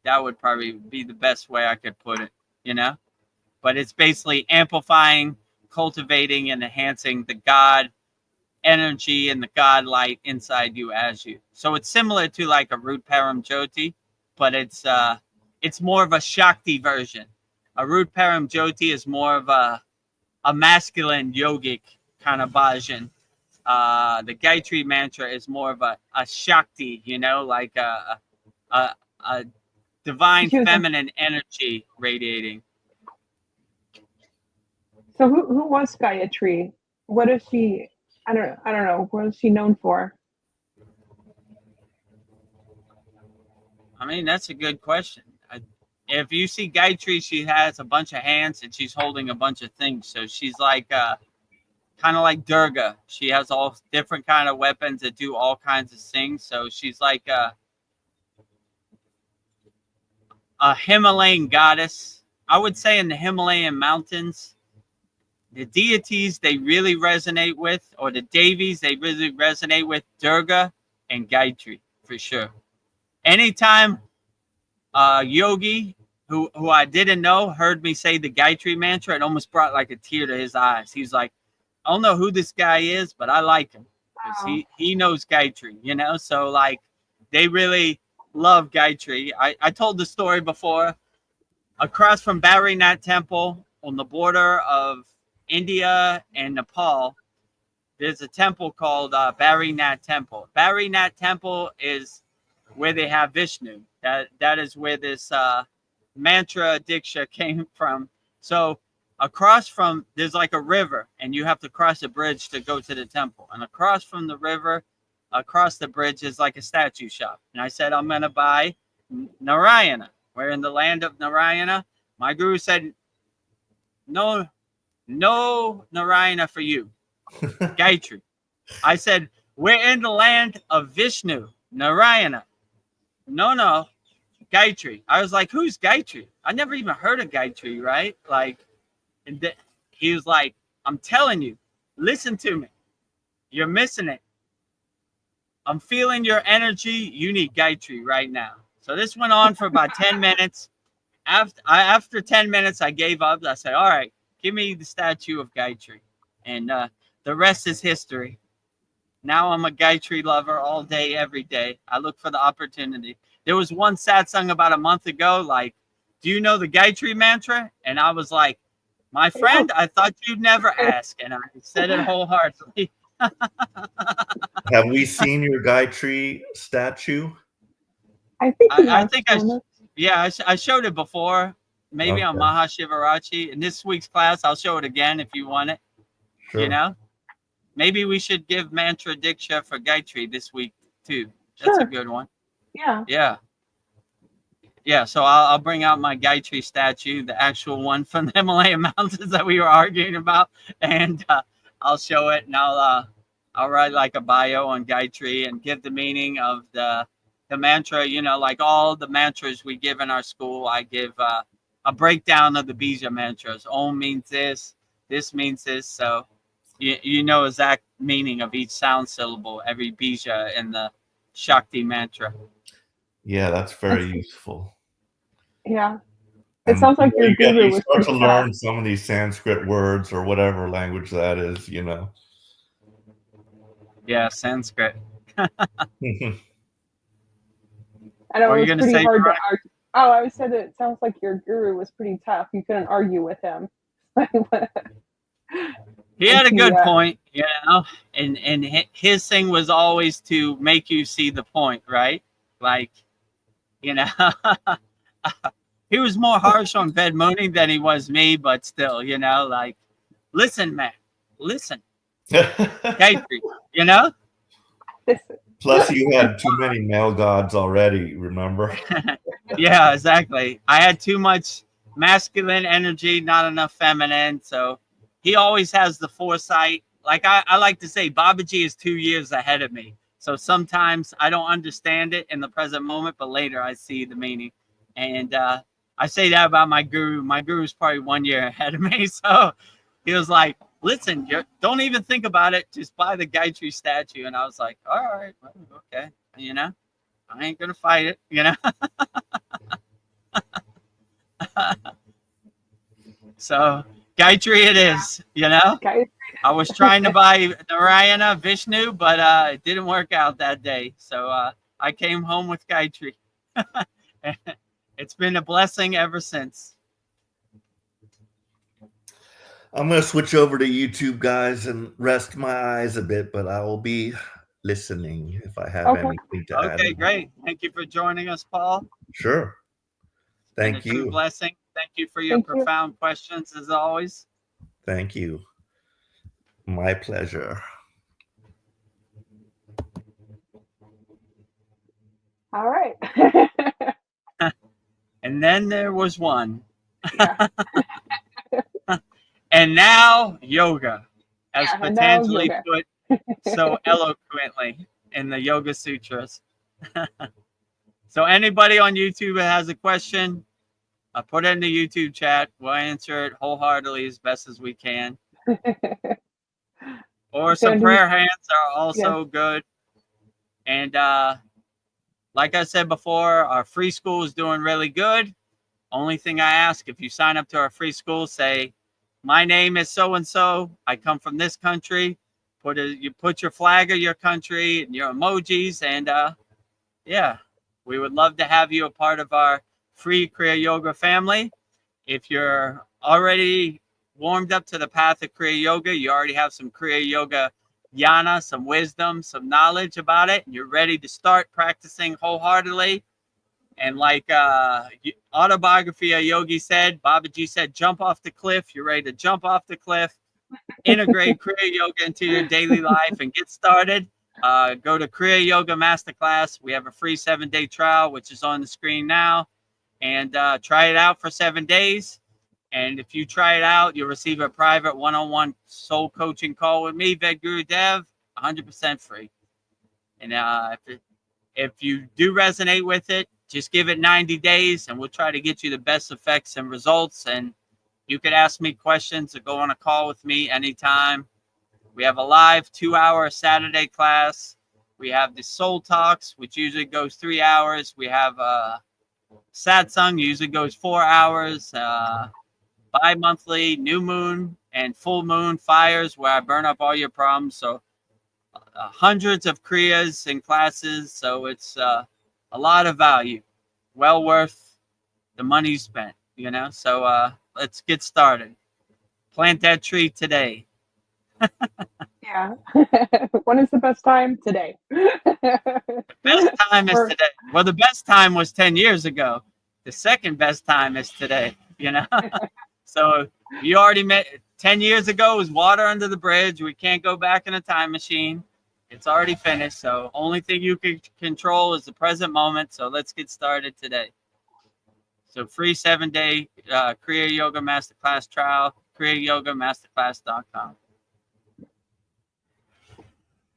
That would probably be the best way I could put it, you know? But it's basically amplifying, cultivating, and enhancing the God energy and the God light inside you as you. So it's similar to like a root param jyoti, but it's more of a Shakti version. Param Jyoti is more of a masculine yogic kind of bhajan. The Gayatri mantra is more of a Shakti, like a divine feminine energy radiating. So who was Gayatri? What is she? I don't know. What is she known for? I mean, that's a good question. If you see Gayatri, she has a bunch of hands and she's holding a bunch of things. So she's like kind of like Durga. She has all different kind of weapons that do all kinds of things. So she's like a Himalayan goddess. I would say in the Himalayan mountains, the deities they really resonate with, or the Devis they really resonate with, Durga and Gayatri for sure. Anytime yogi who I didn't know heard me say the Gayatri mantra, it almost brought like a tear to his eyes. He's like, I don't know who this guy is, but I like him because he knows Gayatri, So like they really love Gayatri. I told the story before. Across from Badrinath Temple on the border of India and Nepal, there's a temple called Badrinath Temple. Badrinath Temple is where they have Vishnu. That is where this mantra diksha came from. So across from, there's like a river, and you have to cross a bridge to go to the temple. And across from the river, across the bridge is like a statue shop. And I said, I'm going to buy Narayana. We're in the land of Narayana. My guru said, no Narayana for you, Gayatri. I said, we're in the land of Vishnu, Narayana. No, Gayatri. I was like, who's Gayatri? I never even heard of Gayatri, right? Like, and he was like, I'm telling you, listen to me. You're missing it. I'm feeling your energy. You need Gayatri right now. So this went on for about 10 minutes. After 10 minutes, I gave up. I said, all right, give me the statue of Gayatri. And the rest is history. Now I'm a Gayatri lover all day, every day. I look for the opportunity. There was one satsang about a month ago, like, do you know the Gayatri mantra? And I was like, my friend, I thought you'd never ask. And I said it wholeheartedly. Have we seen your Gayatri statue? I think I showed it before, maybe on Mahashivarachi. In this week's class, I'll show it again if you want it. Sure. Maybe we should give mantra diksha for Gayatri this week too. That's a good one. Yeah. So I'll bring out my Gayatri statue, the actual one from the Himalayan mountains that we were arguing about, and I'll show it, and I'll write like a bio on Gayatri and give the meaning of the mantra. Like all the mantras we give in our school, I give a breakdown of the bija mantras. Om means this means this. So you know exact meaning of each sound syllable, every bija in the Shakti mantra. Yeah, that's very useful. Yeah. It sounds like your guru was start to learn some of these Sanskrit words or whatever language that is, Yeah, Sanskrit. I know it was pretty hard to argue. Oh, I said it sounds like your guru was pretty tough. You couldn't argue with him. He had a good point, and his thing was always to make you see the point, right? Like, he was more harsh on Vedmuni than he was me, but still, like, listen, man, listen. Gayatri, Plus, you had too many male gods already, remember? Yeah, exactly. I had too much masculine energy, not enough feminine. So he always has the foresight. Like I like to say, Babaji is 2 years ahead of me. So sometimes I don't understand it in the present moment, but later I see the meaning. And I say that about my guru. My guru's probably 1 year ahead of me. So he was like, listen, don't even think about it. Just buy the Gayatri statue. And I was like, all right, okay. I ain't going to fight it, So Gayatri it is, I was trying to buy Narayana, Vishnu, but it didn't work out that day. So I came home with Gayatri. It's been a blessing ever since. I'm going to switch over to YouTube, guys, and rest my eyes a bit, but I will be listening if I have Okay. anything to add. Okay, great. Thank you for joining us, Paul. Sure. It's been a Thank true you. blessing. Thank you for your Thank you. profound questions, as always. Thank you. My pleasure. All right. And then there was one. Yeah. And now yoga, as Yeah, and now Patanjali yoga. put so eloquently in the Yoga Sutras. So anybody on YouTube that has a question, put it in the YouTube chat. We'll answer it wholeheartedly as best as we can. Or some Sandy, prayer hands are yes. also good. And like I said before, our free school is doing really good. Only thing I ask, if you sign up to our free school, say, my name is so-and-so. I come from this country. You put your flag of your country and your emojis. And yeah, we would love to have you a part of our free Kriya Yoga family. If you're already warmed up to the path of Kriya Yoga, you already have some Kriya Yoga jnana, some wisdom, some knowledge about it, and you're ready to start practicing wholeheartedly. And like Autobiography of Yogi said, Babaji said, jump off the cliff. You're ready to jump off the cliff, integrate Kriya Yoga into your daily life and get started. Go to Kriya Yoga Masterclass. We have a free 7-day trial, which is on the screen now. And try it out for 7 days. And if you try it out, you'll receive a private one-on-one soul coaching call with me, VEDAGURUDEV, 100% free. And if you do resonate with it, just give it 90 days and we'll try to get you the best effects and results. And you could ask me questions or go on a call with me anytime. We have a live 2-hour Saturday class. We have the Soul Talks, which usually goes 3 hours. We have Satsang, usually goes 4 hours. Bi-monthly, new moon and full moon fires where I burn up all your problems. So hundreds of Kriyas and classes. So it's a lot of value. Well worth the money spent, you know. So let's get started. Plant that tree today. Yeah. When is the best time? Today. Best time is today. Well, the best time was 10 years ago. The second best time is today, you know. So you already met 10 years ago was water under the bridge. We can't go back in a time machine. It's already finished. So only thing you can control is the present moment. So let's get started today. So free 7-day Kriya Yoga Masterclass trial, kriyayogamasterclass.com.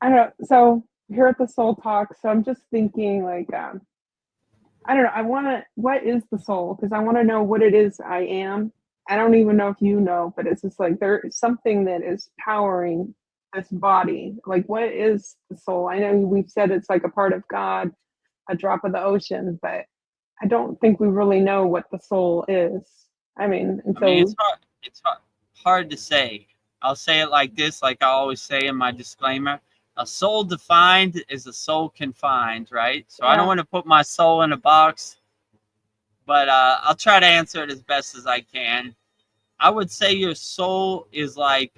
I don't know. So here at the Soul Talk, so I'm just thinking like, I don't know. What is the soul? Because I want to know what it is I am. I don't even know if you know, but it's just like there is something that is powering this body. Like, what is the soul? I know we've said it's like a part of God, a drop of the ocean, but I don't think we really know what the soul is. I mean, and so it's hard to say. I'll say it like this, like I always say in my disclaimer. A soul defined is a soul confined, right? So I don't want to put my soul in a box, but I'll try to answer it as best as I can. I would say your soul is like,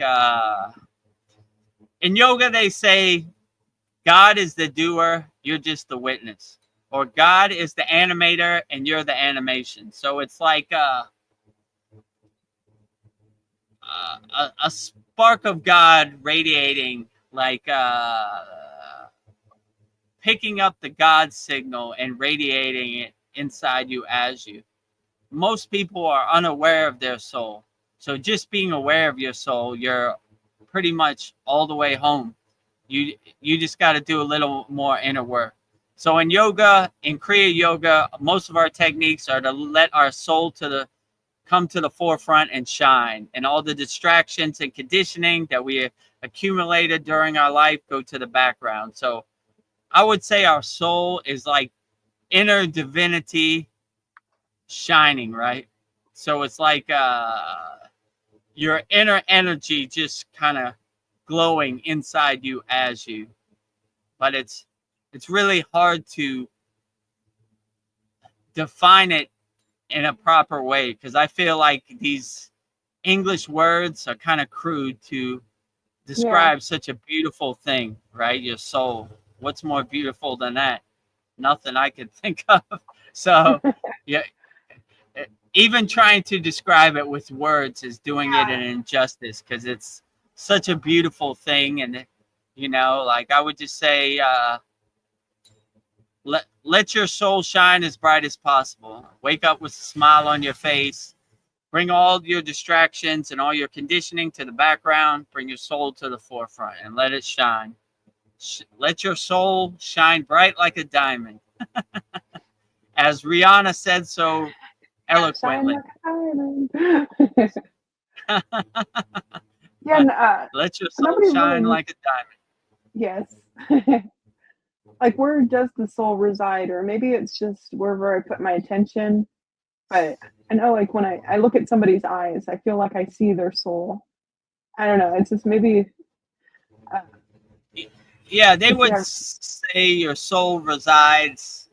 in yoga, they say God is the doer, you're just the witness. Or God is the animator and you're the animation. So it's like a spark of God radiating, like picking up the God signal and radiating it inside you as you. Most people are unaware of their soul. So just being aware of your soul, you're pretty much all the way home. You just got to do a little more inner work. So in yoga, in Kriya Yoga, most of our techniques are to let our soul come to the forefront and shine. And all the distractions and conditioning that we accumulated during our life go to the background. So I would say our soul is like inner divinity shining, right? So it's like your inner energy just kind of glowing inside you as you. But it's really hard to define it in a proper way because I feel like these English words are kind of crude to describe such a beautiful thing, right? Your soul. What's more beautiful than that? Nothing I can think of. So, yeah, even trying to describe it with words is doing it an injustice, because it's such a beautiful thing. And, like I would just say, let your soul shine as bright as possible. Wake up with a smile on your face. Bring all your distractions and all your conditioning to the background. Bring your soul to the forefront and let it shine. Let your soul shine bright like a diamond. As Rihanna said so eloquently. Let your soul shine like a diamond. Yes. Like, where does the soul reside? Or maybe it's just wherever I put my attention. But I know, like, when I look at somebody's eyes, I feel like I see their soul. I don't know. It's just maybe. Yeah, they would say your soul resides,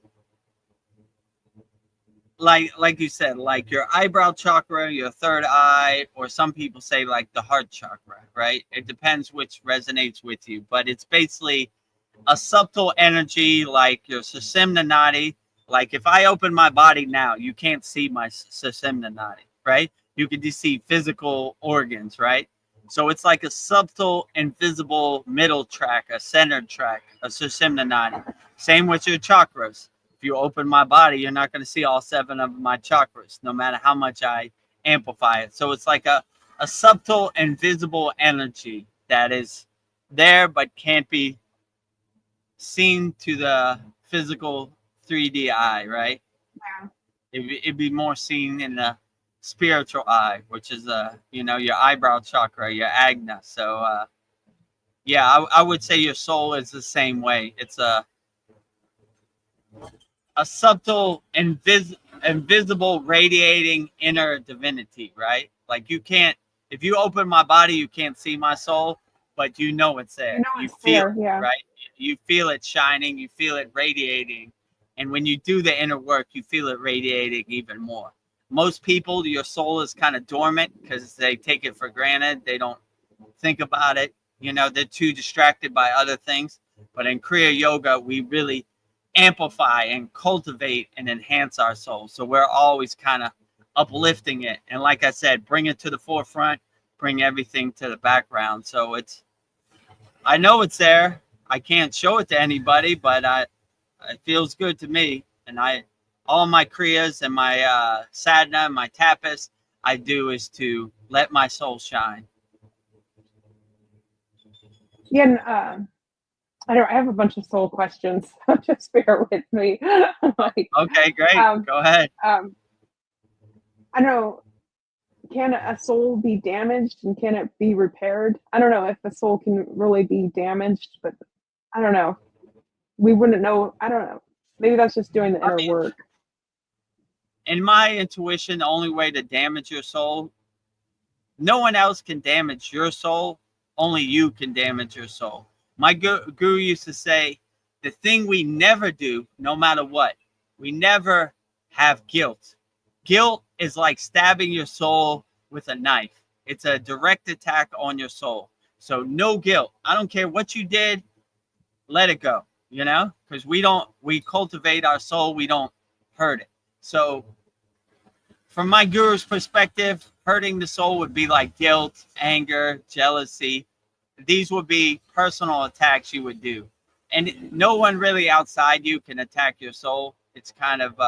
like you said, like your eyebrow chakra, your third eye, or some people say like the heart chakra, right? It depends which resonates with you, but it's basically a subtle energy like your Sushumna Nadi. Like if I open my body now, you can't see my Sushumna Nadi, right? You can just see physical organs, right? So it's like a subtle, invisible middle track, a centered track, a Sushumna Nadi. Same with your chakras. If you open my body, you're not going to see all 7 of my chakras, no matter how much I amplify it. So it's like a subtle, invisible energy that is there but can't be seen to the physical 3D eye, right? Yeah. It'd be more seen in the spiritual eye, which is your eyebrow chakra, your agna. So yeah, I would say your soul is the same way. It's a subtle, invisible, radiating inner divinity, right? Like you can't, if you open my body, you can't see my soul, but you know it's there. You feel it, right? You feel it shining, you feel it radiating. And when you do the inner work, you feel it radiating even more. Most people, your soul is kind of dormant because they take it for granted. They don't think about it. They're too distracted by other things. But in Kriya Yoga, we really amplify and cultivate and enhance our soul. So we're always kind of uplifting it. And like I said, bring it to the forefront, bring everything to the background. So I know it's there. I can't show it to anybody, but it feels good to me. And all my kriyas and my sadhana and my tapas I do is to let my soul shine. Yeah, and, I have a bunch of soul questions. Just bear with me. Okay, great. Go ahead. I don't know. Can a soul be damaged and can it be repaired? I don't know if a soul can really be damaged, but I don't know. We wouldn't know. I don't know. Maybe that's just doing the inner work. In my intuition, the only way to damage your soul, no one else can damage your soul. Only you can damage your soul. My guru used to say, the thing we never do, no matter what, we never have guilt. Guilt is like stabbing your soul with a knife. It's a direct attack on your soul. So no guilt. I don't care what you did. Let it go, because we cultivate our soul. We don't hurt it. So from my guru's perspective, hurting the soul would be like guilt, anger, jealousy. These would be personal attacks you would do. And no one really outside you can attack your soul. It's kind of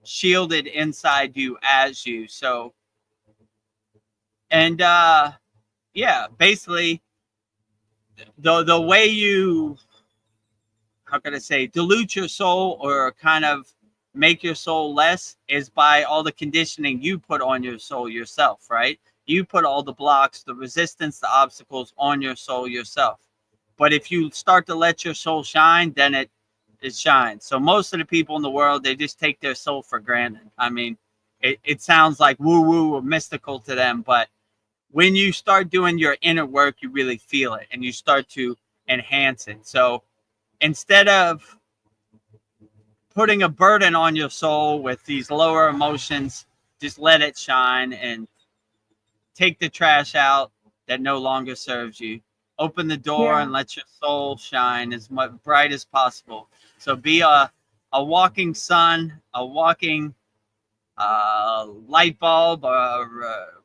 shielded inside you as you. So, and yeah, basically the way you, how can I say, dilute your soul or kind of make your soul less is by all the conditioning you put on your soul yourself, right? You put all the blocks, the resistance, the obstacles on your soul yourself. But if you start to let your soul shine, then it shines. So most of the people in the world, they just take their soul for granted. I mean, it sounds like woo-woo or mystical to them, but when you start doing your inner work, you really feel it and you start to enhance it. So instead of putting a burden on your soul with these lower emotions, just let it shine and take the trash out that no longer serves you. Open the door and let your soul shine as much bright as possible. So be a walking sun, a walking light bulb,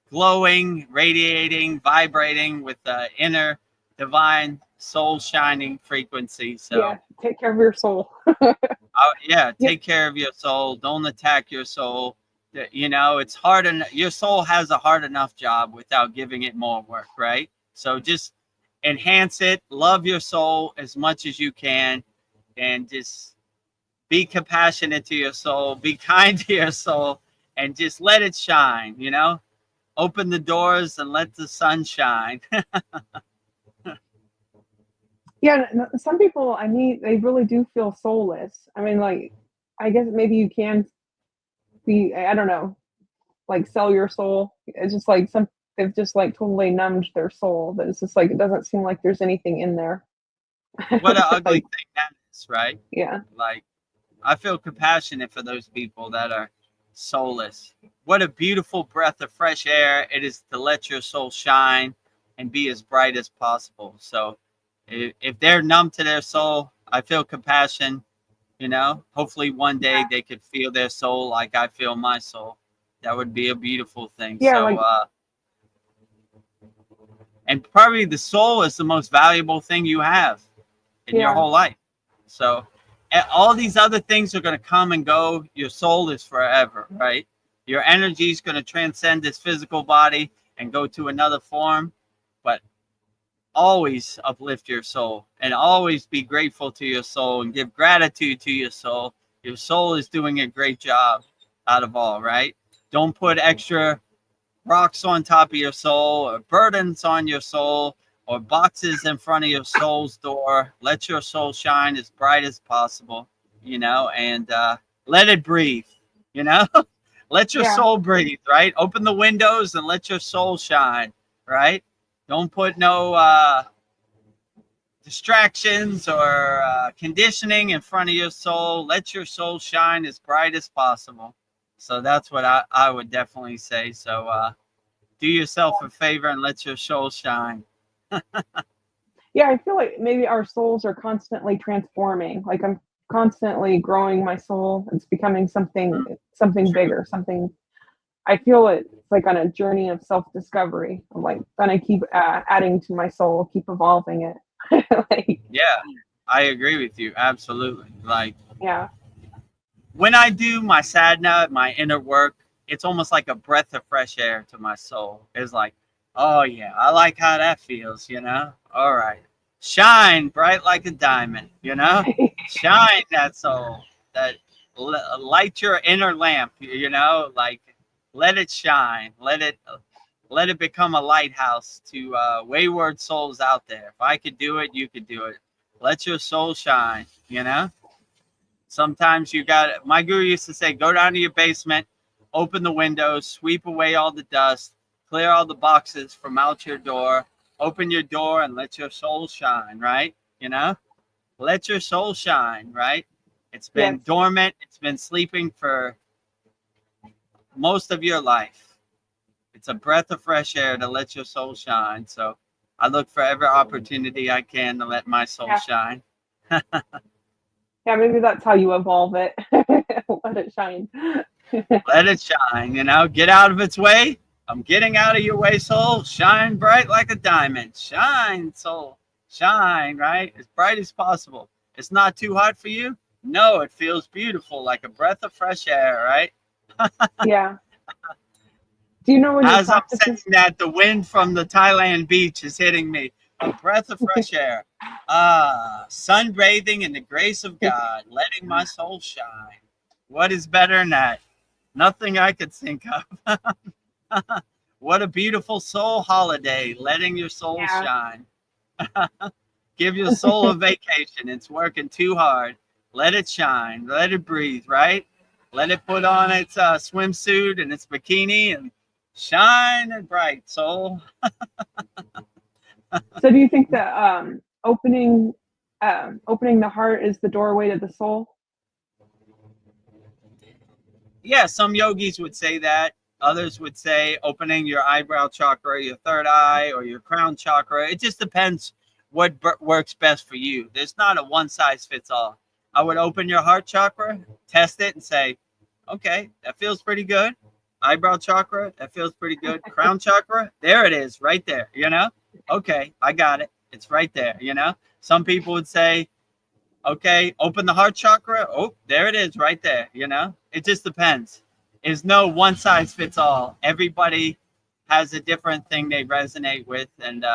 glowing, radiating, vibrating with the inner divine soul shining frequency. So take care of your soul. Take care of your soul. Don't attack your soul. You know, it's hard, and your soul has a hard enough job without giving it more work, right? So just enhance it, love your soul as much as you can, and just be compassionate to your soul, be kind to your soul, and just let it shine, you know? Open the doors and let the sun shine. Yeah, some people, I mean, they really do feel soulless. I mean, like, I guess maybe you can be, I don't know, like sell your soul. It's just like they've just like totally numbed their soul. That it's just like, it doesn't seem like there's anything in there. What an ugly thing that is, right? Yeah. Like, I feel compassionate for those people that are soulless. What a beautiful breath of fresh air it is to let your soul shine and be as bright as possible. So if they're numb to their soul, I feel compassion. You know, hopefully one day they could feel their soul like I feel my soul. That would be a beautiful thing. Yeah, so and probably the soul is the most valuable thing you have in your whole life. So all these other things are going to come and go. Your soul is forever, right? Your energy is going to transcend this physical body and go to another form. But always uplift your soul and always be grateful to your soul and give gratitude to your soul. Your soul is doing a great job out of all, right? Don't put extra rocks on top of your soul or burdens on your soul or boxes in front of your soul's door. Let your soul shine as bright as possible, you know, and let it breathe, you know. Let your soul breathe, right? Open the windows and let your soul shine, right? Don't put no distractions or conditioning in front of your soul. Let your soul shine as bright as possible. So that's what I would definitely say. So do yourself a favor and let your soul shine. Yeah, I feel like maybe our souls are constantly transforming. Like I'm constantly growing my soul. It's becoming something bigger, something. I feel it's like on a journey of self-discovery. I'm like gonna keep adding to my soul, keep evolving it. Yeah, I agree with you. Absolutely. Like, when I do my sadhana, my inner work, it's almost like a breath of fresh air to my soul. It's like, oh yeah, I like how that feels, you know? All right. Shine bright like a diamond, you know? Shine that soul. That light your inner lamp, you know? Like, let it shine. Let it become a lighthouse to wayward souls out there. If I could do it, you could do it. Let your soul shine, you know? Sometimes my guru used to say, go down to your basement, open the windows, sweep away all the dust, clear all the boxes from out your door, open your door and let your soul shine, right? You know, let your soul shine, right? It's been dormant. It's been sleeping for most of your life. It's a breath of fresh air to let your soul shine. So I look for every opportunity I can to let my soul shine. Yeah, maybe that's how you evolve it. Let it shine. Let it shine, you know, get out of its way. I'm getting out of your way, soul. Shine bright like a diamond. Shine, soul. Shine, right? As bright as possible. It's not too hot for you? No, it feels beautiful, like a breath of fresh air, right? Yeah. Do you know when as I'm saying that, the wind from the Thailand beach is hitting me? A breath of fresh air. Sunbathing in the grace of God, letting my soul shine. What is better than that? Nothing I could think of. What a beautiful soul holiday, letting your soul shine. Give your soul a vacation. It's working too hard. Let it shine. Let it breathe, right? Let it put on its swimsuit and its bikini and shine and bright, soul. So do you think that opening the heart is the doorway to the soul? Yeah, some yogis would say that. Others would say opening your eyebrow chakra, your third eye, or your crown chakra. It just depends what works best for you. There's not a one size fits all. I would open your heart chakra, test it, and say, okay, that feels pretty good. Eyebrow chakra, that feels pretty good. Crown chakra, there it is, right there. Okay, I got it. It's right there. Some people would say, okay, open the heart chakra. Oh, there it is, right there. It just depends. There's no one size fits all. Everybody has a different thing they resonate with, and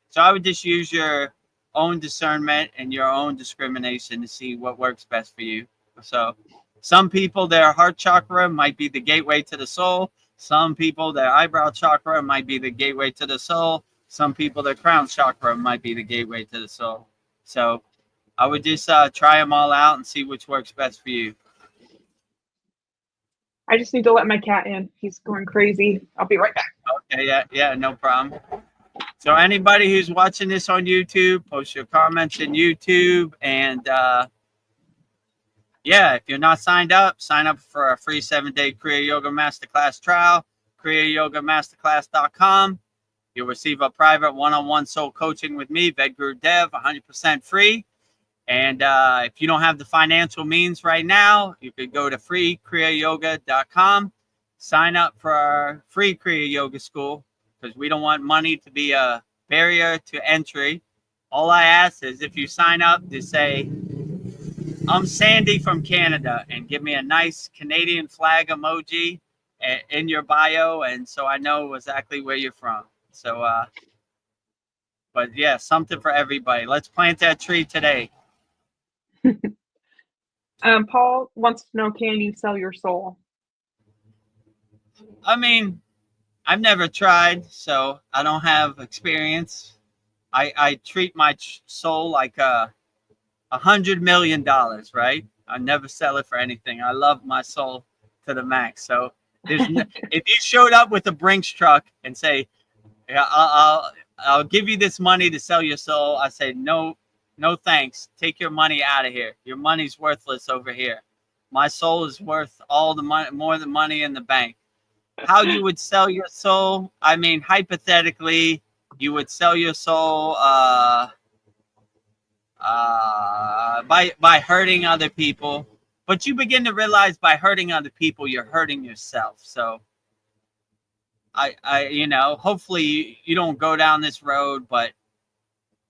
so I would just use your own discernment and your own discrimination to see what works best for you. So some people, their heart chakra might be the gateway to the soul. Some people, their eyebrow chakra might be the gateway to the soul. Some people, their crown chakra might be the gateway to the soul. So I would just try them all out and see which works best for you. I just need to let my cat in. He's going crazy. I'll be right back. Okay, yeah, no problem. So anybody who's watching this on YouTube, post your comments in YouTube. And yeah, if you're not signed up, sign up for a free 7-day Kriya Yoga Masterclass trial, kriyayogamasterclass.com. You'll receive a private one-on-one soul coaching with me, VEDAGURUDEV, 100% free. And if you don't have the financial means right now, you could go to freekriyyoga.com, sign up for our free Kriya Yoga school, because we don't want money to be a barrier to entry. All I ask is if you sign up to say, I'm Sandy from Canada, and give me a nice Canadian flag emoji in your bio, and so I know exactly where you're from. So, but yeah, something for everybody. Let's plant that tree today. Paul wants to know, can you sell your soul? I mean, I've never tried, so I don't have experience. I treat my soul like $100 million, right? I never sell it for anything. I love my soul to the max. So there's if you showed up with a Brinks truck and say, yeah, I'll give you this money to sell your soul, I say no thanks. Take your money out of here. Your money's worthless over here. My soul is worth all the money, more than money in the bank. How you would sell your soul? I mean, hypothetically, you would sell your soul by hurting other people, but you begin to realize by hurting other people, you're hurting yourself. So hopefully you don't go down this road, but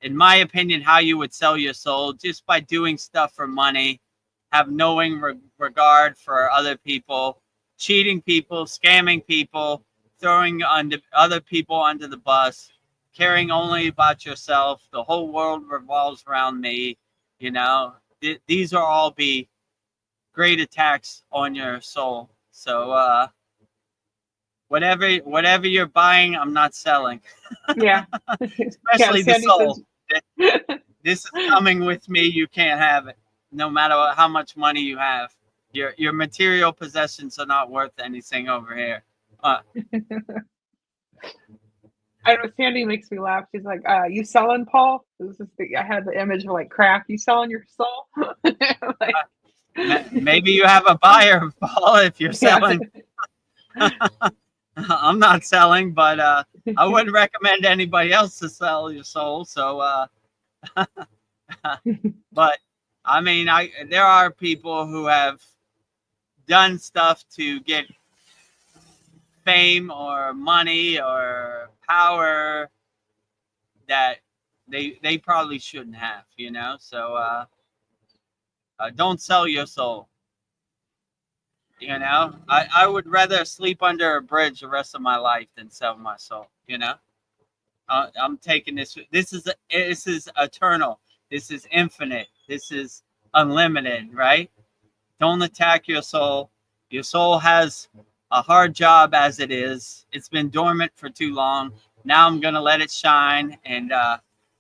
in my opinion, how you would sell your soul, just by doing stuff for money, have knowing regard for other people, cheating people, scamming people, throwing other people under the bus, caring only about yourself. The whole world revolves around me. These are all be great attacks on your soul. So whatever you're buying, I'm not selling. Yeah. Especially the soul. This is coming with me. You can't have it, no matter how much money you have. Your material possessions are not worth anything over here. I know Sandy makes me laugh. She's like, "You selling, Paul?" I had the image of like craft. You selling your soul? Maybe you have a buyer, Paul. If you're selling, I'm not selling, but I wouldn't recommend anybody else to sell your soul. So, but I mean, there are people who have done stuff to get fame or money or power that they probably shouldn't have, so don't sell your soul. I would rather sleep under a bridge the rest of my life than sell my soul. I'm taking this is eternal, this is infinite, this is unlimited, right? Don't attack your soul. Your soul has a hard job as it is. It's been dormant for too long. Now I'm going to let it shine and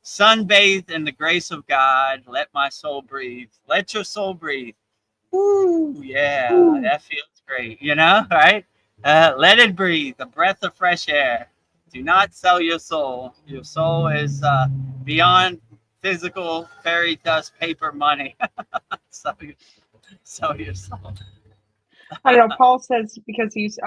sunbathe in the grace of God. Let my soul breathe. Let your soul breathe. Ooh, yeah, that feels great, right? Let it breathe, a breath of fresh air. Do not sell your soul. Your soul is beyond physical fairy dust paper money. Sell your soul. I don't know. Paul says because he's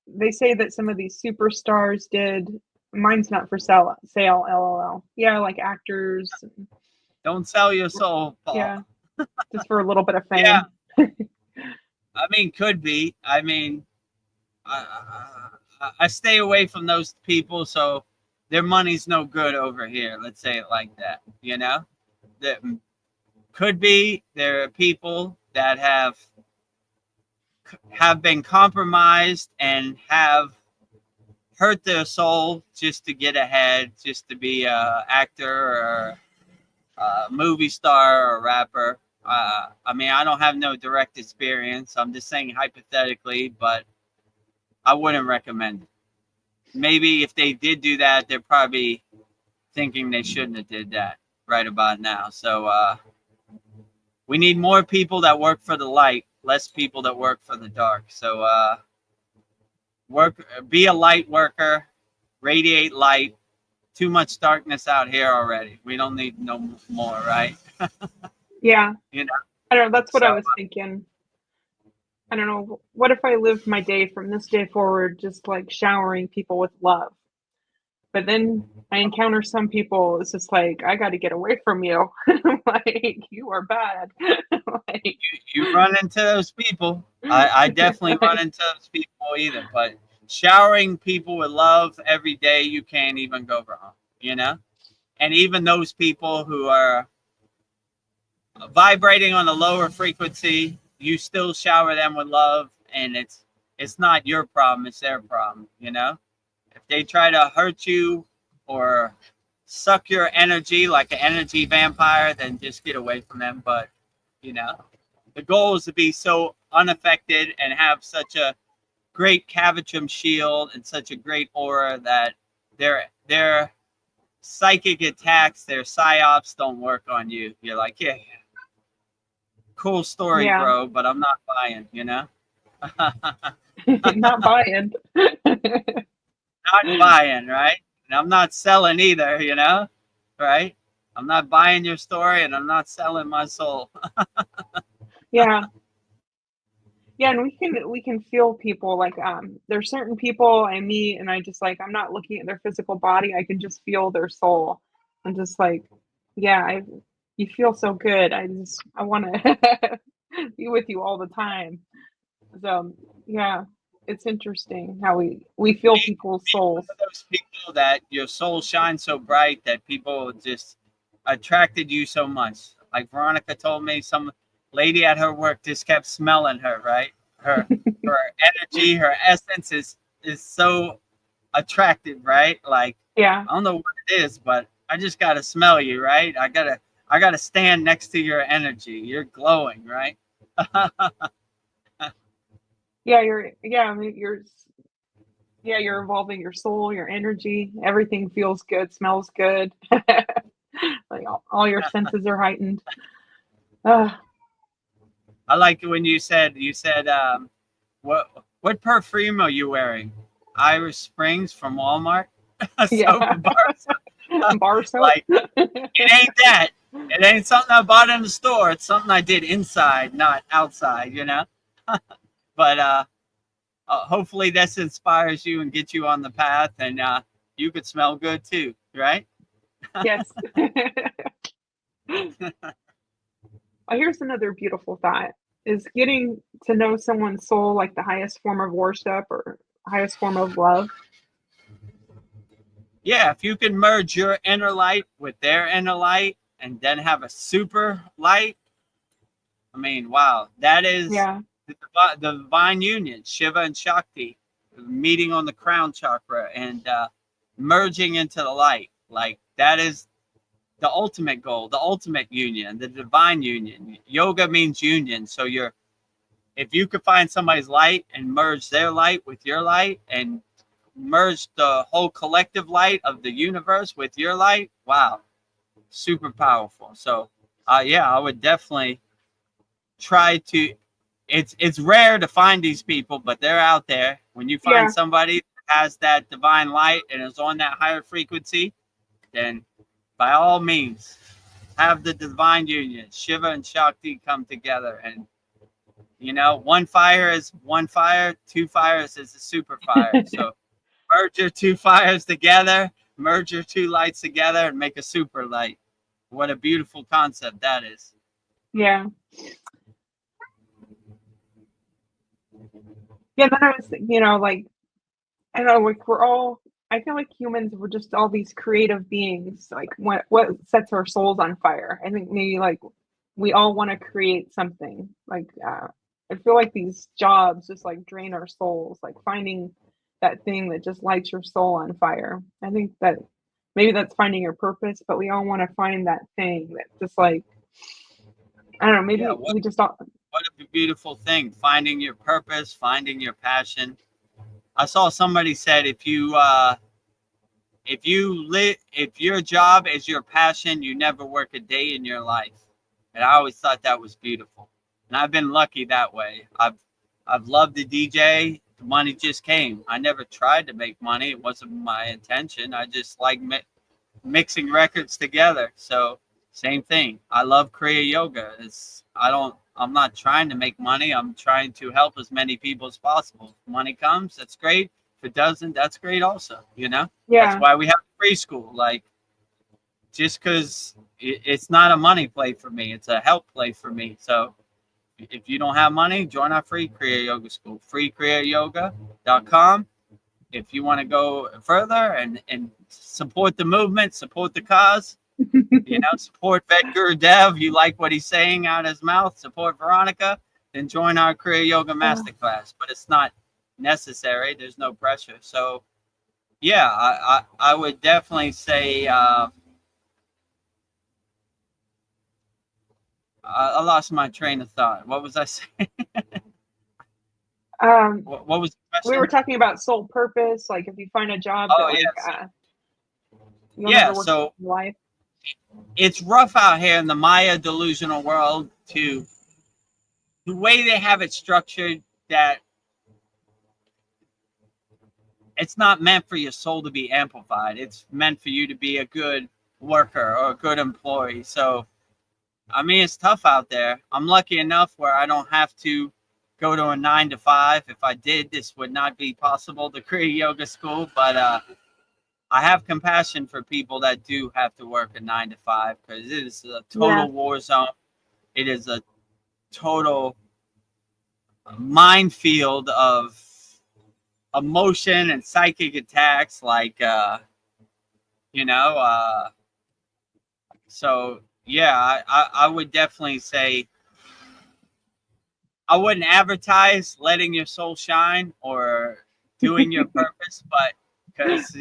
they say that some of these superstars did. Mine's not for sale. LOL. Yeah, like actors. Don't sell your soul, Paul. Yeah, just for a little bit of fame. Yeah. I mean, could be. I mean, I stay away from those people, so their money's no good over here. Let's say it like that. You know, that could be. There are people that have been compromised and have hurt their soul just to get ahead, just to be a actor or a movie star or a rapper. I mean, I don't have no direct experience. I'm just saying hypothetically, but I wouldn't recommend it. Maybe if they did do that, they're probably thinking they shouldn't have did that right about now. So we need more people that work for the light, less people that work for the dark. So be a light worker, radiate light. Too much darkness out here already. We don't need no more, right? Yeah. You know? I don't know. That's what I was thinking. I don't know. What if I lived my day from this day forward just like showering people with love? But then I encounter some people, it's just like, I got to get away from you. Like, you are bad. Like, you run into those people. I definitely run into those people either. But showering people with love every day, you can't even go wrong, you know? And even those people who are vibrating on a lower frequency, you still shower them with love, and it's not your problem, it's their problem, you know? If they try to hurt you or suck your energy like an energy vampire, then just get away from them. But, you know, the goal is to be so unaffected and have such a great Cavitrum shield and such a great aura that their psychic attacks, their psyops don't work on you. You're like, yeah, cool story, Yeah. bro, but I'm not buying, you know? Not buying. Not buying, right? And I'm not selling either, you know? Right? I'm not buying your story, and I'm not selling my soul. Yeah. Yeah, and we can feel people like there's certain people I meet and I just like I'm not looking at their physical body, I can just feel their soul. I'm just like, yeah, you feel so good. I want to be with you all the time. So, yeah, it's interesting how we feel people's souls. Those people that your soul shines so bright that people just attracted you so much. Like Veronica told me, some lady at her work just kept smelling her, right? Her energy, her essence is so attractive, right? Like, Yeah. I don't know what it is, but I just gotta smell you, right? I gotta stand next to your energy. You're glowing, right? Yeah, you're evolving your soul, your energy, everything feels good, smells good. Like all your senses are heightened. I like it when you said what perfume are you wearing? Irish Springs from Walmart. Yeah. Bar soap. Like, it ain't that. It ain't something I bought in the store. It's something I did inside, not outside, you know? But hopefully this inspires you and gets you on the path, and you could smell good too, right? Yes. Here's another beautiful thought. Is getting to know someone's soul like the highest form of worship or highest form of love? Yeah, if you can merge your inner light with their inner light and then have a super light, I mean, wow, that is the divine union, Shiva and Shakti, meeting on the crown chakra and merging into the light. Like, that is the ultimate goal, the ultimate union, the divine union. Yoga means union. So if you could find somebody's light and merge their light with your light and merge the whole collective light of the universe with your light, wow, super powerful. So yeah, I would definitely try to. It's rare to find these people, but they're out there. When you find somebody that has that divine light and is on that higher frequency, then by all means have the divine union, Shiva and Shakti, come together. And You know, one fire is one fire, two fires is a super fire. So merge your two fires together, merge your two lights together, and make a super light. What a beautiful concept that is. Yeah. Yeah, then I was, you know, like, I don't know, like we're all, I feel like humans, we're just all these creative beings. Like what sets our souls on fire? I think maybe like we all want to create something. Like I feel like these jobs just like drain our souls, like finding that thing that just lights your soul on fire. I think that maybe that's finding your purpose, but we all want to find that thing that just like, I don't know, maybe Yeah, we just don't. what a beautiful thing, finding your purpose, finding your passion. I saw somebody said if your job is your passion, you never work a day in your life. And I always thought that was beautiful. And I've been lucky that way. I've loved the DJ. The money just came. I never tried to make money. It wasn't my intention. I just like mixing records together. So same thing. I love Kriya yoga. I'm not trying to make money. I'm trying to help as many people as possible. If money comes, that's great. If it doesn't, that's great also. You know, that's Yeah. why we have free school. Like, just because it's not a money play for me, it's a help play for me. So if you don't have money, join our free Kriya Yoga school, freekriyayogamasterclass.com. If you want to go further and support the movement, support the cause, you know, support VEDAGURUDEV. You like what he's saying out of his mouth, support Veronica, then join our Kriya Yoga Masterclass. But it's not necessary. There's no pressure. So, yeah, I would definitely say I lost my train of thought. What was I saying? What was the question? We were talking about soul purpose, like if you find a job that like you'll never work in your life. It's rough out here in the Maya delusional world to the way they have it structured, that it's not meant for your soul to be amplified. It's meant for you to be a good worker or a good employee. So, I mean, it's tough out there. I'm lucky enough where I don't have to go to a 9 to 5. If I did, this would not be possible, the Kriya Yoga School. But I have compassion for people that do have to work a 9 to 5, because it is a total war zone. It is a total minefield of emotion and psychic attacks, like so yeah, I would definitely say I wouldn't advertise letting your soul shine or doing your purpose, but because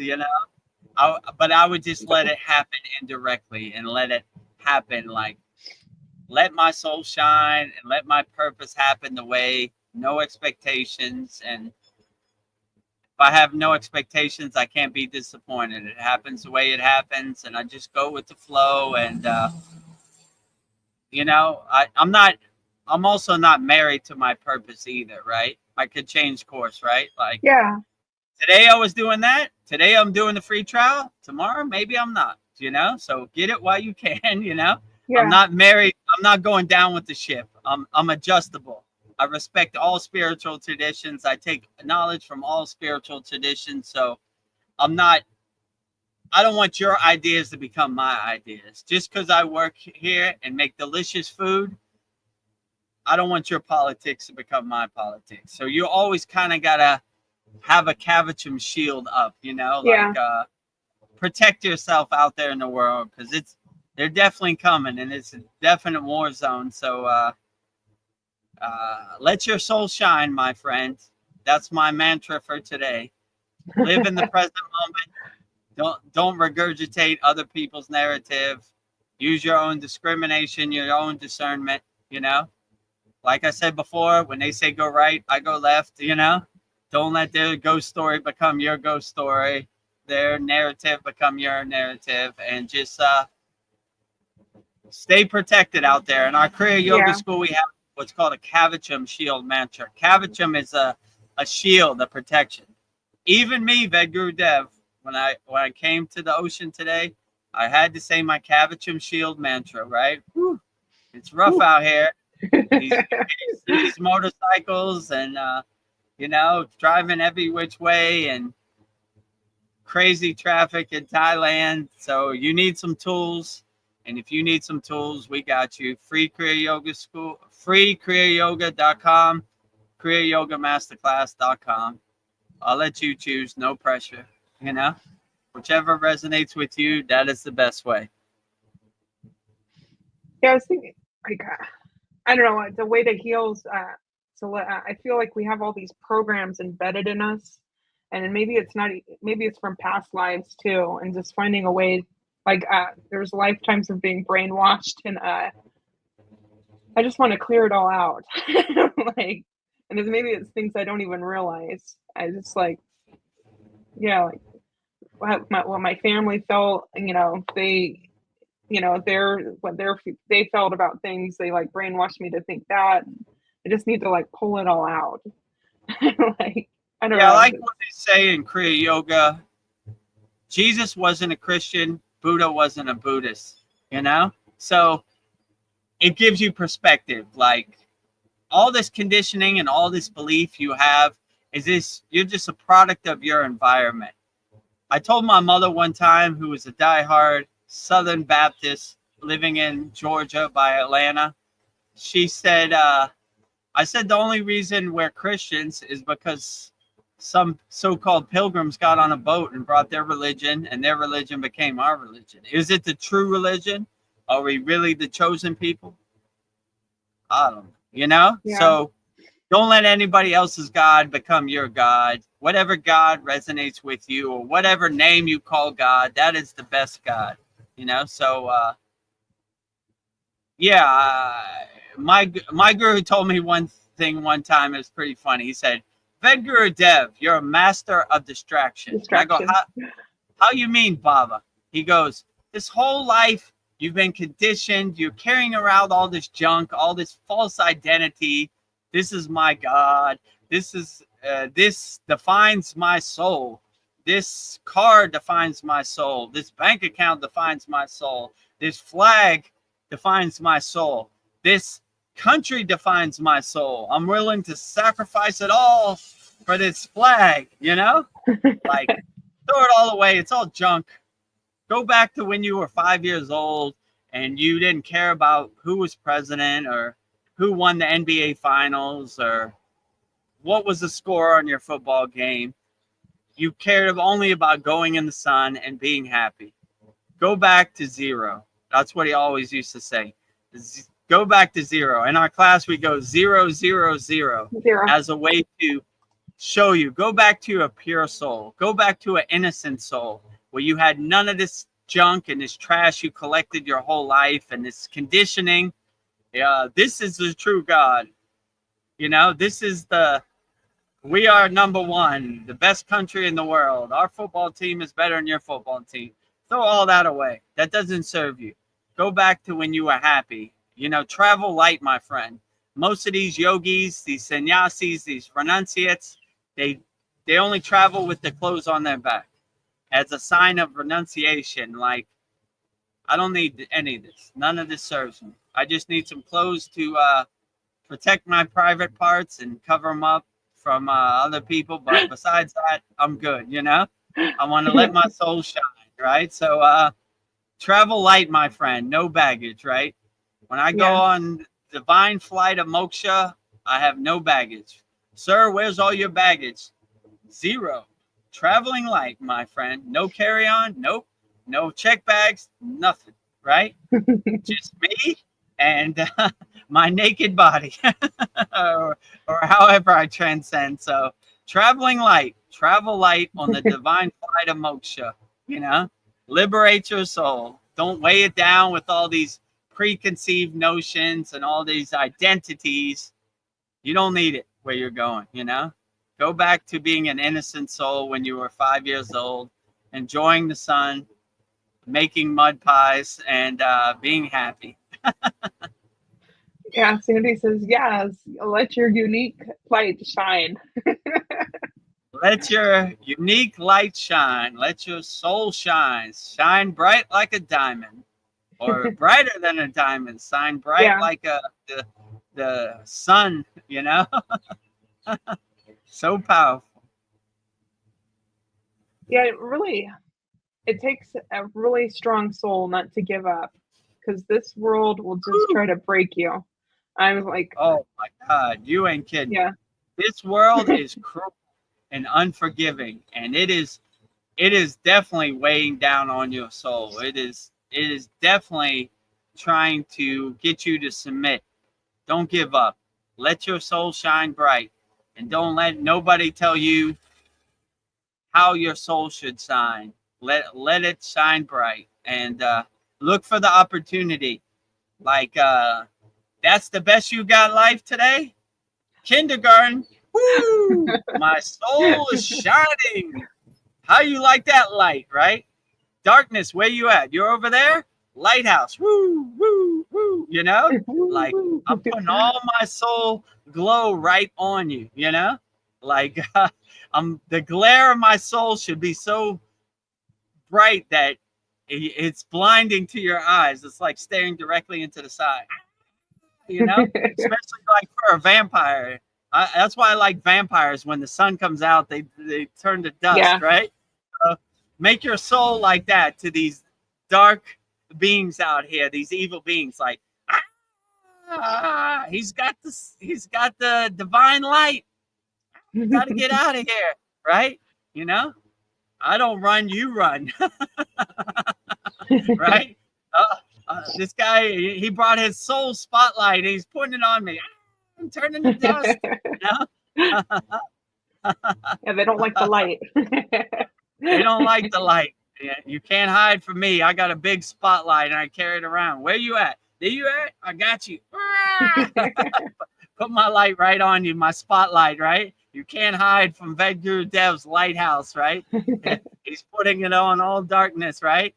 I would just let it happen indirectly and let it happen, like let my soul shine and let my purpose happen the way, no expectations. And if I have no expectations, I can't be disappointed. It happens the way it happens, and I just go with the flow. And I'm also not married to my purpose either, right? I could change course, right? Like, today I was doing that. Today I'm doing the free trial. Tomorrow maybe I'm not. So get it while you can. I'm not married. I'm not going down with the ship. I'm adjustable. I respect all spiritual traditions. I take knowledge from all spiritual traditions. So I don't want your ideas to become my ideas. Just because I work here and make delicious food, I don't want your politics to become my politics. So you always kind of got to have a Kavachum shield up, protect yourself out there in the world, because they're definitely coming, and it's a definite war zone. So let your soul shine, my friend. That's my mantra for today. Live in the present moment. Don't regurgitate other people's narrative. Use your own discrimination, your own discernment. Like I said before, when they say go right, I go left. Don't let their ghost story become your ghost story. Their narrative become your narrative, and just stay protected out there. In our Kriya Yoga School, we have what's called a Kavachum shield mantra. Kavachum is a shield, a protection. Even me, VEDAGURUDEV, when I came to the ocean today, I had to say my Kavachum shield mantra, right? Whew. It's rough out here. These motorcycles and driving every which way and crazy traffic in Thailand. So you need some tools. And if you need some tools, we got you. Free Kriya Yoga School, free kriyayogamasterclass.com, kriyayogamasterclass.com. I'll let you choose, no pressure. Whichever resonates with you, that is the best way. Yeah, I was thinking, like, I don't know, the way that heals. So I feel like we have all these programs embedded in us, and maybe it's not. Maybe it's from past lives too, and just finding a way. Like, there's lifetimes of being brainwashed, and I just want to clear it all out. Like, and maybe it's things I don't even realize. I just like, yeah, like what my family felt. They. They felt about things, they like brainwashed me to think that. I just need to like pull it all out. Like, I don't know. I like what they say in Kriya Yoga. Jesus wasn't a Christian. Buddha wasn't a Buddhist. So it gives you perspective. Like, all this conditioning and all this belief you have you're just a product of your environment. I told my mother one time, who was a diehard Southern Baptist living in Georgia by Atlanta. She said, I said, the only reason we're Christians is because some so-called pilgrims got on a boat and brought their religion, and their religion became our religion. Is it the true religion? Are we really the chosen people? I don't know. Yeah. So don't let anybody else's God become your God. Whatever God resonates with you, or whatever name you call God, that is the best God. So my guru told me one thing one time. It was pretty funny. He said, VEDAGURUDEV, you're a master of distraction. I go, how you mean, Baba? He goes, this whole life you've been conditioned, you're carrying around all this junk, all this false identity. This is my God. This defines my soul. This car defines my soul. This bank account defines my soul. This flag defines my soul. This country defines my soul. I'm willing to sacrifice it all for this flag, Like, throw it all away. It's all junk. Go back to when you were 5 years old and you didn't care about who was president or who won the NBA finals or what was the score on your football game. You cared only about going in the sun and being happy. Go back to zero. That's what he always used to say. Go back to zero. In our class, we go 0, 0, 0 as a way to show you. Go back to a pure soul. Go back to an innocent soul where you had none of this junk and this trash you collected your whole life and this conditioning. This is the true God. We are number one, the best country in the world. Our football team is better than your football team. Throw all that away. That doesn't serve you. Go back to when you were happy. Travel light, my friend. Most of these yogis, these sannyasis, these renunciates, they only travel with the clothes on their back as a sign of renunciation. Like, I don't need any of this. None of this serves me. I just need some clothes to protect my private parts and cover them up from other people, but besides that, I'm good. I want to let my soul shine, right? So travel light, my friend, no baggage, right? When I go on divine flight of moksha, I have no baggage. Sir, where's all your baggage? Zero. Traveling light, my friend. No carry-on, nope. No check bags, nothing, right? Just me and my naked body or however I transcend. So traveling light, travel light on the divine flight of moksha, liberate your soul. Don't weigh it down with all these preconceived notions and all these identities. You don't need it where you're going, Go back to being an innocent soul when you were 5 years old, enjoying the sun, making mud pies, and being happy. Yeah, Sandy says, yes, let your unique light shine. Let your unique light shine. Let your soul shine. Shine bright like a diamond, or brighter than a diamond. Shine bright like the sun, So powerful. Yeah, it takes a really strong soul not to give up, because this world will just try to break you. I was like, Oh my God, you ain't kidding. yeah. This world is cruel and unforgiving, and it is definitely weighing down on your soul. It is definitely trying to get you to submit. Don't give up. Let your soul shine bright, and don't let nobody tell you how your soul should shine. Let it shine bright, and look for the opportunity. Like that's the best you got life today. Kindergarten. Woo! My soul is shining. How you like that light, right? Darkness, where you at? You're over there? Lighthouse. Woo, woo, woo. Like I'm putting all my soul glow right on you, Like the glare of my soul should be so bright that it's blinding to your eyes. It's like staring directly into the side, especially like for a vampire. That's why I like vampires. When the sun comes out, they turn to dust, Yeah. right? Make your soul like that to these dark beings out here, these evil beings. Like, he's got the divine light. Got to get out of here, right? I don't run, you run, right? This guy, he brought his soul spotlight and he's putting it on me. I'm turning to dust. Yeah, they don't like the light. They don't like the light. You can't hide from me. I got a big spotlight and I carry it around. Where you at? There you at? I got you. Put my light right on you, my spotlight, right? You can't hide from VEDAGURUDEV'S lighthouse, right? He's putting it on all darkness, right?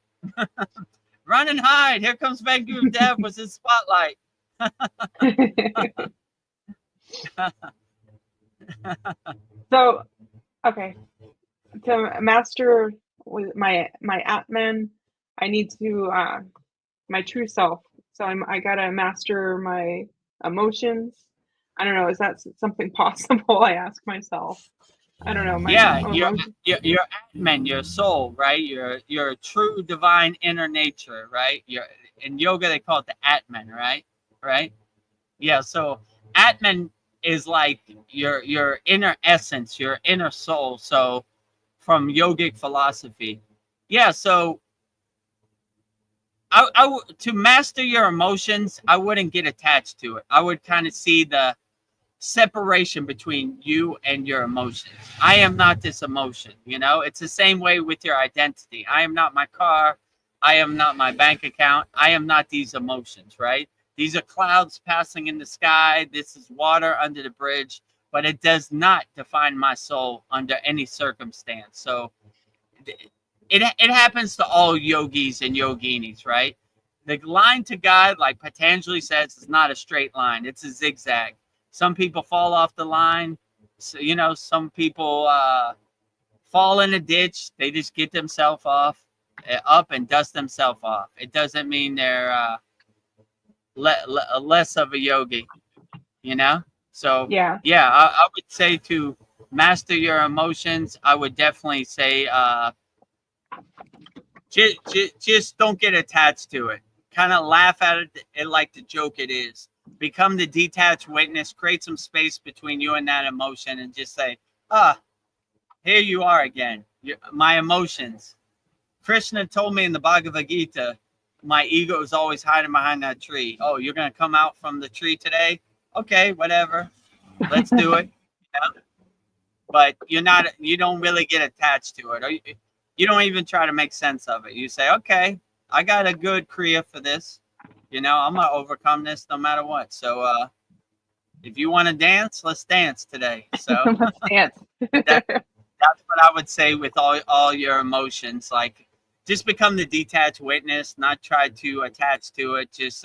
Run and hide. Here comes VEDAGURUDEV with his spotlight. So, okay, to master with my Atman, I need to my true self. So I gotta master my emotions. I don't know. Is that something possible? I ask myself. I don't know. Your Atman, your soul, right? Your true divine inner nature, right? In yoga they call it the Atman, right? Yeah. So Atman is like your inner essence, your inner soul. So from yogic philosophy, yeah. So to master your emotions, I wouldn't get attached to it. I would kind of see the separation between you and your emotions. I am not this emotion, It's the same way with your identity. I am not my car. I am not my bank account. I am not these emotions, right? These are clouds passing in the sky. This is water under the bridge, but it does not define my soul under any circumstance. So it happens to all yogis and yoginis, right? The line to God, like Patanjali says, is not a straight line. It's a zigzag. Some people fall off the line. So, some people fall in a ditch. They just get themselves up and dust themselves off. It doesn't mean they're less of a yogi, So, Yeah. I would say to master your emotions, I would definitely say just don't get attached to it. Kind of laugh at it like the joke it is. Become the detached witness. Create some space between you and that emotion, and just say, here you are again. My emotions. Krishna told me in the Bhagavad Gita, my ego is always hiding behind that tree. Oh, you're going to come out from the tree today? Okay, whatever. Let's do it. But you don't really get attached to it. Or you don't even try to make sense of it. You say, okay, I got a good Kriya for this. I'm going to overcome this no matter what. So if you want to dance, let's dance today. So Let's dance. That's what I would say with all your emotions. Like, just become the detached witness, not try to attach to it. Just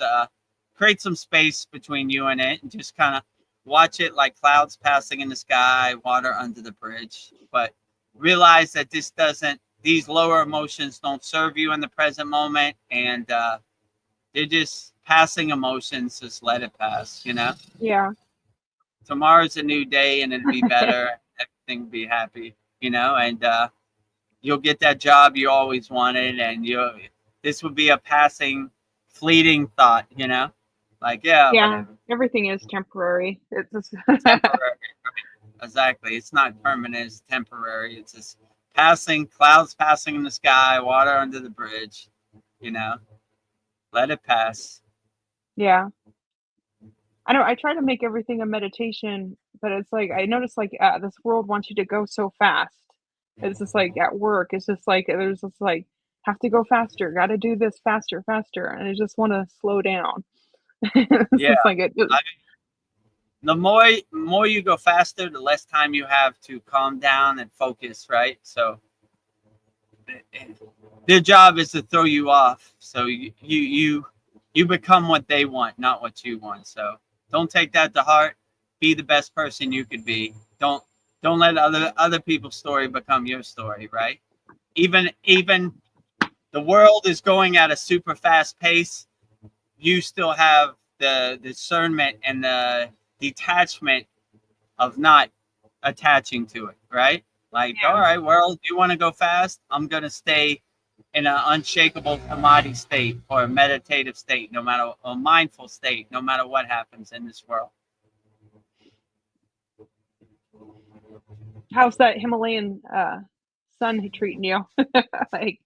create some space between you and it, and just kind of watch it like clouds passing in the sky, water under the bridge. But realize that these lower emotions don't serve you in the present moment, and they're just passing emotions, just let it pass, you know? Yeah. Tomorrow's a new day and it'll be better. Everything will be happy, you know, and you'll get that job you always wanted, and this would be a passing, fleeting thought, you know? Like, yeah, Yeah. whatever. Everything is temporary. It's just Temporary. Exactly. It's not permanent, it's temporary. It's just passing, clouds passing in the sky, water under the bridge, you know? Let it pass. Yeah. I try to make everything a meditation, but it's like I notice like this world wants you to go so fast. It's just like at work, it's just like there's just like have to go faster, got to do this faster, faster, and I just want to slow down. It's Yeah. just like it. The more you go faster, the less time you have to calm down and focus, right? So their job is to throw you off. So you become what they want, not what you want. So don't take that to heart. Be the best person you could be. Don't let other people's story become your story, right? Even the world is going at a super fast pace. You still have the discernment and the detachment of not attaching to it, right? Like, Yeah. all right, world, you want to go fast? I'm going to stay in an unshakable samadhi state or a meditative state, no matter a mindful state, no matter what happens in this world. How's that Himalayan sun treating you? Like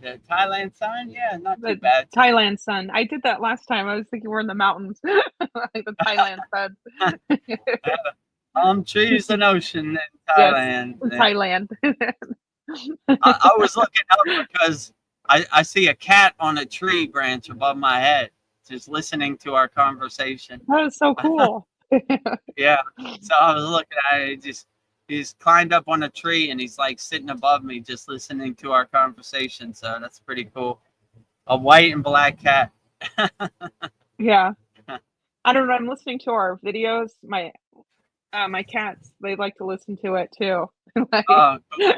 The Thailand sun, yeah, not too the bad. Thailand sun. I did that last time. I was thinking we're in the mountains, like the Thailand sun. Trees and ocean in Yes, Thailand. Thailand. I was looking up because I see a cat on a tree branch above my head, just listening to our conversation. That is so cool. Yeah. So I was looking at it. He's climbed up on a tree and he's like sitting above me, just listening to our conversation. So that's pretty cool. A white and black cat. Yeah. I don't know. I'm listening to our videos. My cats, they like to listen to it too. Like, Oh, cool.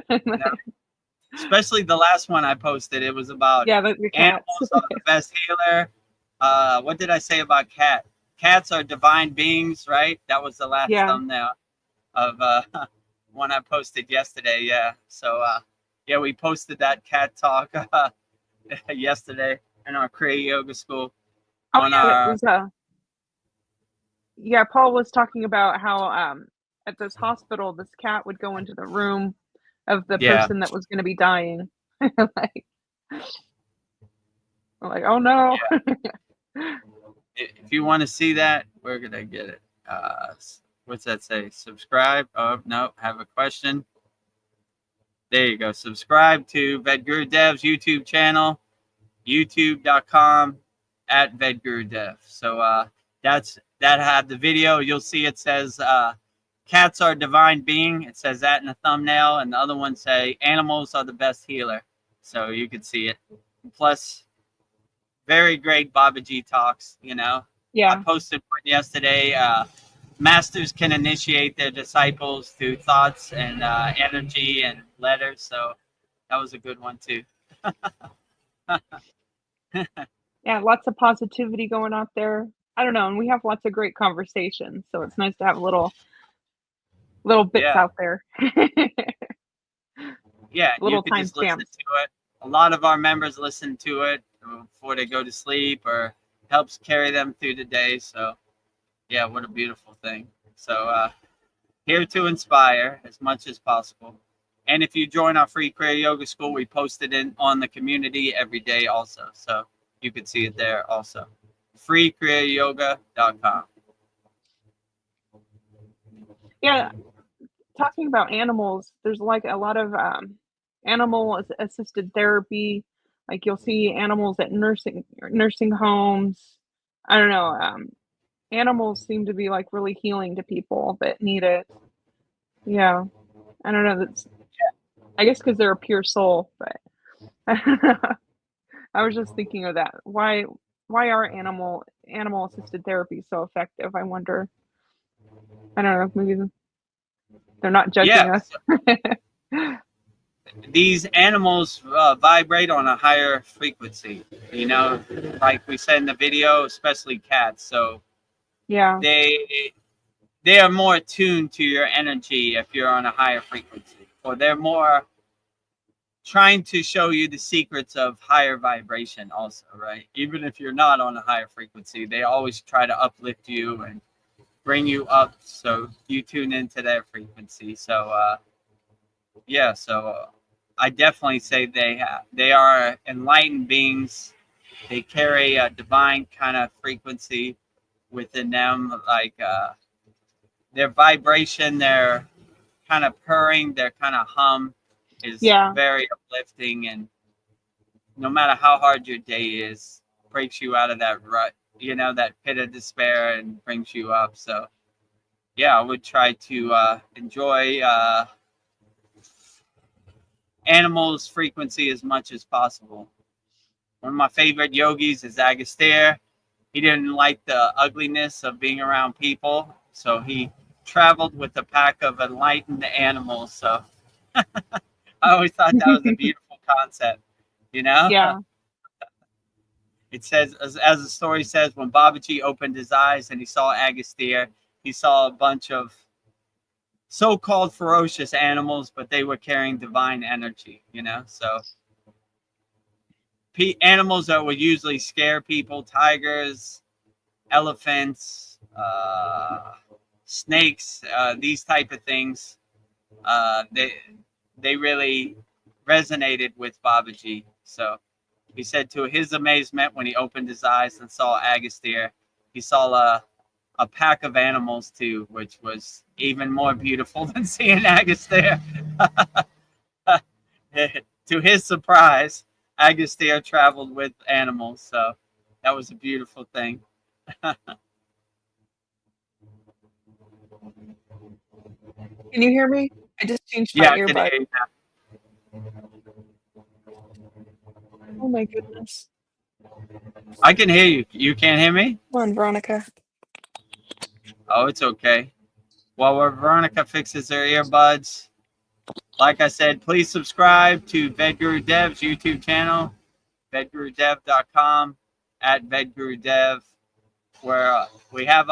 Especially the last one I posted. It was about yeah, the cats. animals are the best healer. What did I say about cat? Cats are divine beings, right? That was the last Yeah. thumbnail of one I posted yesterday. Yeah. So yeah, we posted that cat talk yesterday in our Kriya yoga school. Oh yeah, it was yeah, Paul was talking about how at this hospital this cat would go into the room of the person that was going to be dying. Like, I'm like, oh no. Yeah. If you want to see that, where could I get it? What's that say? Subscribe. Oh no, have a question. There you go. Subscribe to VEDAGURUDEV'S YouTube channel, youtube.com/VEDAGURUDEV. So that had the video. You'll see it says cats are divine being. It says that in the thumbnail, and the other one say animals are the best healer. So you could see it. Plus, very great Babaji talks. You know, Yeah. I posted one yesterday. Masters can initiate their disciples through thoughts and energy and letters. So that was a good one too. Yeah, lots of positivity going out there. I don't know, and we have lots of great conversations, so it's nice to have little bits out there. Yeah, little you could just listen timestamps. to it. A lot of our members listen to it before they go to sleep, or helps carry them through the day. So yeah, what a beautiful thing. So here to inspire as much as possible. And if you join our free Kriya Yoga School, we post it on the community every day also. So you could see it there also. freekriyayogamasterclass.com. Yeah, talking about animals, there's like a lot of animal assisted therapy. Like you'll see animals at nursing homes. I don't know. Animals seem to be like really healing to people that need it. Yeah, I don't know. That's I guess because they're a pure soul, but I was just thinking of that. Why are animal assisted therapy so effective? I wonder. I don't know. Maybe they're not judging us. these animals vibrate on a higher frequency, you know, like we said in the video, especially cats. So Yeah. they are more attuned to your energy if you're on a higher frequency, or they're more trying to show you the secrets of higher vibration also, right? Even if you're not on a higher frequency, they always try to uplift you and bring you up so you tune into their frequency. So yeah, so I definitely say they are enlightened beings. They carry a divine kind of frequency within them, like their vibration, their kind of purring, their kind of hum is Yeah. very uplifting, and no matter how hard your day is, breaks you out of that rut, you know, that pit of despair, and brings you up. So yeah, I would try to enjoy animals' frequency as much as possible. One of my favorite yogis is Agastya. He didn't like the ugliness of being around people, so he traveled with a pack of enlightened animals. So I always thought that was a beautiful concept, you know? Yeah. It says, as the story says, when Babaji opened his eyes and he saw Agastya, he saw a bunch of so-called ferocious animals, but they were carrying divine energy, you know? So animals that would usually scare people, tigers, elephants, snakes, these type of things, they really resonated with Babaji. So he said to his amazement, when he opened his eyes and saw Agastya, he saw a pack of animals too, which was even more beautiful than seeing Agastya. To his surprise, Agastya traveled with animals, so that was a beautiful thing. Can you hear me? I just changed my Yeah, I can earbud. hear you now. Oh my goodness. I can hear you. You can't hear me? Come on, Veronica. Oh, it's okay. While Veronica fixes her earbuds, like I said, please subscribe to VEDGURUDEV'S YouTube channel, VEDGURUDEV.com, @VEDGURUDEV, where we have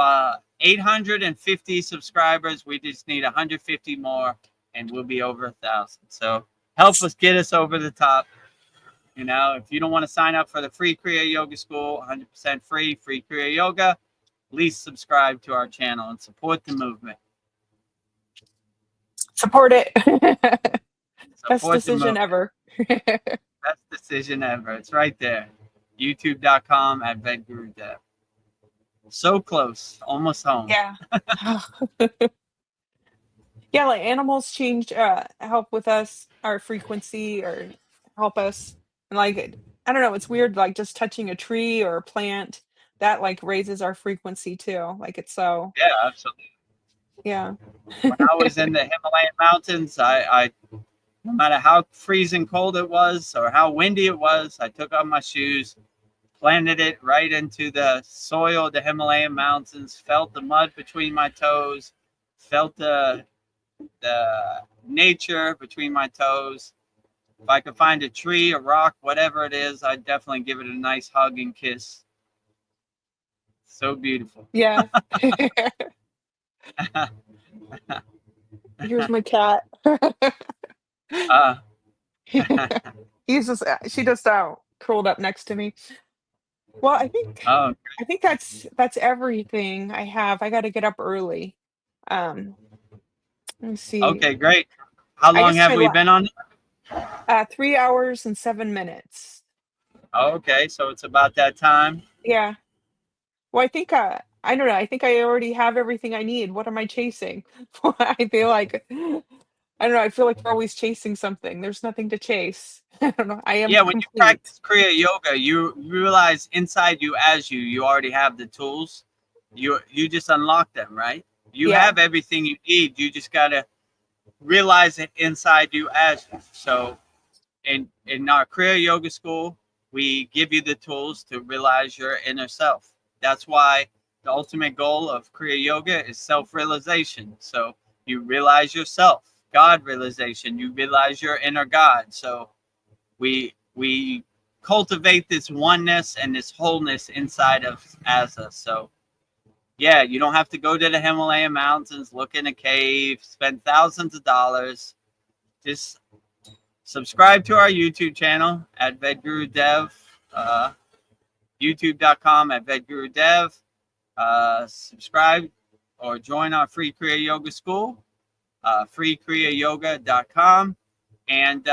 850 subscribers. We just need 150 more, and we'll be over 1,000. So help us get us over the top. You know, if you don't want to sign up for the free Kriya Yoga School, 100% free Kriya Yoga, please subscribe to our channel and support the movement. Support it. Best Support the decision movement. ever. Best decision ever. It's right there. YouTube.com @VEDGURUDEV. So close, almost home. Yeah. Yeah, like animals change, help with us, our frequency, or help us. And like, I don't know, it's weird, like just touching a tree or a plant that like raises our frequency too. Like it's so, Yeah, absolutely. yeah. When I was in the Himalayan mountains, I no matter how freezing cold it was or how windy it was, I took off my shoes, planted it right into the soil of the Himalayan mountains, felt the mud between my toes, felt the nature between my toes. If I could find a tree, a rock, whatever it is, I'd definitely give it a nice hug and kiss. So beautiful. Yeah. Here's my cat. uh, He's just, she just curled up next to me. Well, oh, I think that's everything I have. I got to get up early. Um, let me see. okay, great. How I long guess have we been on? 3 hours and 7 minutes. Okay, so it's about that time. Yeah. Well, I think, I don't know. I think I already have everything I need. What am I chasing? I feel like, I don't know. I feel like we're always chasing something. There's nothing to chase. I don't know. I am Yeah, when you complete. practice Kriya Yoga, you realize inside you, as you already have the tools. You just unlock them, right? You Yeah. have everything you need. You just gotta realize it inside you as you. So in our Kriya Yoga school, we give you the tools to realize your inner self. That's why the ultimate goal of Kriya Yoga is self-realization. So you realize yourself. God realization. You realize your inner God. So we cultivate this oneness and this wholeness inside of as us. So yeah, you don't have to go to the Himalayan mountains, look in a cave, spend thousands of dollars. Just subscribe to our YouTube channel at VEDGURUDEV, youtube.com at VEDGURUDEV. Subscribe or join our free Kriya Yoga school, freekriyayogamasterclass.com. And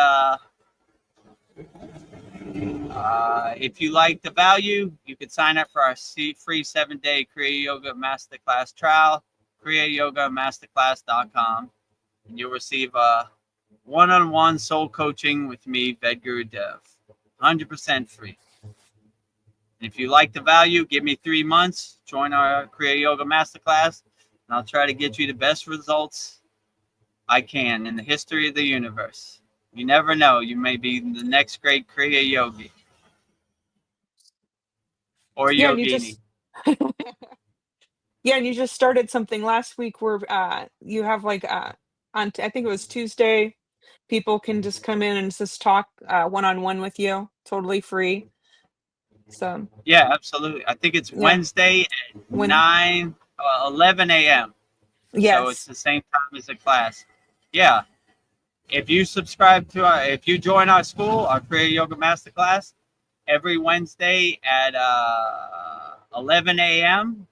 if you like the value, you can sign up for our free 7-day Kriya Yoga Masterclass trial, kriyayogamasterclass.com. And you'll receive a one-on-one soul coaching with me, VEDGURUDEV, 100% free. If you like the value, give me 3 months, join our Kriya Yoga Masterclass, and I'll try to get you the best results I can in the history of the universe. You never know. You may be the next great Kriya yogi or Yeah, and yogini. and you just started something last week where you have like I think it was Tuesday, people can just come in and just talk one-on-one with you, totally free. So Yeah, absolutely. I think it's yeah, Wednesday at when 11 a.m. So it's yes, the same time as the class. Yeah. If you subscribe to if you join our school, our Kriya Yoga Masterclass, every Wednesday at 11 a.m.,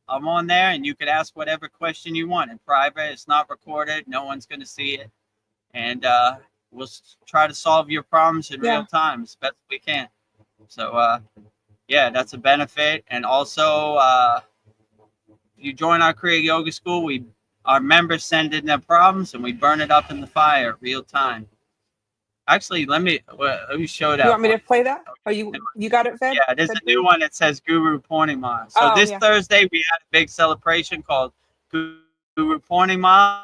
I'm on there, and you could ask whatever question you want in private. It's not recorded. No one's going to see it. And we'll try to solve your problems in real time as best we can. So, yeah, that's a benefit. And also, if you join our Kriya Yoga School, our members send in their problems, and we burn it up in the fire real time. Actually, let me show that. You want me one. to play that? Oh, you got it, Ved? Yeah, there's a new one that says Guru Purnima. So this Thursday, we had a big celebration called Guru Purnima.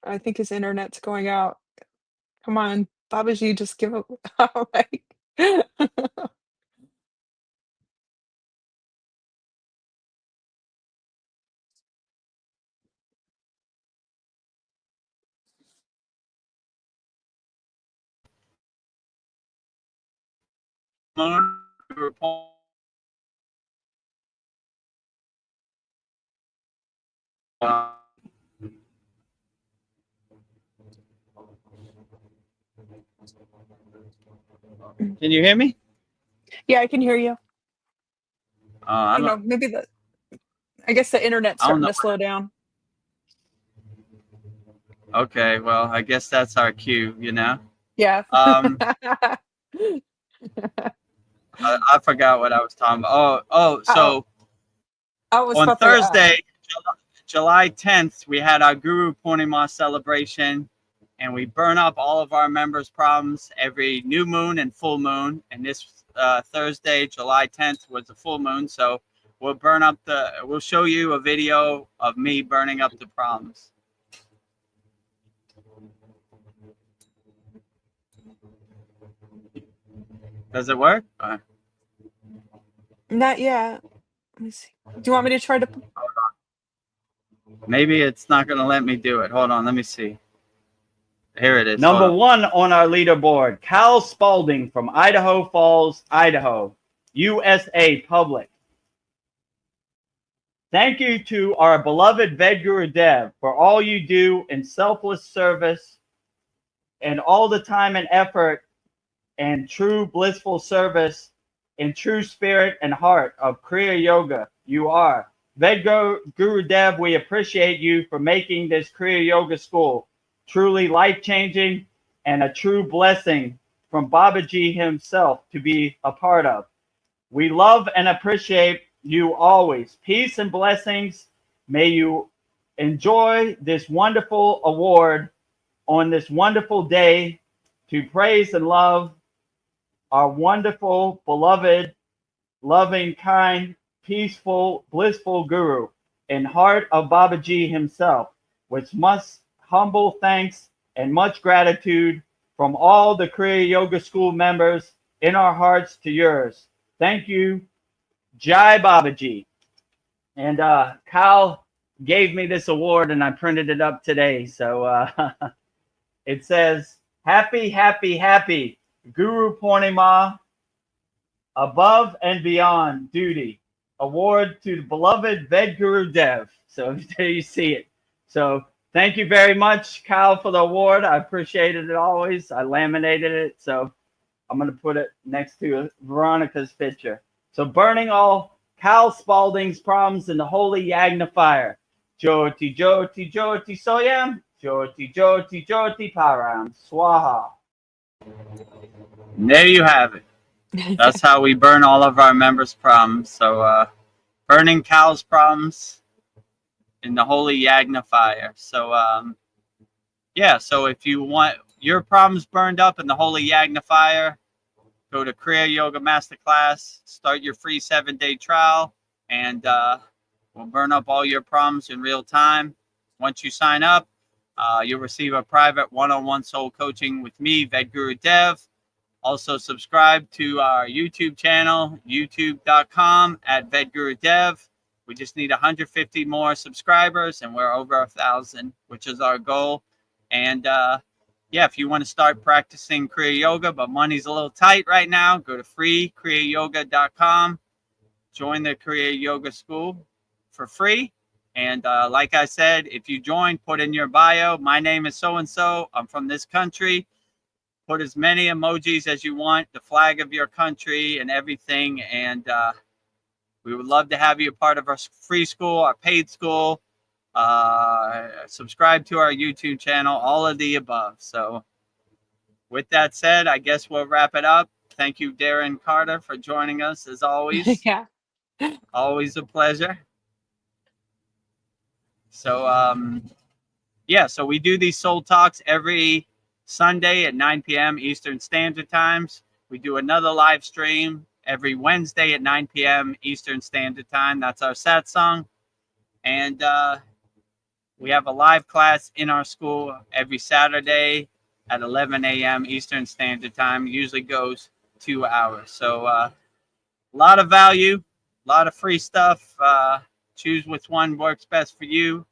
I think his internet's going out. Come on, Babaji, just give up. All right. Can you hear me? Yeah, I can hear you. I don't know. Maybe I guess the internet's starting to slow down. Okay, well, I guess that's our cue, you know? Yeah. I forgot what I was talking about. So on Thursday, July 10th, we had our Guru Purnima celebration, and we burn up all of our members' problems every new moon and full moon. And this Thursday, July 10th, was the full moon. So we'll show you a video of me burning up the problems. Does it work? Not yet. Let me see. Do you want me to try to? Maybe it's not going to let me do it. Hold on. Let me see. Here it is. Number 1 on our leaderboard, Cal Spalding from Idaho Falls, Idaho, USA Public. Thank you to our beloved VEDGURUDEV for all you do in selfless service and all the time and effort and true blissful service in true spirit and heart of Kriya Yoga. You are. VEDGURUDEV, we appreciate you for making this Kriya Yoga school truly life-changing and a true blessing from Babaji himself to be a part of. We love and appreciate you always. Peace and blessings. May you enjoy this wonderful award on this wonderful day to praise and love our wonderful, beloved, loving, kind, peaceful, blissful Guru in heart of Babaji himself, which must humble thanks and much gratitude from all the Kriya Yoga School members in our hearts to yours. Thank you. Jai Babaji. And Kyle gave me this award, and I printed it up today. So it says, "Happy, happy, happy Guru Purnima, above and beyond duty. Award to the beloved VEDAGURUDEV." So there you see it. So thank you very much, Kyle, for the award. I appreciated it always. I laminated it. So I'm going to put it next to Veronica's picture. So burning all Cal Spalding's problems in the holy Yagna fire. Jyoti, Jyoti, Jyoti, Soyam. Jyoti, Jyoti, Jyoti, Param. Swaha. And there you have it. That's how we burn all of our members' problems. So burning Cal's problems in the holy Yagna fire. So yeah, so if you want your problems burned up in the holy Yagna fire, go to Kriya Yoga Masterclass, start your free 7-day trial, and we'll burn up all your problems in real time. Once you sign up, you'll receive a private one-on-one soul coaching with me, VEDGURUDEV. Also subscribe to our YouTube channel, youtube.com/VEDGURUDEV. We just need 150 more subscribers, and we're over 1,000, which is our goal. And yeah, if you want to start practicing Kriya Yoga, but money's a little tight right now, go to freekriyayogamasterclass.com. Join the Kriya Yoga School for free. And like I said, if you join, put in your bio, my name is so-and-so, I'm from this country. Put as many emojis as you want, the flag of your country and everything. And we would love to have you a part of our free school, our paid school. Subscribe to our YouTube channel, all of the above. So with that said, I guess we'll wrap it up. Thank you, Darren Carter, for joining us as always. Yeah. Always a pleasure. So yeah, so we do these soul talks every Sunday at 9 p.m. Eastern Standard Times. We do another live stream every Wednesday at 9 p.m. Eastern Standard Time. That's our satsang. And we have a live class in our school every Saturday at 11 a.m. Eastern Standard Time. It usually goes 2 hours. So a lot of value, a lot of free stuff. Choose which one works best for you.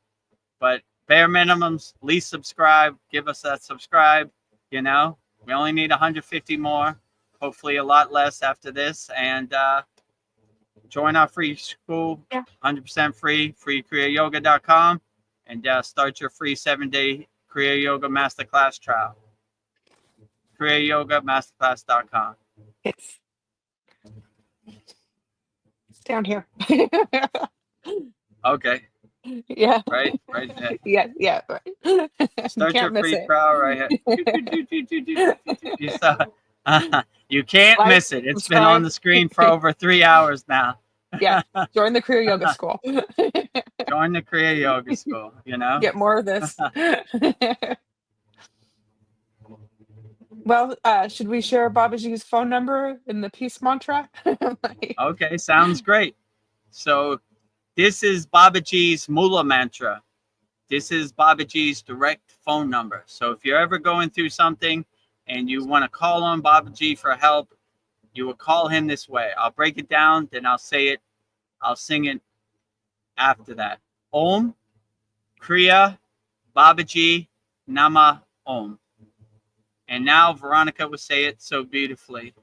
But bare minimums, least subscribe. Give us that subscribe. You know, we only need 150 more. Hopefully a lot less after this. And join our free school. Yeah. 100% free. freekriyayoga.com. And start your free 7-day Kriya Yoga Masterclass trial. kriyayogamasterclass.com. It's down here. Okay. Yeah. Right there. Yeah. Start your Can't miss free it. trial right here. You can't Like, miss it. It's been on the screen for over 3 hours now. Yeah. Join the Kriya Yoga School. Join the Kriya Yoga School, you know? Get more of this. Well, should we share Babaji's phone number in the peace mantra? Okay, sounds great. So this is Babaji's Mula mantra. This is Babaji's direct phone number. So if you're ever going through something and you want to call on Babaji for help, you will call him this way. I'll break it down, then I'll say it. I'll sing it after that. Om, Kriya, Babaji, Nama, Om. And now Veronica will say it so beautifully.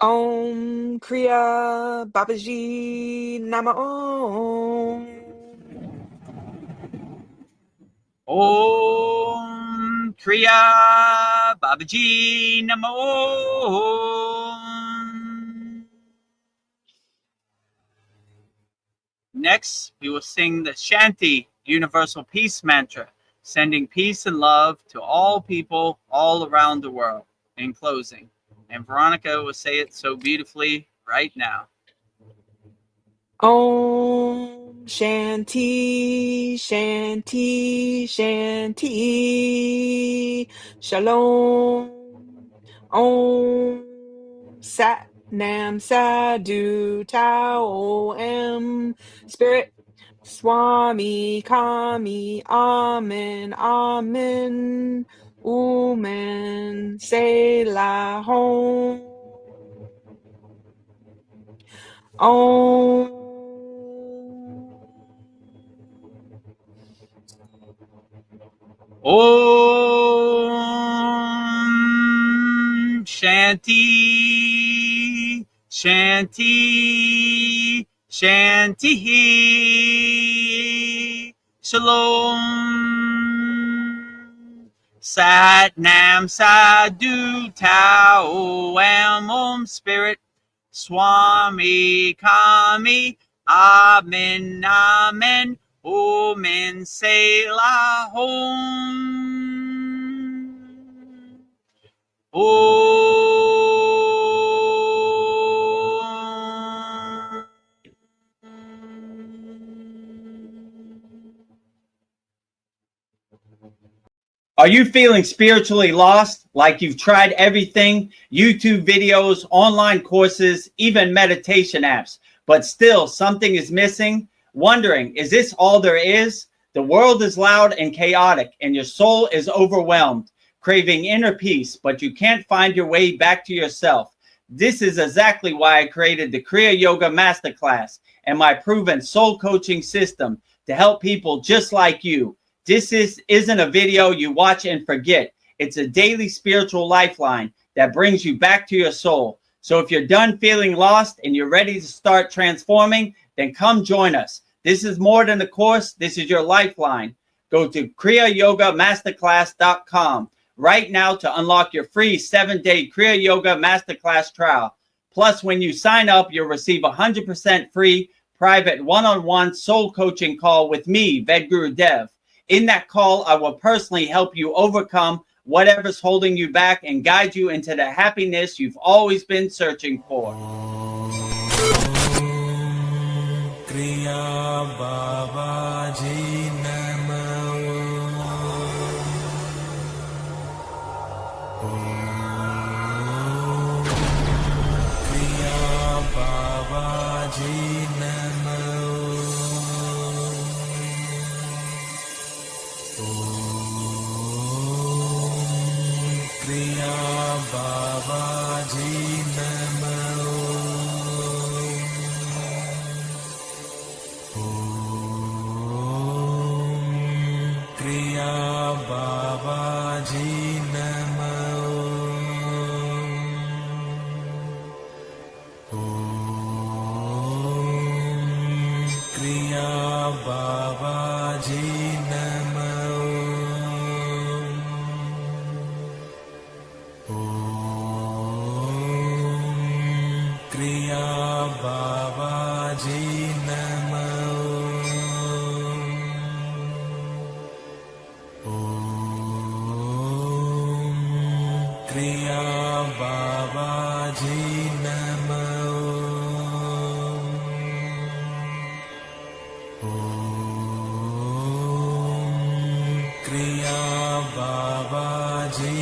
Om Kriya Babaji Nama Om. Om Kriya Babaji Namo. Next, we will sing the Shanti Universal Peace Mantra, sending peace and love to all people all around the world. In closing, and Veronica will say it so beautifully right now. Om Shanti Shanti Shanti Shalom. Om Sat Nam Sadhu Tao Am Spirit Swami Kami Amen Amen Umen Selah Hom. Om Om Shanti, Shanti, Shanti. Shalom. Sat Nam Sadhu Tao Am Om Spirit Swami Kami Amen Amen Om in Selah Home. Om. Are you feeling spiritually lost, like you've tried everything, YouTube videos, online courses, even meditation apps, but still something is missing? Wondering, is this all there is? The world is loud and chaotic, and your soul is overwhelmed, craving inner peace, but you can't find your way back to yourself. This is exactly why I created the Kriya Yoga Masterclass and my proven soul coaching system to help people just like you. This isn't a video you watch and forget. It's a daily spiritual lifeline that brings you back to your soul. So if you're done feeling lost and you're ready to start transforming, then come join us. This is more than a course. This is your lifeline. Go to kriyayogamasterclass.com right now to unlock your free 7-day Kriya Yoga Masterclass trial. Plus, when you sign up, you'll receive 100% free private one-on-one soul coaching call with me, VEDAGURUDEV. In that call, I will personally help you overcome whatever's holding you back and guide you into the happiness you've always been searching for. Kriya Babaji Namo. Kriya Babaji Namo. Kriya Babaji Namo. Kriya Babaji Namo. Kriya Babaji Namo. Kriya Babaji Namo. Kriya Babaji Namo. Kriya Babaji